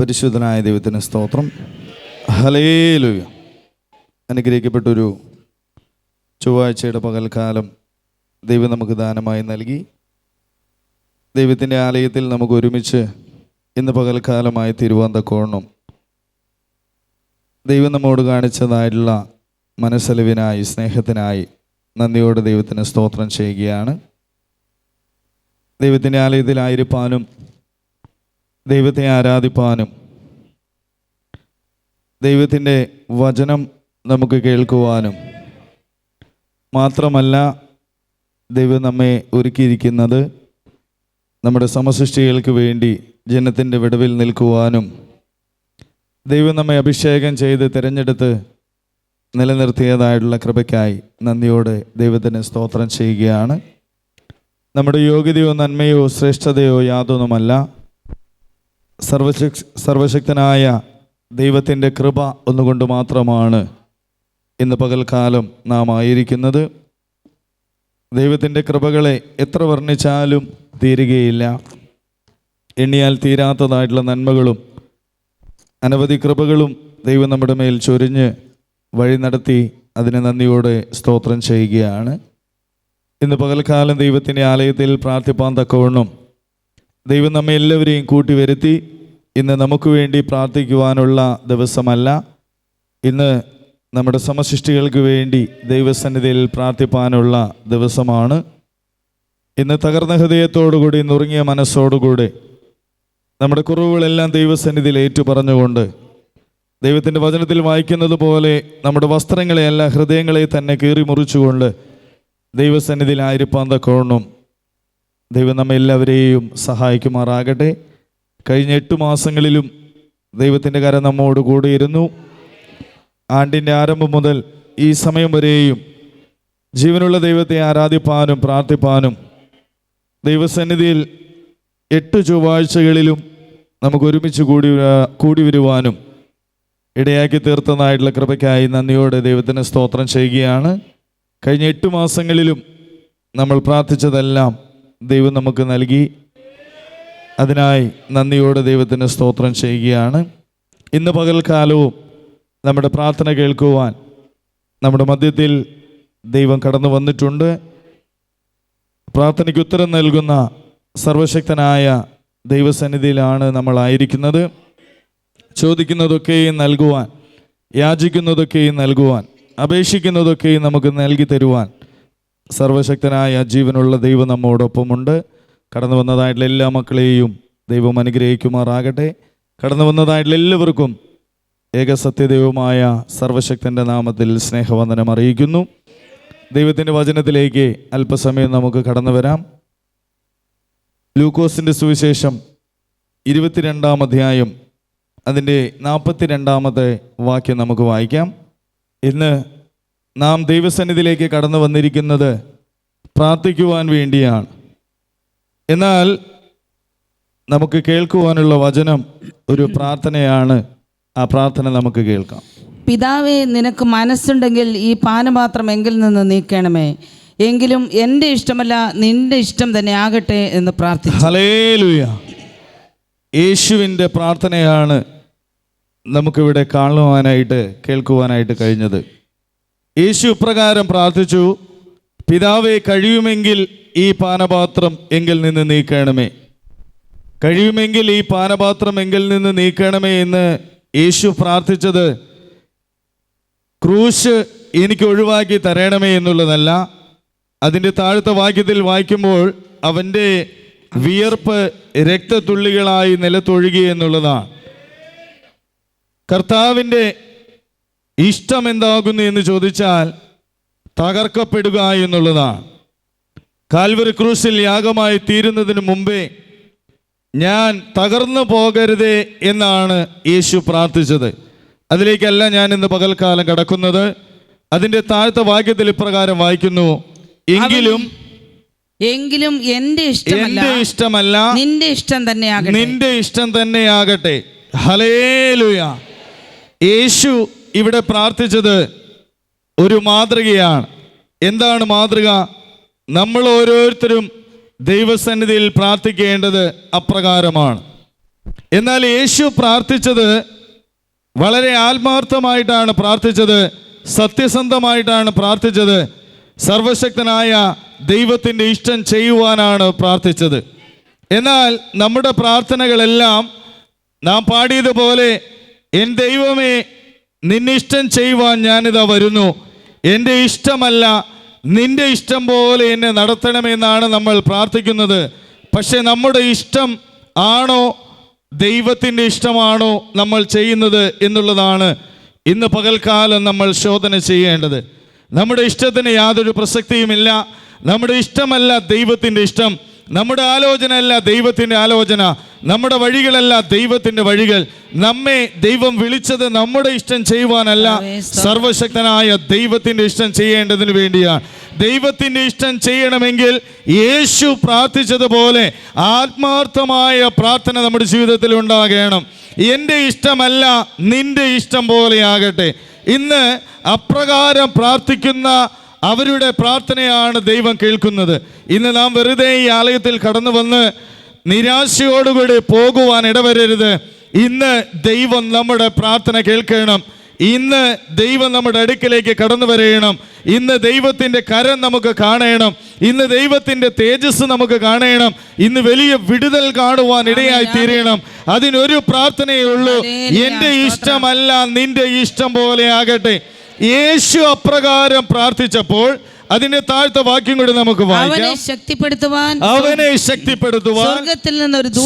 പരിശുദ്ധനായ ദൈവത്തിന് സ്തോത്രം. ഹല്ലേലൂയ. അനുഗ്രഹിക്കപ്പെട്ടൊരു ചൊവ്വാഴ്ചയുടെ പകൽക്കാലം ദൈവം നമുക്ക് ദാനമായി നൽകി. ദൈവത്തിൻ്റെ ആലയത്തിൽ നമുക്ക് ഒരുമിച്ച് ഇന്ന് പകൽക്കാലമായി തിരുവന്തക്കോണം ദൈവം നമ്മോട് കാണിച്ചതായിട്ടുള്ള മനസ്സലിവിനായി, സ്നേഹത്തിനായി നന്ദിയോടെ ദൈവത്തിന് സ്തോത്രം ചെയ്യുകയാണ്. ദൈവത്തിൻ്റെ ആലയത്തിലായിരിക്കാനും ദൈവത്തെ ആരാധിപ്പാനും ദൈവത്തിൻ്റെ വചനം നമുക്ക് കേൾക്കുവാനും മാത്രമല്ല, ദൈവം നമ്മെ ഒരുക്കിയിരിക്കുന്നത് നമ്മുടെ സമസൃഷ്ടികൾക്ക് വേണ്ടി ജനത്തിൻ്റെ വിടവിൽ നിൽക്കുവാനും ദൈവം നമ്മെ അഭിഷേകം ചെയ്ത് തിരഞ്ഞെടുത്ത് നിലനിർത്തിയതായിട്ടുള്ള കൃപയ്ക്കായി നന്ദിയോടെ ദൈവത്തിന് സ്തോത്രം ചെയ്യുകയാണ്. നമ്മുടെ യോഗ്യതയോ നന്മയോ ശ്രേഷ്ഠതയോ യാതൊന്നുമല്ല, സർവശക്തനായ ദൈവത്തിൻ്റെ കൃപ ഒന്നുകൊണ്ട് മാത്രമാണ് ഇന്ന് പകൽക്കാലം നാം ആയിരിക്കുന്നത്. ദൈവത്തിൻ്റെ കൃപകളെ എത്ര വർണ്ണിച്ചാലും തീരുകയില്ല. എണ്ണിയാൽ തീരാത്തതായിട്ടുള്ള നന്മകളും അനവധി കൃപകളും ദൈവം നമ്മുടെ മേൽ ചൊരിഞ്ഞ് വഴി നടത്തി അതിന് നന്ദിയോടെ സ്തോത്രം ചെയ്യുകയാണ്. ഇന്ന് പകൽക്കാലം ദൈവത്തിൻ്റെ ആലയത്തിൽ പ്രാർത്ഥിപ്പാൻ തക്കവണ്ണം ദൈവം നമ്മെ എല്ലാവരെയും കൂട്ടി വരുത്തി. ഇന്ന് നമുക്ക് വേണ്ടി പ്രാർത്ഥിക്കുവാനുള്ള ദിവസമല്ല, ഇന്ന് നമ്മുടെ സമസൃഷ്ടികൾക്ക് വേണ്ടി ദൈവസന്നിധിയിൽ പ്രാർത്ഥിപ്പാനുള്ള ദിവസമാണ്. ഇന്ന് തകർന്ന ഹൃദയത്തോടുകൂടി, നുറുങ്ങിയ മനസ്സോടുകൂടി നമ്മുടെ കുറവുകളെല്ലാം ദൈവസന്നിധിയിൽ ഏറ്റുപറഞ്ഞുകൊണ്ട് ദൈവത്തിൻ്റെ വചനത്തിൽ വായിക്കുന്നത് പോലെ നമ്മുടെ വസ്ത്രങ്ങളെയല്ല, ഹൃദയങ്ങളെ തന്നെ കീറി മുറിച്ചുകൊണ്ട് ദൈവസന്നിധിയിലായിരിക്കാൻ തക്കവണ്ണം ദൈവം നമ്മെ എല്ലാവരെയും സഹായിക്കുമാറാകട്ടെ. കഴിഞ്ഞ 8 മാസങ്ങളിലും ദൈവത്തിൻ്റെ കരം നമ്മോട് കൂടിയിരുന്നു. ആണ്ടിൻ്റെ ആരംഭം മുതൽ ഈ സമയം വരെയും ജീവനുള്ള ദൈവത്തെ ആരാധിപ്പാനും പ്രാർത്ഥിപ്പാനും ദൈവസന്നിധിയിൽ 8 ചൊവ്വാഴ്ചകളിലും നമുക്ക് ഒരുമിച്ച് കൂടി വരുവാനും ഇടയാക്കി തീർത്തതായിട്ടുള്ള കൃപയ്ക്കായി നന്ദിയോടെ ദൈവത്തിന് സ്തോത്രം ചെയ്യുകയാണ്. കഴിഞ്ഞ 8 മാസങ്ങളിലും നമ്മൾ പ്രാർത്ഥിച്ചതെല്ലാം ദൈവം നമുക്ക് നൽകി. അതിനായി നന്ദിയോടെ ദൈവത്തിന് സ്തോത്രം ചെയ്യുകയാണ്. ഇന്ന് പകൽക്കാലവും നമ്മുടെ പ്രാർത്ഥന കേൾക്കുവാൻ നമ്മുടെ മധ്യത്തിൽ ദൈവം കടന്നു വന്നിട്ടുണ്ട്. പ്രാർത്ഥനയ്ക്ക് ഉത്തരം നൽകുന്ന സർവശക്തനായ ദൈവസന്നിധിയിലാണ് നമ്മളായിരിക്കുന്നത്. ചോദിക്കുന്നതൊക്കെയും നൽകുവാൻ, യാചിക്കുന്നതൊക്കെയും നൽകുവാൻ, അപേക്ഷിക്കുന്നതൊക്കെയും നമുക്ക് നൽകി തരുവാൻ സർവശക്തനായ ജീവനുള്ള ദൈവം നമ്മോടൊപ്പമുണ്ട്. കടന്നു വന്നതായിട്ടുള്ള എല്ലാ മക്കളെയും ദൈവം അനുഗ്രഹിക്കുമാറാകട്ടെ. കടന്നു വന്നതായിട്ടുള്ള എല്ലാവർക്കും ഏകസത്യദൈവമായ സർവശക്തൻ്റെ നാമത്തിൽ സ്നേഹവന്ദനം അറിയിക്കുന്നു. ദൈവത്തിൻ്റെ വചനത്തിലേക്ക് അല്പസമയം നമുക്ക് കടന്നു വരാം. ലൂക്കോസിൻ്റെ സുവിശേഷം 22-ാം അധ്യായം അതിൻ്റെ 42-ാമത്തെ വാക്യം നമുക്ക് വായിക്കാം. ഇന്ന് നാം ദൈവസന്നിധിയിലേക്ക് കടന്നു വന്നിരിക്കുന്നത് പ്രാർത്ഥിക്കുവാൻ വേണ്ടിയാണ്. എന്നാൽ നമുക്ക് കേൾക്കുവാനുള്ള വചനം ഒരു പ്രാർത്ഥനയാണ്. ആ പ്രാർത്ഥന നമുക്ക് കേൾക്കാം. പിതാവേ, നിനക്ക് മനസ്സുണ്ടെങ്കിൽ ഈ പാനപാത്രം എങ്കിൽ നിന്ന് നീക്കണമേ, എങ്കിലും എൻ്റെ ഇഷ്ടമല്ല നിന്റെ ഇഷ്ടം തന്നെ ആകട്ടെ എന്ന് പ്രാർത്ഥിച്ചു. ഹല്ലേലൂയ. യേശുവിൻ്റെ പ്രാർത്ഥനയാണ് നമുക്കിവിടെ കാണുവാനായിട്ട്, കേൾക്കുവാനായിട്ട് കഴിഞ്ഞത്. യേശു ഇപ്രകാരം പ്രാർത്ഥിച്ചു: പിതാവേ, കഴിയുമെങ്കിൽ ഈ പാനപാത്രം എങ്കിൽ നിന്ന് നീക്കണമേ, കഴിയുമെങ്കിൽ ഈ പാനപാത്രം എങ്കിൽ നിന്ന് നീക്കണമേ എന്ന് യേശു പ്രാർത്ഥിച്ചത് ക്രൂശ് എനിക്ക് ഒഴിവാക്കി തരണമേ എന്നുള്ളതല്ല. അതിൻ്റെ താഴത്തെ വാക്യത്തിൽ വായിക്കുമ്പോൾ അവൻ്റെ വിയർപ്പ് രക്തത്തുള്ളികളായി നിലത്തൊഴുകി എന്നുള്ളതാണ്. കർത്താവിൻ്റെ ഇഷ്ടം എന്താകുന്നു എന്ന് ചോദിച്ചാൽ തകർക്കപ്പെടുക എന്നുള്ളതാണ്. കാൽവരി ക്രൂശിൽ യാഗമായി തീരുന്നതിന് മുമ്പേ ഞാൻ തകർന്നു പോകരുതേ എന്നാണ് യേശു പ്രാർത്ഥിച്ചത്. അതിലേക്കല്ല ഞാൻ ഇന്ന് പകൽക്കാലം കടക്കുന്നത്. അതിൻ്റെ താഴത്തെ വാക്യത്തിൽ ഇപ്രകാരം വായിക്കുന്നു: എങ്കിലും എൻ്റെ ഇഷ്ടമല്ല നിന്റെ ഇഷ്ടം തന്നെയാകട്ടെ. ഹല്ലേലൂയ. യേശു ഇവിടെ പ്രാർത്ഥിച്ചത് ഒരു മാതൃകയാണ്. എന്താണ് മാതൃക? നമ്മൾ ഓരോരുത്തരും ദൈവസന്നിധിയിൽ പ്രാർത്ഥിക്കേണ്ടത് അപ്രകാരമാണ്. എന്നാൽ യേശു പ്രാർത്ഥിച്ചത് വളരെ ആത്മാർത്ഥമായിട്ടാണ് പ്രാർത്ഥിച്ചത്, സത്യസന്ധമായിട്ടാണ് പ്രാർത്ഥിച്ചത്. സർവശക്തനായ ദൈവത്തിൻ്റെ ഇഷ്ടം ചെയ്യുവാനാണ് പ്രാർത്ഥിച്ചത്. എന്നാൽ നമ്മുടെ പ്രാർത്ഥനകളെല്ലാം നാം പാടിയതുപോലെ, എൻ ദൈവമേ നിന്നിഷ്ടം ചെയ്യുവാൻ ഞാനിതാ വരുന്നു, എൻ്റെ ഇഷ്ടമല്ല നിൻ്റെ ഇഷ്ടം പോലെ എന്നെ നടത്തണമെന്നാണ് നമ്മൾ പ്രാർത്ഥിക്കുന്നത്. പക്ഷെ നമ്മുടെ ഇഷ്ടം ആണോ ദൈവത്തിൻ്റെ ഇഷ്ടമാണോ നമ്മൾ ചെയ്യുന്നത് എന്നുള്ളതാണ് ഇന്ന് പകൽക്കാലം നമ്മൾ ശോധന ചെയ്യേണ്ടത്. നമ്മുടെ ഇഷ്ടത്തിന് യാതൊരു പ്രസക്തിയുമില്ല. നമ്മുടെ ഇഷ്ടമല്ല ദൈവത്തിൻ്റെ ഇഷ്ടം, നമ്മുടെ ആലോചന അല്ല ദൈവത്തിൻ്റെ ആലോചന, നമ്മുടെ വഴികളല്ല ദൈവത്തിൻ്റെ വഴികൾ. നമ്മെ ദൈവം വിളിച്ചത് നമ്മുടെ ഇഷ്ടം ചെയ്യുവാനല്ല, സർവശക്തനായ ദൈവത്തിൻ്റെ ഇഷ്ടം ചെയ്യേണ്ടതിന് വേണ്ടിയാണ്. ദൈവത്തിൻ്റെ ഇഷ്ടം ചെയ്യണമെങ്കിൽ യേശു പ്രാർത്ഥിച്ചതുപോലെ ആത്മാർത്ഥമായ പ്രാർത്ഥന നമ്മുടെ ജീവിതത്തിൽ ഉണ്ടാകണം. എൻ്റെ ഇഷ്ടമല്ല നിൻ്റെ ഇഷ്ടം പോലെയാകട്ടെ. ഇന്ന് അപ്രകാരം പ്രാർത്ഥിക്കുന്ന അവരുടെ പ്രാർത്ഥനയാണ് ദൈവം കേൾക്കുന്നത്. ഇന്ന് നാം വെറുതെ ഈ ആലയത്തിൽ കടന്നു വന്ന് നിരാശയോടുകൂടി പോകുവാൻ ഇടവരരുത്. ഇന്ന് ദൈവം നമ്മുടെ പ്രാർത്ഥന കേൾക്കണം. ഇന്ന് ദൈവം നമ്മുടെ അടുക്കിലേക്ക് കടന്നു വരയണം. ഇന്ന് ദൈവത്തിൻ്റെ കരം നമുക്ക് കാണണം. ഇന്ന് ദൈവത്തിൻ്റെ തേജസ് നമുക്ക് കാണണം. ഇന്ന് വലിയ വിടുതൽ കാണുവാൻ ഇടയായി തീരണം. അതിനൊരു പ്രാർത്ഥനയേ ഉള്ളൂ, എൻ്റെ ഇഷ്ടമല്ല നിൻ്റെ ഇഷ്ടം പോലെ ആകട്ടെ. യേശു അപ്രകാരം പ്രാർത്ഥിച്ചപ്പോൾ അതിന്റെ താഴത്തെ വാക്യം കൂടി നമുക്ക് വായിക്കാം. അവനെ ശക്തിപ്പെടുത്തുവാൻ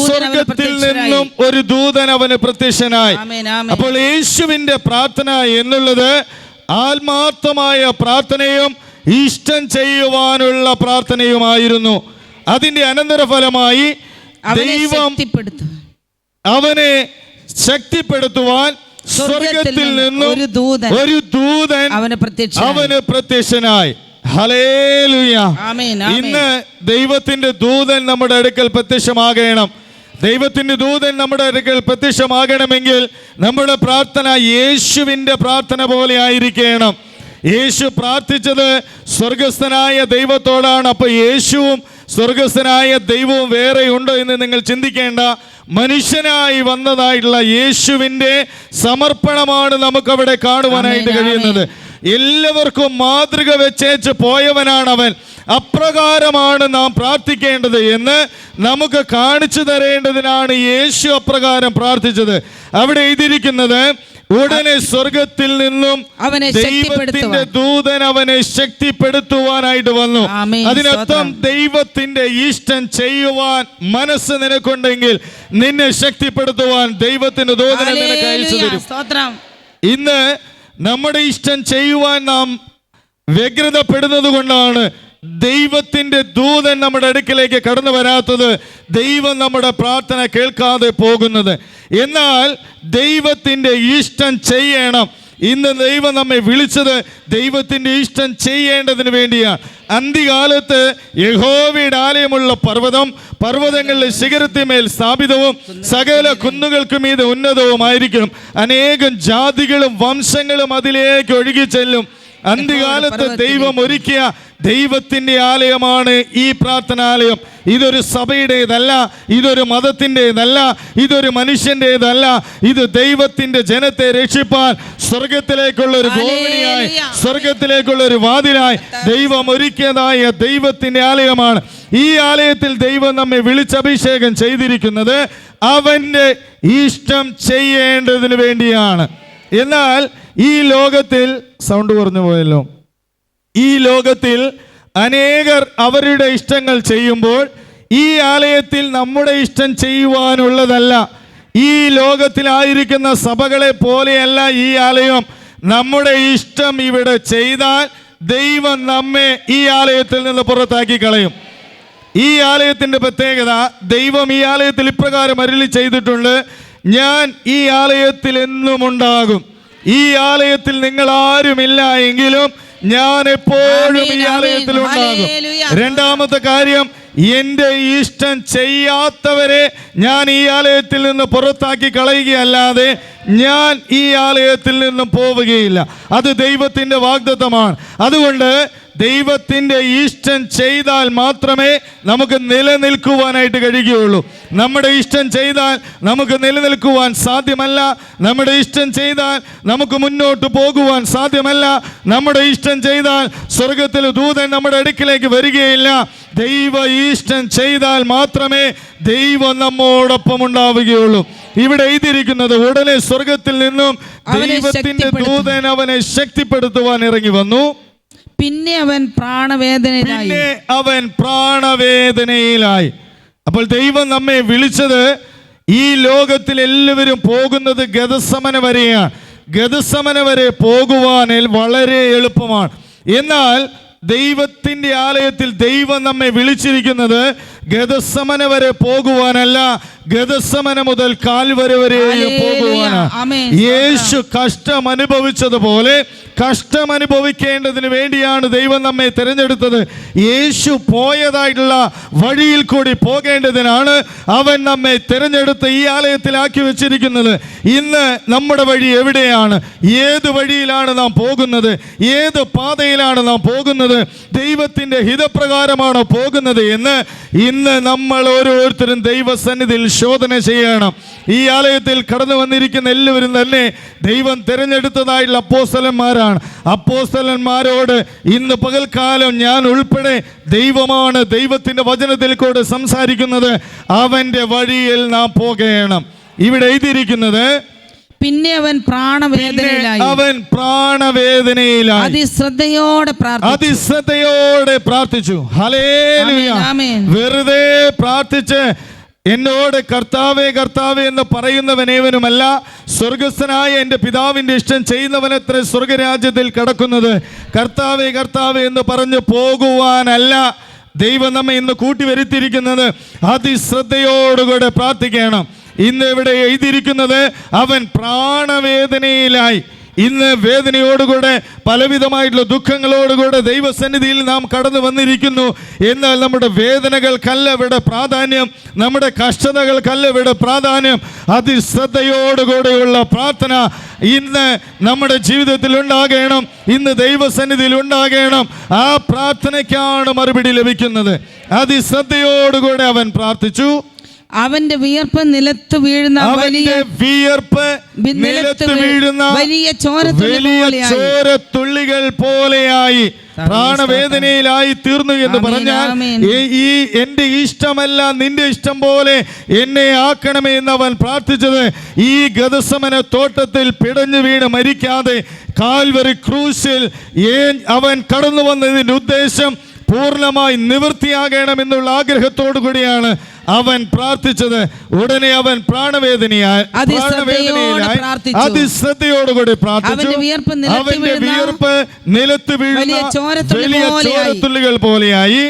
സ്വർഗത്തിൽ നിന്നും ഒരു ദൂതൻ അവന് പ്രത്യക്ഷനായി. അപ്പോൾ യേശുവിന്റെ പ്രാർത്ഥന എന്നുള്ളത് ആത്മാർത്ഥമായ പ്രാർത്ഥനയും ഇഷ്ടം ചെയ്യുവാനുള്ള പ്രാർത്ഥനയുമായിരുന്നു. അതിന്റെ അനന്തരഫലമായി ദൈവം അവനെ ശക്തിപ്പെടുത്തുവാൻ സ്വർഗത്തിൽ നിന്നും ഒരു ദൂതൻ അവന് പ്രത്യക്ഷനായി. ഹല്ലേലൂയ. ഇന്ന് ദൈവത്തിന്റെ ദൂതൻ നമ്മുടെ അടുക്കൽ പ്രത്യക്ഷമാകണം. ദൈവത്തിന്റെ ദൂതൻ നമ്മുടെ അടുക്കൽ പ്രത്യക്ഷമാകണമെങ്കിൽ നമ്മുടെ പ്രാർത്ഥന യേശുവിന്റെ പ്രാർത്ഥന പോലെ ആയിരിക്കണം. യേശു പ്രാർത്ഥിച്ചത് സ്വർഗസ്ഥനായ ദൈവത്തോടാണ്. അപ്പൊ യേശുവും സ്വർഗസ്ഥനായ ദൈവവും വേറെ ഉണ്ടോ എന്ന് നിങ്ങൾ ചിന്തിക്കേണ്ട. മനുഷ്യനായി വന്നതായിട്ടുള്ള യേശുവിൻ്റെ സമർപ്പണമാണ് നമുക്കവിടെ കാണുവാനായിട്ട് കഴിയുന്നത്. എല്ലാവർക്കും മാതൃക വെച്ചേച്ച് പോയവനാണ് അവൻ. അപ്രകാരമാണ് നാം പ്രാർത്ഥിക്കേണ്ടത് എന്ന് നമുക്ക് കാണിച്ചു തരേണ്ടതിനാണ് യേശു അപ്രകാരം പ്രാർത്ഥിച്ചത്. അവിടെ എഴുതിയിരിക്കുന്നത്, ഉടനെ സ്വർഗത്തിൽ നിന്നും ദൈവത്തിന്റെ ദൂതൻ അവനെ ശക്തിപ്പെടുത്തുവാനായിട്ട് വന്നു. അതിനർത്ഥം ദൈവത്തിന്റെ ഇഷ്ടം ചെയ്യുവാൻ മനസ്സ് നിനക്കുണ്ടെങ്കിൽ നിന്നെ ശക്തിപ്പെടുത്തുവാൻ ദൈവത്തിന്റെ ദൂതൻ നിനക്ക് അയച്ചു തരും. ഇന്ന് നമ്മുടെ ഇഷ്ടം ചെയ്യുവാൻ നാം വ്യഗ്രതപ്പെടുന്നത് കൊണ്ടാണ് ദൈവത്തിന്റെ ദൂതൻ നമ്മുടെ അടുക്കിലേക്ക് കടന്നു വരാത്തത്, ദൈവം നമ്മുടെ പ്രാർത്ഥന കേൾക്കാതെ പോകുന്നത്. എന്നാൽ ദൈവത്തിന്റെ ഇഷ്ടം ചെയ്യണം. ഇന്ന് ദൈവം നമ്മെ വിളിച്ചത് ദൈവത്തിന്റെ ഇഷ്ടം ചെയ്യേണ്ടതിന് വേണ്ടിയാണ്. അന്ത്യകാലത്ത് യഹോവയുടെ ആലയമുള്ള പർവ്വതം പർവ്വതങ്ങളിലെ ശിഖരത്തിന്മേൽ സ്ഥാപിതവും സകല കുന്നുകൾക്കും മീതെ ഉന്നതവുമായിരിക്കും. അനേകം ജാതികളും വംശങ്ങളും അതിലേക്ക് ഒഴുകി ചെല്ലും. അന്ത്യകാലത്ത് ദൈവം ഒരുക്കിയ ദൈവത്തിൻ്റെ ആലയമാണ് ഈ പ്രാർത്ഥനാലയം. ഇതൊരു സഭയുടേതല്ല, ഇതൊരു മതത്തിൻ്റെതല്ല, ഇതൊരു മനുഷ്യൻ്റെതല്ല. ഇത് ദൈവത്തിൻ്റെ ജനത്തെ രക്ഷിപ്പാൻ സ്വർഗത്തിലേക്കുള്ള ഒരു ഗോവണിയായി, സ്വർഗത്തിലേക്കുള്ള ഒരു വാതിലായി ദൈവം ഒരുക്കിയതായ ദൈവത്തിൻ്റെ ആലയമാണ്. ഈ ആലയത്തിൽ ദൈവം നമ്മെ വിളിച്ചഭിഷേകം ചെയ്തിരിക്കുന്നത് അവൻ്റെ ഇഷ്ടം ചെയ്യേണ്ടതിന് വേണ്ടിയാണ്. എന്നാൽ ഈ ലോകത്തിൽ, സൗണ്ട് കുറഞ്ഞു പോയല്ലോ, ഈ ലോകത്തിൽ അനേകർ അവരുടെ ഇഷ്ടങ്ങൾ ചെയ്യുമ്പോൾ ഈ ആലയത്തിൽ നമ്മുടെ ഇഷ്ടം ചെയ്യുവാനുള്ളതല്ല. ഈ ലോകത്തിലായിരിക്കുന്ന സഭകളെ പോലെയല്ല ഈ ആലയം. നമ്മുടെ ഇഷ്ടം ഇവിടെ ചെയ്താൽ ദൈവം നമ്മെ ഈ ആലയത്തിൽ നിന്ന് പുറത്താക്കി കളയും. ഈ ആലയത്തിൻ്റെ പ്രത്യേകത, ദൈവം ഈ ആലയത്തിൽ ഇപ്രകാരം അരുളി ചെയ്തിട്ടുണ്ട്, ഞാൻ ഈ ആലയത്തിൽ എന്നും ഉണ്ടാകും. ഈ ആലയത്തിൽ നിങ്ങൾ ആരുമില്ല എങ്കിലും ഞാൻ എപ്പോഴും ഈ ആലയത്തിൽ ഉണ്ടാകും. രണ്ടാമത്തെ കാര്യം, എൻ്റെ ഇഷ്ടം ചെയ്യാത്തവരെ ഞാൻ ഈ ആലയത്തിൽ നിന്ന് പുറത്താക്കി കളയുകയല്ലാതെ ഞാൻ ഈ ആലയത്തിൽ നിന്നും പോവുകയില്ല. അത് ദൈവത്തിൻ്റെ വാഗ്ദത്തമാണ്. അതുകൊണ്ട് ദൈവത്തിൻ്റെ ഇഷ്ടം ചെയ്താൽ മാത്രമേ നമുക്ക് നിലനിൽക്കുവാനായിട്ട് കഴിയുകയുള്ളൂ. നമ്മുടെ ഇഷ്ടം ചെയ്താൽ നമുക്ക് നിലനിൽക്കുവാൻ സാധ്യമല്ല. നമ്മുടെ ഇഷ്ടം ചെയ്താൽ നമുക്ക് മുന്നോട്ട് പോകുവാൻ സാധ്യമല്ല. നമ്മുടെ ഇഷ്ടം ചെയ്താൽ സ്വർഗത്തിലെ ദൂതൻ നമ്മുടെ അടുക്കിലേക്ക് വരികയില്ല. ദൈവ ഇഷ്ടം ചെയ്താൽ മാത്രമേ ദൈവം നമ്മോടൊപ്പം ഉണ്ടാവുകയുള്ളൂ. ഇവിടെ എഴുതിയിരിക്കുന്നത്, ഉടനെ സ്വർഗത്തിൽ നിന്നും ദൈവത്തിന്റെ ദൂതൻ അവനെ ശക്തിപ്പെടുത്തുവാൻ ഇറങ്ങി വന്നു. പിന്നെ അവൻ പ്രാണവേദനയിലായി. അപ്പോൾ ദൈവം നമ്മെ വിളിച്ചത്, ഈ ലോകത്തിൽ എല്ലാവരും പോകുന്നത് ഗെത്സമന വരെയാണ്. ഗെത്സമന വരെ പോകുവാൻ വളരെ എളുപ്പമാണ്. എന്നാൽ ദൈവത്തിൻ്റെ ആലയത്തിൽ ദൈവം നമ്മെ വിളിച്ചിരിക്കുന്നത് ഗെത്സമന വരെ പോകുവാനല്ല, ഗെത്സമന മുതൽ കാൽവരി വരെ പോകുവാനാണ്. യേശു കഷ്ടം അനുഭവിച്ചതുപോലെ കഷ്ടം അനുഭവിക്കേണ്ടതിന് വേണ്ടിയാണ് ദൈവം നമ്മെ തിരഞ്ഞെടുത്തത്. യേശു പോയതായിട്ടുള്ള വഴിയിൽ കൂടി പോകേണ്ടതിനാണ് അവൻ നമ്മെ തിരഞ്ഞെടുത്ത് ഈ ആലയത്തിലാക്കി വെച്ചിരിക്കുന്നത്. ഇന്ന് നമ്മുടെ വഴി എവിടെയാണ്? ഏത് വഴിയിലാണ് നാം പോകുന്നത്? ഏത് പാതയിലാണ് നാം പോകുന്നത്? ദൈവത്തിൻ്റെ ഹിതപ്രകാരമാണോ പോകുന്നത് എന്ന് ഇന്ന് നമ്മൾ ഓരോരുത്തരും ദൈവസന്നിധിയിൽ ശോധന ചെയ്യണം. ഈ ആലയത്തിൽ കടന്നു വന്നിരിക്കുന്ന എല്ലാവരും തന്നെ ദൈവം തിരഞ്ഞെടുത്തതായിട്ടുള്ള അപ്പോസ്തലന്മാരാണ്. അപ്പോസ്തലന്മാരോട് ഇന്ന് പകൽക്കാലം ഞാൻ ഉൾപ്പെടെ ദൈവമാണ് ദൈവത്തിൻ്റെ വചനത്തിൽ കൂടെ സംസാരിക്കുന്നത്. അവൻ്റെ വഴിയിൽ നാം പോകണം. ഇവിടെ എഴുതിയിരിക്കുന്നത്, പിന്നെ അവൻ പ്രാണവേദനയിലായി അതിശ്രദ്ധയോടെ പ്രാർത്ഥിച്ചു. ഹല്ലേലൂയ. വെറുതെ പ്രാർത്ഥിച്ച് എന്നോട് കർത്താവേ കർത്താവേ എന്ന് പറയുന്നവനേവനുമല്ല, സ്വർഗസ്ഥനായ എൻ്റെ പിതാവിൻ്റെ ഇഷ്ടം ചെയ്യുന്നവനത്ര സ്വർഗരാജ്യത്തിൽ കടക്കുന്നത്. കർത്താവേ കർത്താവേ എന്ന് പറഞ്ഞു പോകുവാനല്ല ദൈവം നമ്മെ ഇന്ന് കൂട്ടിവരുത്തിയിരിക്കുന്നത്. അതിശ്രദ്ധയോടുകൂടെ പ്രാർത്ഥിക്കണം. ഇന്ന് ഇവിടെ എഴുതിയിരിക്കുന്നത്, അവൻ പ്രാണവേദനയിലായി. ഇന്ന് വേദനയോടുകൂടെ പലവിധമായിട്ടുള്ള ദുഃഖങ്ങളോടുകൂടെ ദൈവസന്നിധിയിൽ നാം കടന്നു വന്നിരിക്കുന്നു. എന്നാൽ നമ്മുടെ വേദനകൾക്കല്ല ഇവിടെ പ്രാധാന്യം, നമ്മുടെ കഷ്ടതകൾക്കല്ല ഇവിടെ പ്രാധാന്യം. അതിശ്രദ്ധയോടുകൂടെയുള്ള പ്രാർത്ഥന ഇന്ന് നമ്മുടെ ജീവിതത്തിൽ ഉണ്ടാകണം, ഇന്ന് ദൈവസന്നിധിയിൽ ഉണ്ടാകണം. ആ പ്രാർത്ഥനയ്ക്കാണ് മറുപടി ലഭിക്കുന്നത്. അതിശ്രദ്ധയോടുകൂടെ അവൻ പ്രാർത്ഥിച്ചു. അവന്റെ വിയർപ്പ് നിലത്ത് വീഴുന്ന വലിയ ചോരത്തുള്ളികൾ പോലെയായി പ്രാണവേദനയിലായി തീർന്നു എന്ന് പറഞ്ഞാൽ, ഈ എൻ്റെ ഇഷ്ടമല്ല നിന്റെ ഇഷ്ടം പോലെ എന്നെ ആക്കണമേ എന്ന് അവൻ പ്രാർത്ഥിച്ചത്. ഈ ഗെത്സമന തോട്ടത്തിൽ പിടഞ്ഞു വീണ് മരിക്കാതെ കാൽവരി ക്രൂശിൽ അവൻ കടന്നു വന്നതിൻ്റെ ഉദ്ദേശം പൂർണ്ണമായി നിവൃത്തിയാകണമെന്നുള്ള ആഗ്രഹത്തോടു കൂടിയാണ് അവൻ പ്രാർത്ഥിച്ചത്. ഉടനെ അവൻ പ്രാണവേദനയായി അതിശ്രദ്ധയോടുകൂടി പ്രാർത്ഥിച്ചു. അവന്റെ വിയർപ്പ് നിലത്ത് വീഴുന്ന വലിയ ചോരത്തുള്ളികൾ പോലെയായി.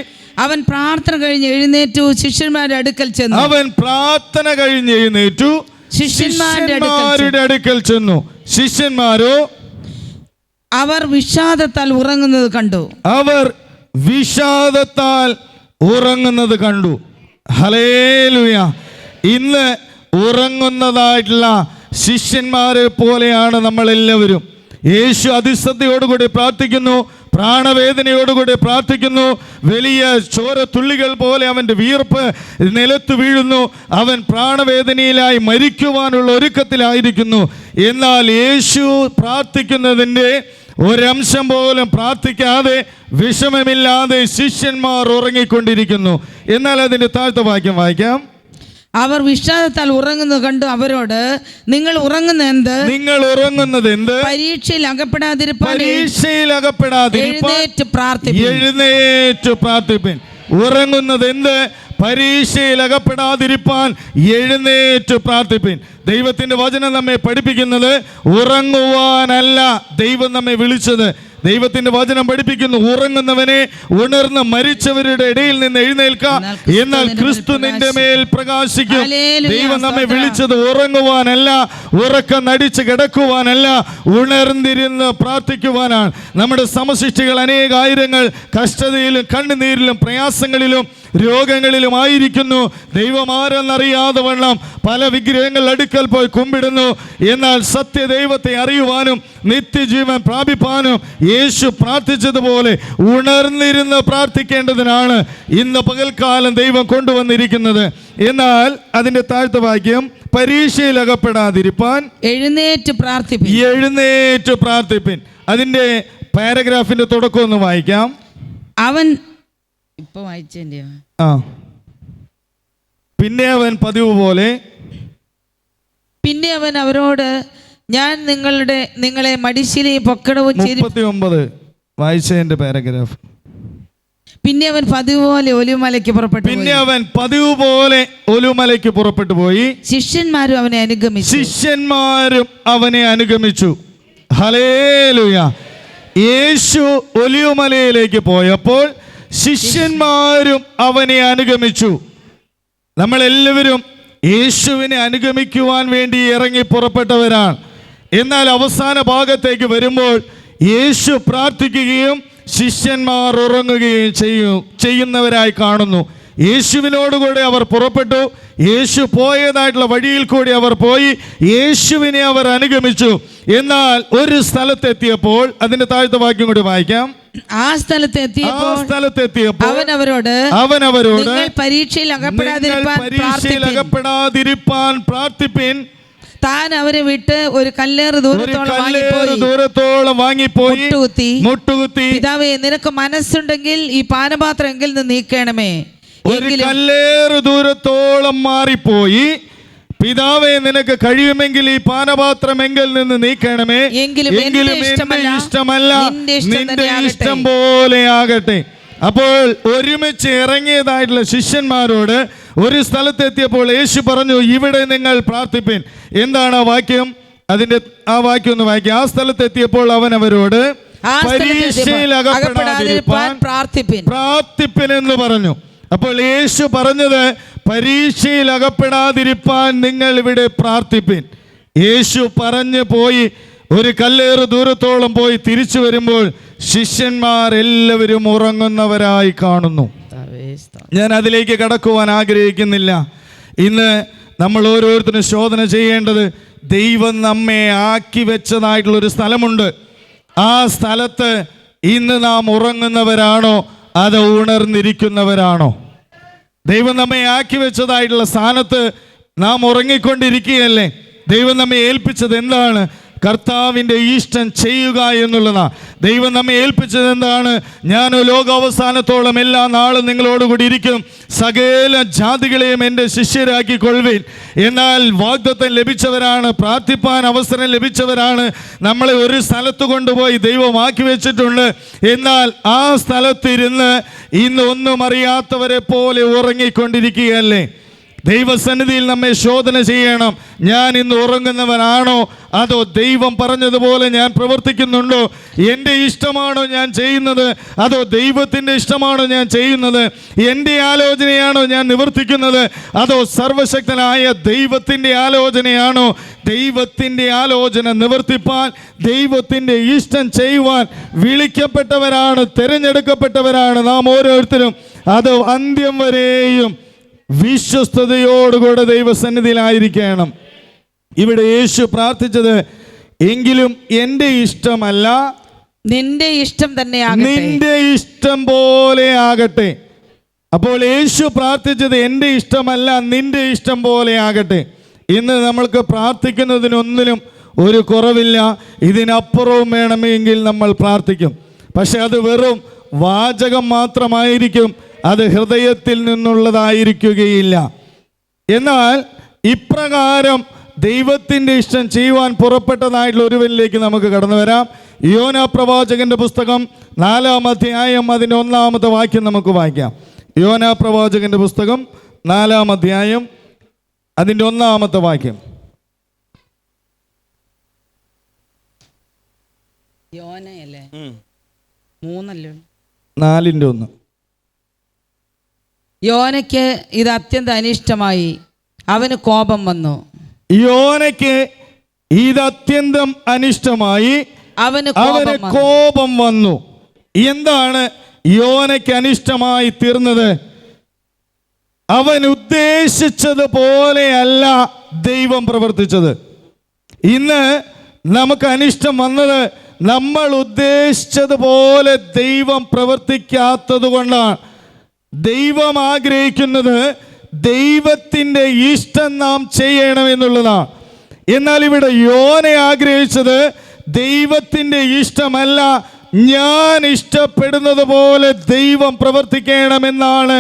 അവൻ പ്രാർത്ഥന കഴിഞ്ഞ് എഴുന്നേറ്റു ശിഷ്യന്മാരുടെ അടുക്കൽ ചെന്നു. ശിഷ്യന്മാരുടെ അടുക്കൽ ചെന്നു. ശിഷ്യന്മാരോ അവർ വിഷാദത്താൽ ഉറങ്ങുന്നത് കണ്ടു. ഹല്ലേലൂയ. ഇന്ന് ഉറങ്ങുന്നതായിട്ടുള്ള ശിഷ്യന്മാരെ പോലെയാണ് നമ്മളെല്ലാവരും. യേശു അതിശ്രദ്ധയോടുകൂടി പ്രാർത്ഥിക്കുന്നു, പ്രാണവേദനയോടുകൂടി പ്രാർത്ഥിക്കുന്നു. വലിയ ചോരത്തുള്ളികൾ പോലെ അവൻ്റെ വിയർപ്പ് നിലത്ത് വീഴുന്നു. അവൻ പ്രാണവേദനയിലായി മരിക്കുവാനുള്ള ഒരുക്കത്തിലായിരിക്കുന്നു. എന്നാൽ യേശു പ്രാർത്ഥിക്കുന്നതിൻ്റെ ഒരംശം പോലും പ്രാർത്ഥിക്കാതെ വിഷമമില്ലാതെ ശിഷ്യന്മാർ ഉറങ്ങിക്കൊണ്ടിരിക്കുന്നു. എന്നാൽ അതിൻ്റെ താഴ്ത്ത വാക്യം വായിക്കാം. അവർ വിഷാദത്താൽ ഉറങ്ങുന്നത് കണ്ടു അവരോട്, നിങ്ങൾ ഉറങ്ങുന്നത് എന്ത്? പരീക്ഷയിൽ അകപ്പെടാതിരിപ്പാൻ എഴുന്നേറ്റ് പ്രാർത്ഥിപ്പിൻ. ഉറങ്ങുന്നത് എന്ത്? പരീക്ഷയിൽ അകപ്പെടാതിരിപ്പാൻ എഴുന്നേറ്റ് പ്രാർത്ഥിപ്പിൻ. ദൈവത്തിൻ്റെ വചനം നമ്മെ പഠിപ്പിക്കുന്നത് ഉറങ്ങുവാനല്ല ദൈവം നമ്മെ വിളിച്ചത്. ദൈവത്തിന്റെ വചനം പഠിപ്പിക്കുന്നു, ഉറങ്ങുന്നവനെ ഉണർന്ന് മരിച്ചവരുടെ ഇടയിൽ നിന്ന് എഴുന്നേൽക്കാം, എന്നാൽ ക്രിസ്തു നിന്റെ മേൽ പ്രകാശിക്കും. ദൈവം നമ്മെ വിളിച്ചത് ഉറങ്ങുവാനല്ല, ഉറക്കം നടിച്ച് കിടക്കുവാനല്ല, ഉണർന്നിരുന്ന് പ്രാർത്ഥിക്കുവാനാണ്. നമ്മുടെ സമസൃഷ്ടികൾ അനേകായിരങ്ങൾ കഷ്ടതയിലും കണ്ണുനീരിലും പ്രയാസങ്ങളിലും രോഗങ്ങളിലും ആയിരിക്കുന്നു. ദൈവമാരെന്നറിയാതെ വണ്ണം പല വിഗ്രഹങ്ങൾ അടുക്കൽ പോയി കുമ്പിടുന്നു. എന്നാൽ സത്യദൈവത്തെ അറിയുവാനും നിത്യജീവൻ പ്രാപിപ്പാനും യേശു പ്രാർത്ഥിച്ചതുപോലെ ഉണർന്നിരുന്ന് പ്രാർത്ഥിക്കേണ്ടതിനാണ് ഇന്ന് പകൽക്കാലം ദൈവം കൊണ്ടുവന്നിരിക്കുന്നത്. എന്നാൽ അതിൻ്റെ താഴ്ത്ത വാക്യം, പരീക്ഷയിൽ അകപ്പെടാതിരിപ്പാൻ എഴുന്നേറ്റ് പ്രാർത്ഥിപ്പിൻ. അതിൻ്റെ പാരഗ്രാഫിന്റെ തുടക്കം ഒന്ന് വായിക്കാം. അവൻ ഇപ്പൊ വായിച്ചതിന്റെ പിന്നെ അവൻ പതിവ് പോലെ പിന്നെ അവൻ അവരോട്, ഞാൻ നിങ്ങളെ മടിശിലയും പൊക്കടവും 39 വായിച്ചതിന്റെ പാരഗ്രാഫ്. പിന്നെ അവൻ പതിവ് പോലെ ഒലിവുമലയ്ക്ക് പുറപ്പെട്ടു പോയി. ശിഷ്യന്മാരും അവനെ അനുഗമിച്ചു. ഹല്ലേലൂയ. യേശു ഒലിവുമലയിലേക്ക് പോയപ്പോൾ ശിഷ്യന്മാരും അവനെ അനുഗമിച്ചു. നമ്മളെല്ലാവരും യേശുവിനെ അനുഗമിക്കുവാൻ വേണ്ടി ഇറങ്ങി പുറപ്പെട്ടവരാണ്. എന്നാൽ അവസാന ഭാഗത്തേക്ക് വരുമ്പോൾ യേശു പ്രാർത്ഥിക്കുകയും ശിഷ്യന്മാർ ഉറങ്ങുകയും ചെയ്യുന്നവരായി കാണുന്നു. യേശുവിനോടുകൂടെ അവർ പുറപ്പെട്ടു. യേശു പോയതായിട്ടുള്ള വഴിയിൽ കൂടി അവർ പോയി. യേശുവിനെ അവർ അനുഗമിച്ചു. എന്നാൽ ഒരു സ്ഥലത്തെത്തിയപ്പോൾ, അതിന്റെ താഴത്തെ വാക്യം കൂടി വായിക്കാം. ആ സ്ഥലത്തെത്തിയപ്പോൾ അവൻ അവരോട് പരീക്ഷയിൽ അകപ്പെടാതിരിപ്പാൻ പ്രാർത്ഥിപ്പിൻ. താൻ അവരെ വിട്ട് ഒരു കല്ലേറ് ദൂരത്തോളം വാങ്ങിപ്പോയി മുട്ടുകുത്തി, പിതാവേ, നിനക്ക് മനസ്സുണ്ടെങ്കിൽ ഈ പാനപാത്രം എങ്കിൽ നിന്ന് നീക്കണമേ. ഒരു കല്ലേറ് ദൂരത്തോളം മാറിപ്പോയി, പിതാവേ, നിനക്ക് കഴിയുമെങ്കിൽ ഈ പാനപാത്രം എങ്കിൽ നിന്ന് നീക്കണമേ. എങ്കിലും എന്റെ ഇഷ്ടമല്ല, നിന്റെ ഇഷ്ടം പോലെ ആകട്ടെ. അപ്പോൾ ഒരുമിച്ച് ഇറങ്ങിയതായിട്ടുള്ള ശിഷ്യന്മാരോട് ഒരു സ്ഥലത്തെത്തിയപ്പോൾ യേശു പറഞ്ഞു, ഇവിടെ നിങ്ങൾ പ്രാർത്ഥിപ്പിൻ. എന്താണ് ആ വാക്യം? അതിന്റെ ആ വാക്യം ഒന്ന് വായിക്കാം. ആ സ്ഥലത്തെത്തിയപ്പോൾ അവൻ അവരോട് പരീക്ഷയിൽ അകപ്പെടാതിരിപ്പാൻ പ്രാർത്ഥിപ്പിൻ എന്ന് പറഞ്ഞു. അപ്പോൾ യേശു പറഞ്ഞത്, പരീക്ഷയിൽ അകപ്പെടാതിരിപ്പാൻ നിങ്ങൾ ഇവിടെ പ്രാർത്ഥിപ്പിൻ. യേശു പറഞ്ഞു പോയി ഒരു കല്ലേറ് ദൂരത്തോളം പോയി തിരിച്ചു വരുമ്പോൾ ശിഷ്യന്മാരെല്ലാവരും ഉറങ്ങുന്നവരായി കാണുന്നു. ഞാൻ അതിലേക്ക് കടക്കുവാൻ ആഗ്രഹിക്കുന്നില്ല. ഇന്ന് നമ്മൾ ഓരോരുത്തരും ശോധന ചെയ്യേണ്ടത്, ദൈവം നമ്മെ ആക്കി വെച്ചതായിട്ടുള്ളൊരു സ്ഥലമുണ്ട്. ആ സ്ഥലത്ത് ഇന്ന് നാം ഉറങ്ങുന്നവരാണോ അതോ ഉണർന്നിരിക്കുന്നവരാണോ? ദൈവം നമ്മെ ആക്കി വെച്ചതായിട്ടുള്ള സ്ഥാനത്ത് നാം ഉറങ്ങിക്കൊണ്ടിരിക്കുകയല്ലേ? ദൈവം നമ്മെ ഏൽപ്പിച്ചത് എന്താണ്? കർത്താവിൻ്റെ ഇഷ്ടം ചെയ്യുക എന്നുള്ളതാണ്. ദൈവം നമ്മെ ഏൽപ്പിച്ചത് എന്താണ്? ഞാൻ ലോകാവസാനത്തോളം എല്ലാ നാളും നിങ്ങളോടുകൂടി ഇരിക്കും, സകല ജാതികളെയും എൻ്റെ ശിഷ്യരാക്കിക്കൊള്ളുവിൻ. എന്നാൽ വാഗ്ദത്തം ലഭിച്ചവരാണ്, പ്രാർത്ഥിപ്പാൻ അവസരം ലഭിച്ചവരാണ്. നമ്മളെ ഒരു സ്ഥലത്ത് കൊണ്ടുപോയി ദൈവം ആക്കി വെച്ചിട്ടുണ്ട്. എന്നാൽ ആ സ്ഥലത്തിരുന്ന് ഇന്ന് ഒന്നും അറിയാത്തവരെ പോലെ ഉറങ്ങിക്കൊണ്ടിരിക്കുകയല്ലേ? ദൈവസന്നിധിയിൽ നമ്മെ ശോധന ചെയ്യണം. ഞാൻ ഇന്ന് ഉറങ്ങുന്നവനാണോ അതോ ദൈവം പറഞ്ഞതുപോലെ ഞാൻ പ്രവർത്തിക്കുന്നുണ്ടോ? എൻ്റെ ഇഷ്ടമാണോ ഞാൻ ചെയ്യുന്നത് അതോ ദൈവത്തിൻ്റെ ഇഷ്ടമാണോ ഞാൻ ചെയ്യുന്നത്? എൻ്റെ ആലോചനയാണോ ഞാൻ നിവർത്തിക്കുന്നത് അതോ സർവശക്തനായ ദൈവത്തിൻ്റെ ആലോചനയാണോ? ദൈവത്തിൻ്റെ ആലോചന നിവർത്തിപ്പാൻ, ദൈവത്തിൻ്റെ ഇഷ്ടം ചെയ്യുവാൻ വിളിക്കപ്പെട്ടവരാണ്, തിരഞ്ഞെടുക്കപ്പെട്ടവരാണ് നാം ഓരോരുത്തരും. അത് അന്ത്യം വരെയും വിശ്വസ്തയോടുകൂടെ ദൈവസന്നിധിയിലായിരിക്കണം. ഇവിടെ യേശു പ്രാർത്ഥിച്ചത്, എങ്കിലും എൻ്റെ ഇഷ്ടമല്ല, നിന്റെ ഇഷ്ടം തന്നെ, നിന്റെ ഇഷ്ടം പോലെ ആകട്ടെ. അപ്പോൾ യേശു പ്രാർത്ഥിച്ചത് എൻ്റെ ഇഷ്ടമല്ല, നിന്റെ ഇഷ്ടം പോലെ ആകട്ടെ. ഇന്ന് നമ്മൾക്ക് പ്രാർത്ഥിക്കുന്നതിനൊന്നിനും ഒരു കുറവില്ല. ഇതിനപ്പുറവും വേണമെങ്കിൽ നമ്മൾ പ്രാർത്ഥിക്കും. പക്ഷെ അത് വെറും വാചകം മാത്രമായിരിക്കും, അത് ഹൃദയത്തിൽ നിന്നുള്ളതായിരിക്കുകയില്ല. എന്നാൽ ഇപ്രകാരം ദൈവത്തിൻ്റെ ഇഷ്ടം ചെയ്യുവാൻ പുറപ്പെട്ടതായിട്ടുള്ള ഒരുവനിലേക്ക് നമുക്ക് കടന്നു വരാം. യോനാ പ്രവാചകന്റെ പുസ്തകം 4-ാം അധ്യായം അതിൻ്റെ 1-ാമത്തെ വാക്യം നമുക്ക് വായിക്കാം. യോനാ പ്രവാചകന്റെ പുസ്തകം 4-ാം അധ്യായം അതിൻ്റെ 1-ാമത്തെ വാക്യം. യോനയല്ലേ 3 4-ന്റെ 1. യോനയ്ക്ക് ഇത് അത്യന്തം അനിഷ്ടമായി, അവന് കോപം വന്നു. യോനയ്ക്ക് ഇത് അത്യന്തം അനിഷ്ടമായി, അവന് കോപം വന്നു. എന്താണ് യോനയ്ക്ക് അനിഷ്ടമായി തീർന്നത്? അവൻ ഉദ്ദേശിച്ചതുപോലെയല്ല ദൈവം പ്രവർത്തിച്ചത്. ഇന്ന് നമുക്ക് അനിഷ്ടം വന്നത് നമ്മൾ ഉദ്ദേശിച്ചതുപോലെ ദൈവം പ്രവർത്തിക്കാത്തത് കൊണ്ടാണ്. ദൈവം ആഗ്രഹിക്കുന്നത് ദൈവത്തിൻ്റെ ഇഷ്ടം നാം ചെയ്യണമെന്നുള്ളതാണ്. എന്നാൽ ഇവിടെ യോന ആഗ്രഹിച്ചത് ദൈവത്തിൻ്റെ ഇഷ്ടമല്ല, ഞാൻ ഇഷ്ടപ്പെടുന്നത് പോലെ ദൈവം പ്രവർത്തിക്കണമെന്നാണ്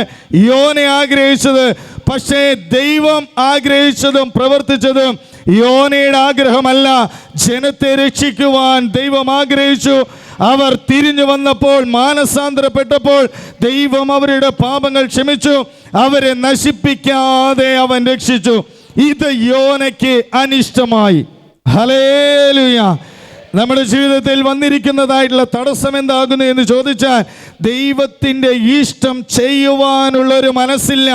യോന ആഗ്രഹിച്ചത്. പക്ഷേ ദൈവം ആഗ്രഹിച്ചതും പ്രവർത്തിച്ചതും യോനയുടെ ആഗ്രഹമല്ല. ജനത്തെ രക്ഷിക്കുവാൻ ദൈവം ആഗ്രഹിച്ചു. അവർ തിരിഞ്ഞു വന്നപ്പോൾ, മാനസാന്തരപ്പെട്ടപ്പോൾ ദൈവം അവരുടെ പാപങ്ങൾ ക്ഷമിച്ചു, അവരെ നശിപ്പിക്കാതെ അവൻ രക്ഷിച്ചു. ഇത് യോനയ്ക്ക് അനിഷ്ടമായി. ഹല്ലേലൂയ. നമ്മുടെ ജീവിതത്തിൽ വന്നിരിക്കുന്നതായിട്ടുള്ള തടസ്സം എന്താകുന്നു എന്ന് ചോദിച്ചാൽ ദൈവത്തിൻ്റെ ഇഷ്ടം ചെയ്യുവാനുള്ളൊരു മനസ്സില്ല.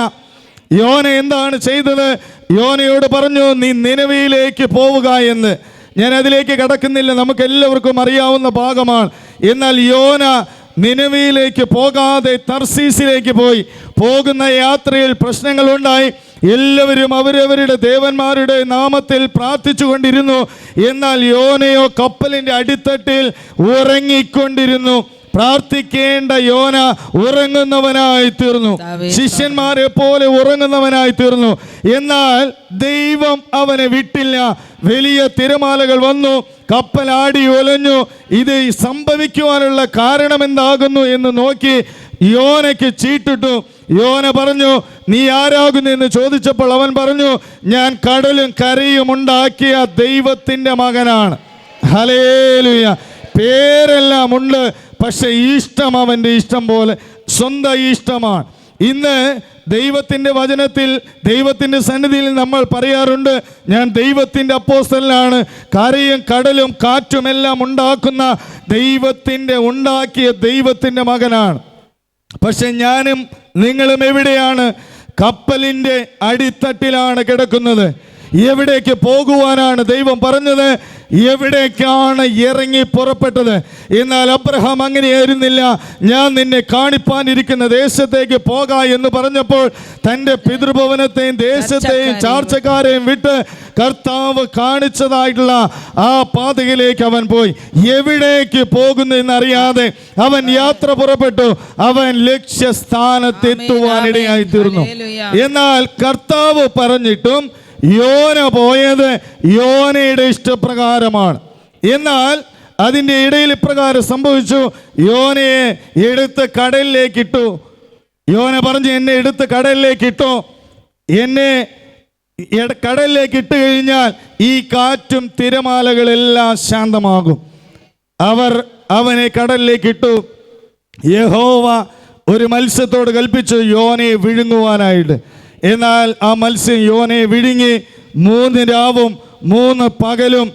യോന എന്താണ് ചെയ്തത്? യോനയോട് പറഞ്ഞു, നീ നിനവയിലേക്ക് പോവുക എന്ന്. ഞാൻ അതിലേക്ക് കടക്കുന്നില്ല, നമുക്ക് എല്ലാവർക്കും അറിയാവുന്ന ഭാഗമാണ്. എന്നാൽ യോന നിനവയിലേക്ക് പോകാതെ തർസീസിലേക്ക് പോയി. പോകുന്ന യാത്രയിൽ പ്രശ്നങ്ങളുണ്ടായി. എല്ലാവരും അവരവരുടെ ദേവന്മാരുടെ നാമത്തിൽ പ്രാർത്ഥിച്ചു കൊണ്ടിരുന്നു. എന്നാൽ യോനയോ കപ്പലിൻ്റെ അടിത്തട്ടിൽ ഉറങ്ങിക്കൊണ്ടിരുന്നു. പ്രാർത്ഥിക്കേണ്ട യോന ഉറങ്ങുന്നവനായി തീർന്നു. ശിഷ്യന്മാരെ പോലെ ഉറങ്ങുന്നവനായി തീർന്നു. എന്നാൽ ദൈവം അവനെ വിട്ടില്ല. വലിയ തിരമാലകൾ വന്നു, കപ്പൽ ആടി ഉലഞ്ഞു. ഇത് സംഭവിക്കുവാനുള്ള കാരണം എന്താകുന്നു എന്ന് നോക്കി യോനയ്ക്ക് ചീട്ടിട്ടു. യോന പറഞ്ഞു, നീ ആരാകുന്നു എന്ന് ചോദിച്ചപ്പോൾ അവൻ പറഞ്ഞു, ഞാൻ കടലും കരയും ഉണ്ടാക്കിയ ദൈവത്തിൻ്റെ മകനാണ്. ഹല്ലേലൂയ. പേരെല്ലാം ഉണ്ട്, പക്ഷെ ഇഷ്ടം അവൻ്റെ ഇഷ്ടം പോലെ സ്വന്തം ഇഷ്ടമാണ്. ഇന്ന് ദൈവത്തിൻ്റെ വചനത്തിൽ, ദൈവത്തിൻ്റെ സന്നിധിയിൽ നമ്മൾ പറയാറുണ്ട്, ഞാൻ ദൈവത്തിൻ്റെ അപ്പോസ്തലനാണ്, കരയും കടലും കാറ്റുമെല്ലാം ഉണ്ടാക്കുന്ന ഉണ്ടാക്കിയ ദൈവത്തിൻ്റെ മകനാണ്. പക്ഷെ ഞാനും നിങ്ങളും എവിടെയാണ്? കപ്പലിൻ്റെ അടിത്തട്ടിലാണ് കിടക്കുന്നത്. എവിടേക്ക് പോകുവാനാണ് ദൈവം പറഞ്ഞത്? എവിടേക്കാണ് ഇറങ്ങി പുറപ്പെട്ടത്? എന്നാൽ അബ്രഹാം അങ്ങനെയായിരുന്നില്ല. ഞാൻ നിന്നെ കാണിപ്പാനിരിക്കുന്ന ദേശത്തേക്ക് പോക എന്ന് പറഞ്ഞപ്പോൾ തൻ്റെ പിതൃഭവനത്തെയും ദേശത്തെയും ചാർച്ചക്കാരെയും വിട്ട് കർത്താവ് കാണിച്ചതായിട്ടുള്ള ആ പാതയിലേക്ക് അവൻ പോയി. എവിടേക്ക് പോകുന്നു എന്നറിയാതെ അവൻ യാത്ര പുറപ്പെട്ടു. അവൻ ലക്ഷ്യസ്ഥാനത്തെത്തുവാനിടയായി തീർന്നു. എന്നാൽ കർത്താവ് പറഞ്ഞിട്ടും യോന പോയത് യോനയുടെ ഇഷ്ടപ്രകാരമാണ്. എന്നാൽ അതിൻ്റെ ഇടയിൽ ഇപ്രകാരം സംഭവിച്ചു. യോനയെ എടുത്ത് കടലിലേക്കിട്ടു. യോന പറഞ്ഞു, എന്നെ എടുത്ത് കടലിലേക്കിട്ടു. എന്നെ കടലിലേക്ക് ഇട്ട് കഴിഞ്ഞാൽ ഈ കാറ്റും തിരമാലകളെല്ലാം ശാന്തമാകും. അവർ അവനെ കടലിലേക്കിട്ടു. യഹോവ ഒരു മത്സ്യത്തോട് കൽപ്പിച്ചു യോനയെ വിഴുങ്ങുവാനായിട്ട്. എന്നാൽ ആ മത്സ്യം യോനയെ വിഴുങ്ങി. 3 രാവും 3 പകലും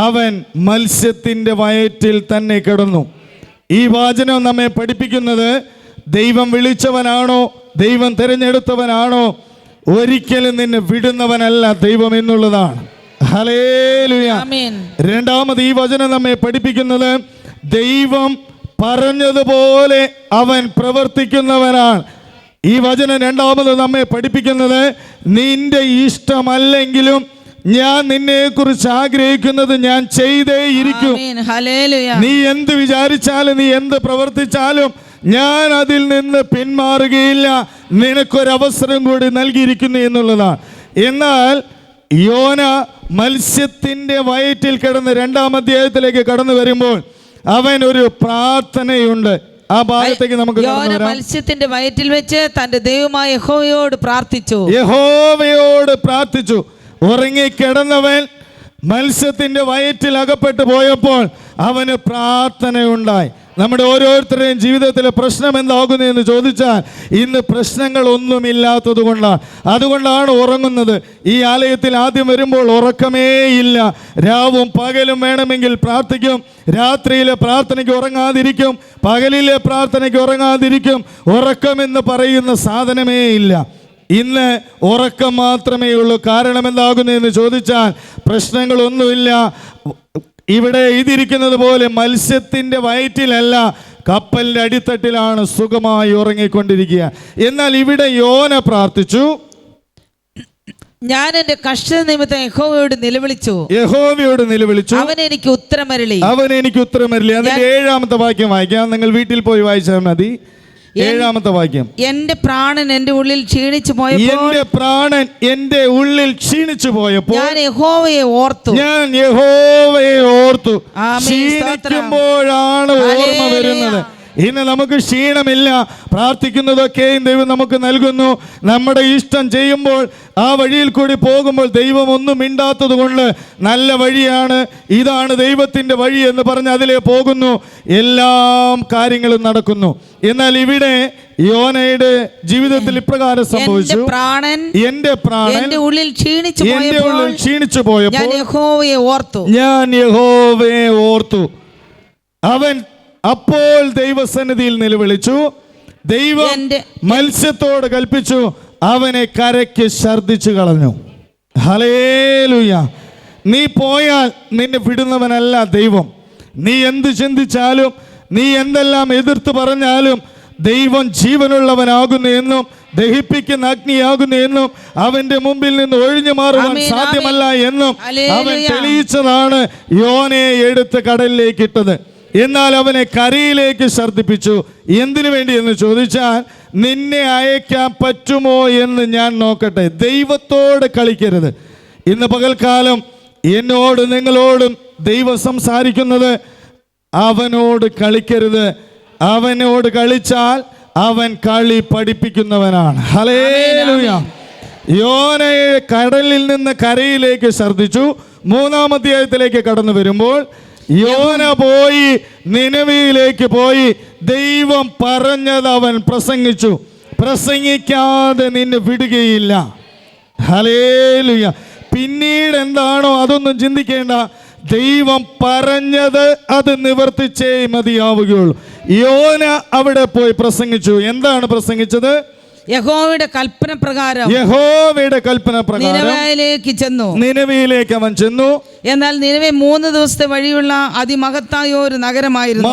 അവൻ മത്സ്യത്തിൻ്റെ വയറ്റിൽ തന്നെ കിടന്നു. ഈ വചനം നമ്മെ പഠിപ്പിക്കുന്നത് ദൈവം വിളിച്ചവനാണോ, ദൈവം തിരഞ്ഞെടുത്തവനാണോ, ഒരിക്കലും നിന്നെ വിടുന്നവനല്ല ദൈവം എന്നുള്ളതാണ്. ഹല്ലേലൂയ. രണ്ടാമത് ഈ വചനം നമ്മെ പഠിപ്പിക്കുന്നത് ദൈവം പറഞ്ഞതുപോലെ അവൻ പ്രവർത്തിക്കുന്നവനാണ്. ഈ വചനം രണ്ടാമത് നമ്മെ പഠിപ്പിക്കുന്നത് നിന്റെ ഇഷ്ടമല്ലെങ്കിലും ഞാൻ നിന്നെ കുറിച്ച് ആഗ്രഹിക്കുന്നത് ഞാൻ ചെയ്തേ ഇരിക്കും. നീ എന്ത് വിചാരിച്ചാലും, നീ എന്ത് പ്രവർത്തിച്ചാലും ഞാൻ അതിൽ നിന്ന് പിന്മാറുകയില്ല. നിനക്കൊരവസരം കൂടി നൽകിയിരിക്കുന്നു എന്നുള്ളതാണ്. എന്നാൽ യോന മത്സ്യത്തിൻ്റെ വയറ്റിൽ കിടന്ന് 2-ാം അധ്യായത്തിലേക്ക് കടന്നു വരുമ്പോൾ അവൻ ഒരു പ്രാർത്ഥനയുണ്ട്. ആ ഭാഗത്തേക്ക് നമുക്ക് മത്സ്യത്തിന്റെ വയറ്റിൽ വെച്ച് തന്റെ ദൈവമായ യഹോവയോട് പ്രാർത്ഥിച്ചു. ഉറങ്ങിക്കിടന്നവൻ മത്സ്യത്തിന്റെ വയറ്റിൽ അകപ്പെട്ടു പോയപ്പോൾ അവന് പ്രാർത്ഥനയുണ്ടായി. നമ്മുടെ ഓരോരുത്തരുടെയും ജീവിതത്തിലെ പ്രശ്നം എന്താകുന്നു എന്ന് ചോദിച്ചാൽ ഇന്ന് പ്രശ്നങ്ങളൊന്നുമില്ലാത്തത് കൊണ്ടാണ്. അതുകൊണ്ടാണ് ഉറങ്ങുന്നത്. ഈ ആലയത്തിൽ ആദ്യം വരുമ്പോൾ ഉറക്കമേ ഇല്ല. രാവും പകലും വേണമെങ്കിൽ പ്രാർത്ഥിക്കും. രാത്രിയിലെ പ്രാർത്ഥനയ്ക്ക് ഉറങ്ങാതിരിക്കും, പകലിലെ പ്രാർത്ഥനയ്ക്ക് ഉറങ്ങാതിരിക്കും. ഉറക്കമെന്ന് പറയുന്ന സാധനമേ ഇല്ല. ഇന്ന് ഉറക്കം മാത്രമേ ഉള്ളൂ. കാരണം എന്താകുന്നു എന്ന് ചോദിച്ചാൽ പ്രശ്നങ്ങളൊന്നുമില്ല. ഇവിടെ എഴുതിയിരിക്കുന്നത് പോലെ മത്സ്യത്തിൻ്റെ വയറ്റിലല്ല, കപ്പലിന്റെ അടിത്തട്ടിലാണ് സുഖമായി ഉറങ്ങിക്കൊണ്ടിരിക്കുക. എന്നാൽ ഇവിടെ യോന പ്രാർത്ഥിച്ചു, ഞാൻ എന്റെ കഷ്ട നിമിത്തം യഹോവയോട് നിലവിളിച്ചു, അവൻ എനിക്ക് ഉത്തരമരുളി. അതിന്റെ 7-ാമത്തെ വാക്യം വായിക്കാം. നിങ്ങൾ വീട്ടിൽ പോയി വായിച്ചാൽ മതി. 7-ാമത്തെ വാക്യം. എന്റെ പ്രാണൻ എന്റെ ഉള്ളിൽ ക്ഷീണിച്ചു പോയപ്പോൾ ഞാൻ യഹോവയെ ഓർത്തു. ക്ഷീണിക്കുമ്പോഴാണ് ഓർമ്മ വരുന്നത്. ഇന്ന് നമുക്ക് ക്ഷീണമില്ല, പ്രാർത്ഥിക്കുന്നതൊക്കെയും ദൈവം നമുക്ക് നൽകുന്നു. നമ്മുടെ ഇഷ്ടം ചെയ്യുമ്പോൾ ആ വഴിയിൽ കൂടി പോകുമ്പോൾ ദൈവം ഒന്നും മിണ്ടാത്തത് കൊണ്ട് നല്ല വഴിയാണ്, ഇതാണ് ദൈവത്തിൻ്റെ വഴി എന്ന് പറഞ്ഞ് അതിലേ പോകുന്നു, എല്ലാ കാര്യങ്ങളും നടക്കുന്നു. എന്നാൽ ഇവിടെ യോനയുടെ ജീവിതത്തിൽ ഇപ്രകാരം സംഭവിച്ചു, എന്റെ പ്രാണൻ എന്റെ ഉള്ളിൽ ക്ഷീണിച്ചു പോയപ്പോൾ ഞാൻ യഹോവയെ ഓർത്തു. അവൻ അപ്പോൾ ദൈവസന്നിധിയിൽ നിലവിളിച്ചു. ദൈവം മത്സ്യത്തോട് കൽപ്പിച്ചു, അവനെ കരയ്ക്ക് ഛർദ്ദിച്ചു കളഞ്ഞു. ഹല്ലേലൂയ. നീ പോയാൽ നിന്നെ വിടുന്നവനല്ല ദൈവം. നീ എന്ത് ചിന്തിച്ചാലും, നീ എന്തെല്ലാം എതിർത്ത് പറഞ്ഞാലും ദൈവം ജീവനുള്ളവനാകുന്നു എന്നും ദഹിപ്പിക്കുന്ന അഗ്നിയാകുന്നു എന്നും അവന്റെ മുമ്പിൽ നിന്ന് ഒഴിഞ്ഞു മാറുവാൻ സാധ്യമല്ല എന്നും അവൻ തെളിയിച്ചതാണ് യോനയെ എടുത്ത് കടലിലേക്ക് ഇട്ടത്. എന്നാൽ അവനെ കരയിലേക്ക് ഛർദ്ദിപ്പിച്ചു. എന്തിനു വേണ്ടി എന്ന് ചോദിച്ചാൽ, നിന്നെ അയക്കാൻ പറ്റുമോ എന്ന് ഞാൻ നോക്കട്ടെ. ദൈവത്തോട് കളിക്കരുത്. ഇന്ന് പകൽക്കാലം എന്നോട് നിങ്ങളോടും ദൈവം സംസാരിക്കുന്നത്, അവനോട് കളിക്കരുത്. അവനോട് കളിച്ചാൽ അവൻ കളി പഠിപ്പിക്കുന്നവനാണ്. ഹല്ലേലൂയ. യോനയെ കടലിൽ നിന്ന് കരയിലേക്ക് ഛർദ്ദിച്ചു. 3-ാം അധ്യായത്തിലേക്ക് കടന്നു വരുമ്പോൾ യോന പോയി നിനവയിലേക്ക് പോയി. ദൈവം പറഞ്ഞത് അവൻ പ്രസംഗിച്ചു. പ്രസംഗിക്കാതെ നിന്നെ വിടുകയില്ല. ഹല്ലേലൂയ. പിന്നീട് എന്താണോ അതൊന്നും ചിന്തിക്കേണ്ട. ദൈവം പറഞ്ഞത് അത് നിവർത്തിച്ചേ മതിയാവുകയുള്ളൂ. യോന അവിടെ പോയി പ്രസംഗിച്ചു. എന്താണ് പ്രസംഗിച്ചത്? യഹോവയുടെ കൽപ്പന പ്രകാരം നിനവയിലേക്ക് അവൻ ചെന്നു. എന്നാൽ നിനവെ 3 ദിവസത്തെ വഴിയുള്ള അതിമഹത്തായ ഒരു നഗരമായിരുന്നു.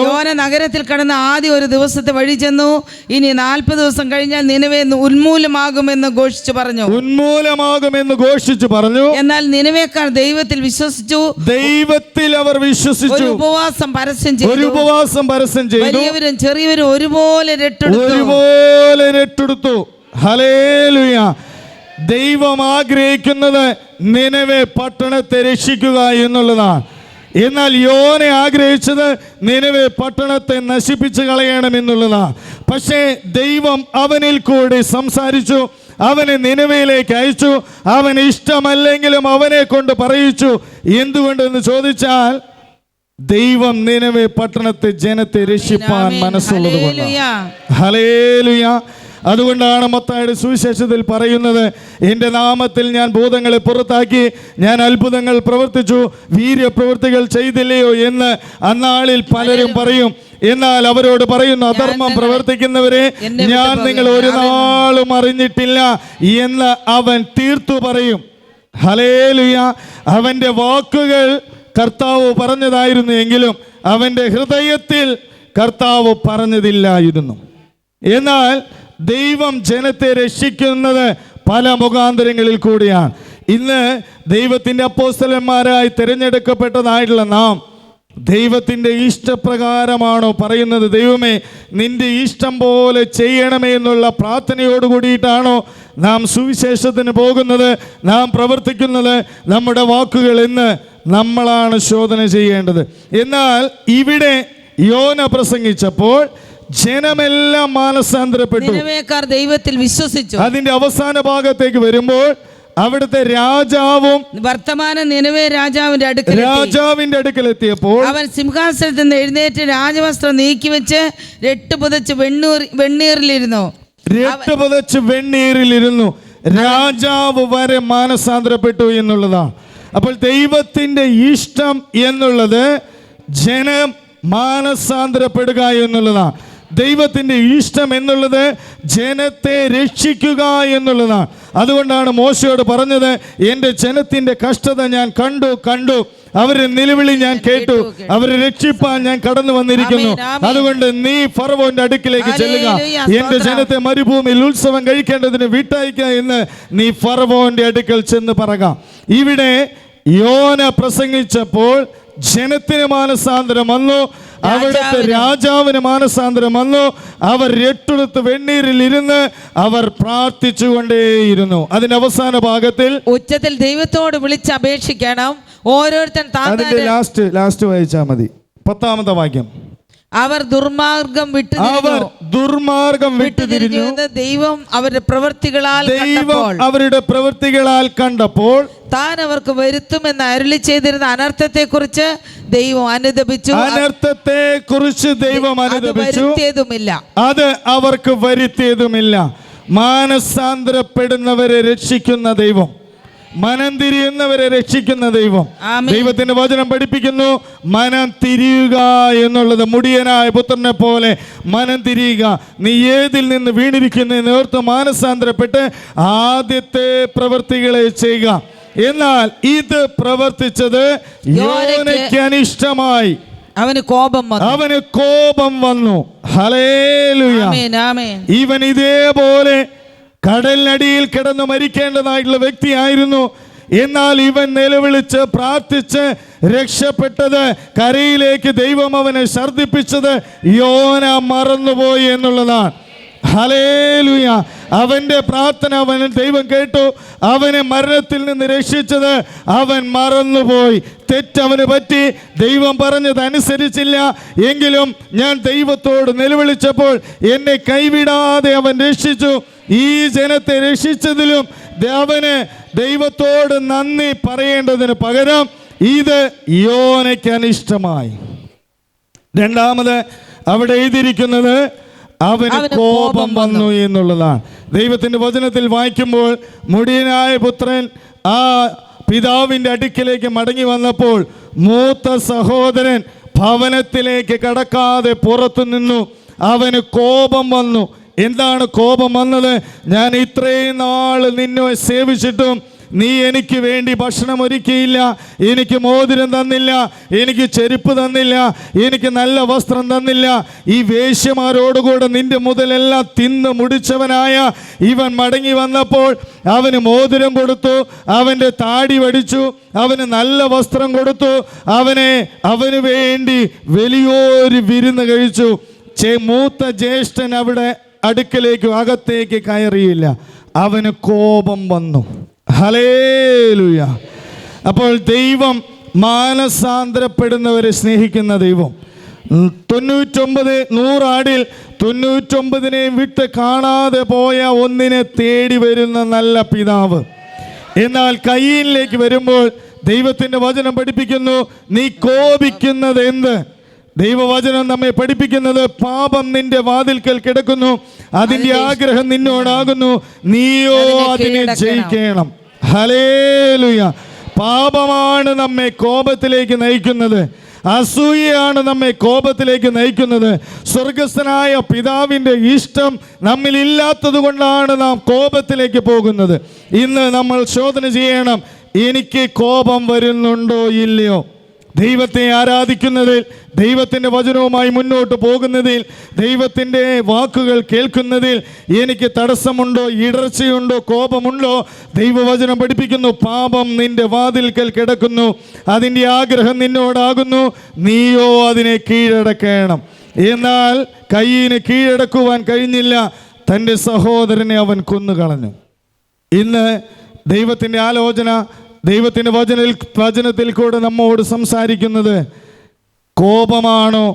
യോന നഗരത്തിൽ കടന്ന് ആദ്യം ഒരു ദിവസത്തെ വഴി ചെന്നു. ഇനി 40 ദിവസം കഴിഞ്ഞാൽ നിനവെ ഉന്മൂലമാകുമെന്ന് ഘോഷിച്ചു പറഞ്ഞു. എന്നാൽ നിനവേക്കാർ ദൈവത്തിൽ വിശ്വസിച്ചു. അവർ വിശ്വസിച്ചു. ഒരു ഉപവാസം പരസ്യം ചെയ്തു. വലിയവരും ചെറിയവരും ഒരുപോലെ രട്ടെടുത്തു. ഹല്ലേലൂയ. ദൈവം ആഗ്രഹിക്കുന്നത് നിനവെ പട്ടണത്തെ രക്ഷിക്കുക എന്നുള്ളതാണ്. എന്നാൽ യോന ആഗ്രഹിച്ചത് നിനവെ പട്ടണത്തെ നശിപ്പിച്ചു കളയണം എന്നുള്ളതാണ്. പക്ഷേ ദൈവം അവനിൽ കൂടി സംസാരിച്ചു. അവനെ നിനവയിലേക്ക് അയച്ചു. അവന് ഇഷ്ടമല്ലെങ്കിലും അവനെ കൊണ്ട് പറയിച്ചു. എന്തുകൊണ്ടെന്ന് ചോദിച്ചാൽ, ദൈവം നിനവെ പട്ടണത്തെ ജനത്തെ രക്ഷിപ്പാൻ മനസ്സുള്ളത് കൊണ്ട്. ഹല്ലേലൂയ. അതുകൊണ്ടാണ് മത്തായിയുടെ സുവിശേഷത്തിൽ പറയുന്നത്, എൻ്റെ നാമത്തിൽ ഞാൻ ഭൂതങ്ങളെ പുറത്താക്കി, ഞാൻ അത്ഭുതങ്ങൾ പ്രവർത്തിച്ചു, വീര്യപ്രവൃത്തികൾ ചെയ്തില്ലയോ എന്ന് അന്നാളിൽ പലരും പറയും. എന്നാൽ അവരോട് പറയുന്നു, അധർമ്മം പ്രവർത്തിക്കുന്നവരെ ഞാൻ നിങ്ങൾ ഒരു നാളും അറിഞ്ഞിട്ടില്ല എന്ന് അവൻ തീർത്തു പറയും. ഹല്ലേലൂയ. അവൻ്റെ വാക്കുകൾ കർത്താവ് പറഞ്ഞതായിരുന്നു എങ്കിലും അവൻ്റെ ഹൃദയത്തിൽ കർത്താവ് പറഞ്ഞതില്ലായിരുന്നു. എന്നാൽ ദൈവം ജനത്തെ രക്ഷിക്കുന്നത് പല മുഖാന്തരങ്ങളിൽ കൂടിയാണ്. ഇന്ന് ദൈവത്തിൻ്റെ അപ്പോസ്തലന്മാരായി തിരഞ്ഞെടുക്കപ്പെട്ടതായിട്ടുള്ള നാം ദൈവത്തിൻ്റെ ഇഷ്ടപ്രകാരമാണോ പറയുന്നത്? ദൈവമേ, നിന്റെ ഇഷ്ടം പോലെ ചെയ്യണമേ എന്നുള്ള പ്രാർത്ഥനയോട് കൂടിയിട്ടാണോ നാം സുവിശേഷത്തിന് പോകുന്നത്, നാം പ്രവർത്തിക്കുന്നത്? നമ്മുടെ വാക്കുകൾ എന്ന് നമ്മളാണ് ശോധന ചെയ്യേണ്ടത്. എന്നാൽ ഇവിടെ യോന പ്രസംഗിച്ചപ്പോൾ ജനമെല്ലാം മാനസാന്തരപ്പെട്ടു. ദൈവത്തിൽ വിശ്വസിച്ചു. അതിന്റെ അവസാന ഭാഗത്തേക്ക് വരുമ്പോൾ അവിടുത്തെ രാജാവും വർത്തമാനം നിനവേ രാജാവിന്റെ അടുക്കൽ എത്തിയപ്പോൾ അവൻ സിംഹാസനത്തിൽ നിന്ന് എഴുന്നേറ്റ് രാജവസ്ത്രം നീക്കി വെച്ച് രട്ടുപുതച്ച് വെണ്ണീറിലിരുന്നു. രാജാവ് വരെ മാനസാന്തരപ്പെട്ടു എന്നുള്ളതാണ്. അപ്പോൾ ദൈവത്തിന്റെ ഇഷ്ടം എന്നുള്ളത് ജനം മാനസാന്തരപ്പെടുക എന്നുള്ളതാണ്. ദൈവത്തിൻ്റെ ഇഷ്ടം എന്നുള്ളത് ജനത്തെ രക്ഷിക്കുക എന്നുള്ളതാണ്. അതുകൊണ്ടാണ് മോശയോട് പറഞ്ഞത്, എൻ്റെ ജനത്തിൻ്റെ കഷ്ടത ഞാൻ കണ്ടു, അവരുടെ നിലവിളി ഞാൻ കേട്ടു, അവരെ രക്ഷിപ്പാൻ ഞാൻ കടന്നു വന്നിരിക്കുന്നു. അതുകൊണ്ട് നീ ഫറവോന്റെ അടുക്കിലേക്ക് ചെല്ലുക, എന്റെ ജനത്തെ മരുഭൂമിയിൽ ഉത്സവം കഴിക്കേണ്ടതിന് വിട്ടയക്കുക എന്ന് നീ ഫറവോന്റെ അടുക്കൽ ചെന്ന് പറക. ഇവിടെ യോന പ്രസംഗിച്ചപ്പോൾ ജനത്തിന് മാനസാന്തരം വന്നു, അവിടുത്തെ രാജാവിന് മാനസാന്തരം വന്നു. അവർ രട്ടുടുത്ത് വെണ്ണീരിൽ ഇരുന്ന് അവർ പ്രാർത്ഥിച്ചുകൊണ്ടേയിരുന്നു. അതിന്റെ അവസാന ഭാഗത്തിൽ ഉച്ചത്തിൽ ദൈവത്തോട് വിളിച്ച് അപേക്ഷിക്കണം. ഓരോരുത്തൻ അതിന്റെ ലാസ്റ്റ് വായിച്ചാൽ മതി. 10ാമത്തെ വാക്യം. അവർ ദുർമാർഗം വിട്ടുതിരിഞ്ഞു. ദൈവം അവരുടെ പ്രവൃത്തികളാൽ കണ്ടപ്പോൾ താൻ അവർക്ക് വരുത്തുമെന്ന് അരുളി ചെയ്തിരുന്ന അനർത്ഥത്തെ കുറിച്ച് ദൈവം അനുതപിച്ചു. അത് അവർക്ക് വരുത്തിയതുമില്ല. മാനസാന്തരപ്പെടുന്നവരെ രക്ഷിക്കുന്ന ദൈവം, മനം തിരിയുന്നവരെ രക്ഷിക്കുന്ന ദൈവം. ദൈവത്തിന്റെ വചനം പഠിപ്പിക്കുന്നു, മനം തിരിയുക എന്നുള്ളത്. മുടിയനായ പുത്രനെ പോലെ മനം തിരിയുക. നീ ഏതിൽ നിന്ന് വീണിരിക്കുന്നു എന്നോർത്ത് മാനസാന്തരപ്പെട്ട് ആദ്യത്തെ പ്രവൃത്തികളെ ചെയ്യുക. എന്നാൽ ഇത് പ്രവർത്തിച്ചത് യോനയ്ക്ക് അനിഷ്ടമായി. അവന് കോപം വന്നു. ഹല്ലേലൂയ. ഇവൻ ഇതേപോലെ കടലിനടിയിൽ കിടന്ന് മരിക്കേണ്ടതായിട്ടുള്ള വ്യക്തിയായിരുന്നു. എന്നാൽ ഇവൻ നിലവിളിച്ച് പ്രാർത്ഥിച്ച് രക്ഷപ്പെട്ടത്, കരയിലേക്ക് ദൈവം അവനെ ഛർദ്ദിപ്പിച്ചത് യോന മറന്നുപോയി എന്നുള്ളതാണ്. ഹല്ലേലൂയ. അവന്റെ പ്രാർത്ഥന അവന് ദൈവം കേട്ടു. അവനെ മരണത്തിൽ നിന്ന് രക്ഷിച്ചത് അവൻ മറന്നുപോയി. തെറ്റവന് പറ്റി, ദൈവം പറഞ്ഞത് അനുസരിച്ചില്ല. എങ്കിലും ഞാൻ ദൈവത്തോട് നിലവിളിച്ചപ്പോൾ എന്നെ കൈവിടാതെ അവൻ രക്ഷിച്ചു. ഈ ജനത്തെ രക്ഷിച്ചതിലും അവന് ദൈവത്തോട് നന്ദി പറയേണ്ടതിന് പകരം ഇത് യോനയ്ക്ക് അനിഷ്ടമായി. രണ്ടാമത് അവിടെ എഴുതിയിരിക്കുന്നത് അവന് കോപം വന്നു എന്നുള്ളതാണ്. ദൈവത്തിന്റെ വചനത്തിൽ വായിക്കുമ്പോൾ മുടിയനായ പുത്രൻ ആ പിതാവിന്റെ അടുക്കിലേക്ക് മടങ്ങി വന്നപ്പോൾ മൂത്ത സഹോദരൻ ഭവനത്തിലേക്ക് കടക്കാതെ പുറത്തു നിന്നു. അവന് കോപം വന്നു. എന്താണ് കോപം വന്നത്? ഞാൻ ഇത്രയും നാൾ നിന്നെ സേവിച്ചിട്ടും നീ എനിക്ക് വേണ്ടി ഭക്ഷണം ഒരുക്കിയില്ല, എനിക്ക് മോതിരം തന്നില്ല, എനിക്ക് ചെരുപ്പ് തന്നില്ല, എനിക്ക് നല്ല വസ്ത്രം തന്നില്ല. ഈ വേശ്യമാരോടുകൂടെ നിന്റെ മുതലെല്ലാം തിന്ന് മുടിച്ചവനായ ഇവൻ മടങ്ങി വന്നപ്പോൾ അവന് മോതിരം കൊടുത്തു, അവൻ്റെ താടി വടിച്ചു, അവന് നല്ല വസ്ത്രം കൊടുത്തു, അവന് വേണ്ടി വലിയൊരു വിരുന്ന് കഴിച്ചു. മൂത്ത ജ്യേഷ്ഠൻ അവിടെ അടുക്കലേക്ക് അകത്തേക്ക് കയറിയില്ല. അവന് കോപം വന്നു. ഹല്ലേലൂയ. അപ്പോൾ ദൈവം മാനസാന്തരപ്പെടുന്നവരെ സ്നേഹിക്കുന്ന ദൈവം. 100 ആടിൽ 99 വിട്ട് കാണാതെ പോയ ഒന്നിനെ തേടി വരുന്ന നല്ല പിതാവ്. എന്നാൽ കയീനിലേക്ക് വരുമ്പോൾ ദൈവത്തിന്റെ വചനം പഠിപ്പിക്കുന്നു, നീ കോപിക്കുന്നത് എന്ത്? ദൈവവചനം നമ്മെ പഠിപ്പിക്കുന്നത്, പാപം നിന്റെ വാതിൽക്കൽ കിടക്കുന്നു, അതിന്റെ ആഗ്രഹം നിന്നോടാകുന്നു, നീയോ അതിനെ ജയിക്കണം. ഹല്ലേലൂയ. പാപമാണ് നമ്മെ കോപത്തിലേക്ക് നയിക്കുന്നത്. അസൂയയാണ് നമ്മെ കോപത്തിലേക്ക് നയിക്കുന്നത്. സ്വർഗസ്ഥനായ പിതാവിൻ്റെ ഇഷ്ടം നമ്മിൽ ഇല്ലാത്തത് കൊണ്ടാണ് നാം കോപത്തിലേക്ക് പോകുന്നത്. ഇന്ന് നമ്മൾ ശോധന ചെയ്യണം, എനിക്ക് കോപം വരുന്നുണ്ടോ ഇല്ലയോ? ദൈവത്തെ ആരാധിക്കുന്നതിൽ, ദൈവത്തിൻ്റെ വചനവുമായി മുന്നോട്ട് പോകുന്നതിൽ, ദൈവത്തിൻ്റെ വാക്കുകൾ കേൾക്കുന്നതിൽ എനിക്ക് തടസ്സമുണ്ടോ, ഇടർച്ചയുണ്ടോ, കോപമുണ്ടോ? ദൈവവചനം പഠിപ്പിക്കുന്നു, പാപം നിന്റെ വാതിൽക്കൽ കിടക്കുന്നു, അതിൻ്റെ ആഗ്രഹം നിന്നോടാകുന്നു, നീയോ അതിനെ കീഴടക്കണം. എന്നാൽ കയീന് കീഴടക്കുവാൻ കഴിഞ്ഞില്ല. തൻ്റെ സഹോദരനെ അവൻ കൊന്നുകളഞ്ഞു. ഇന്ന് ദൈവത്തിൻ്റെ ആലോചന, ദൈവത്തിൻ്റെ വചനത്തിൽ കൂടെ നമ്മോട് സംസാരിക്കുന്നത്, കോപമാണോ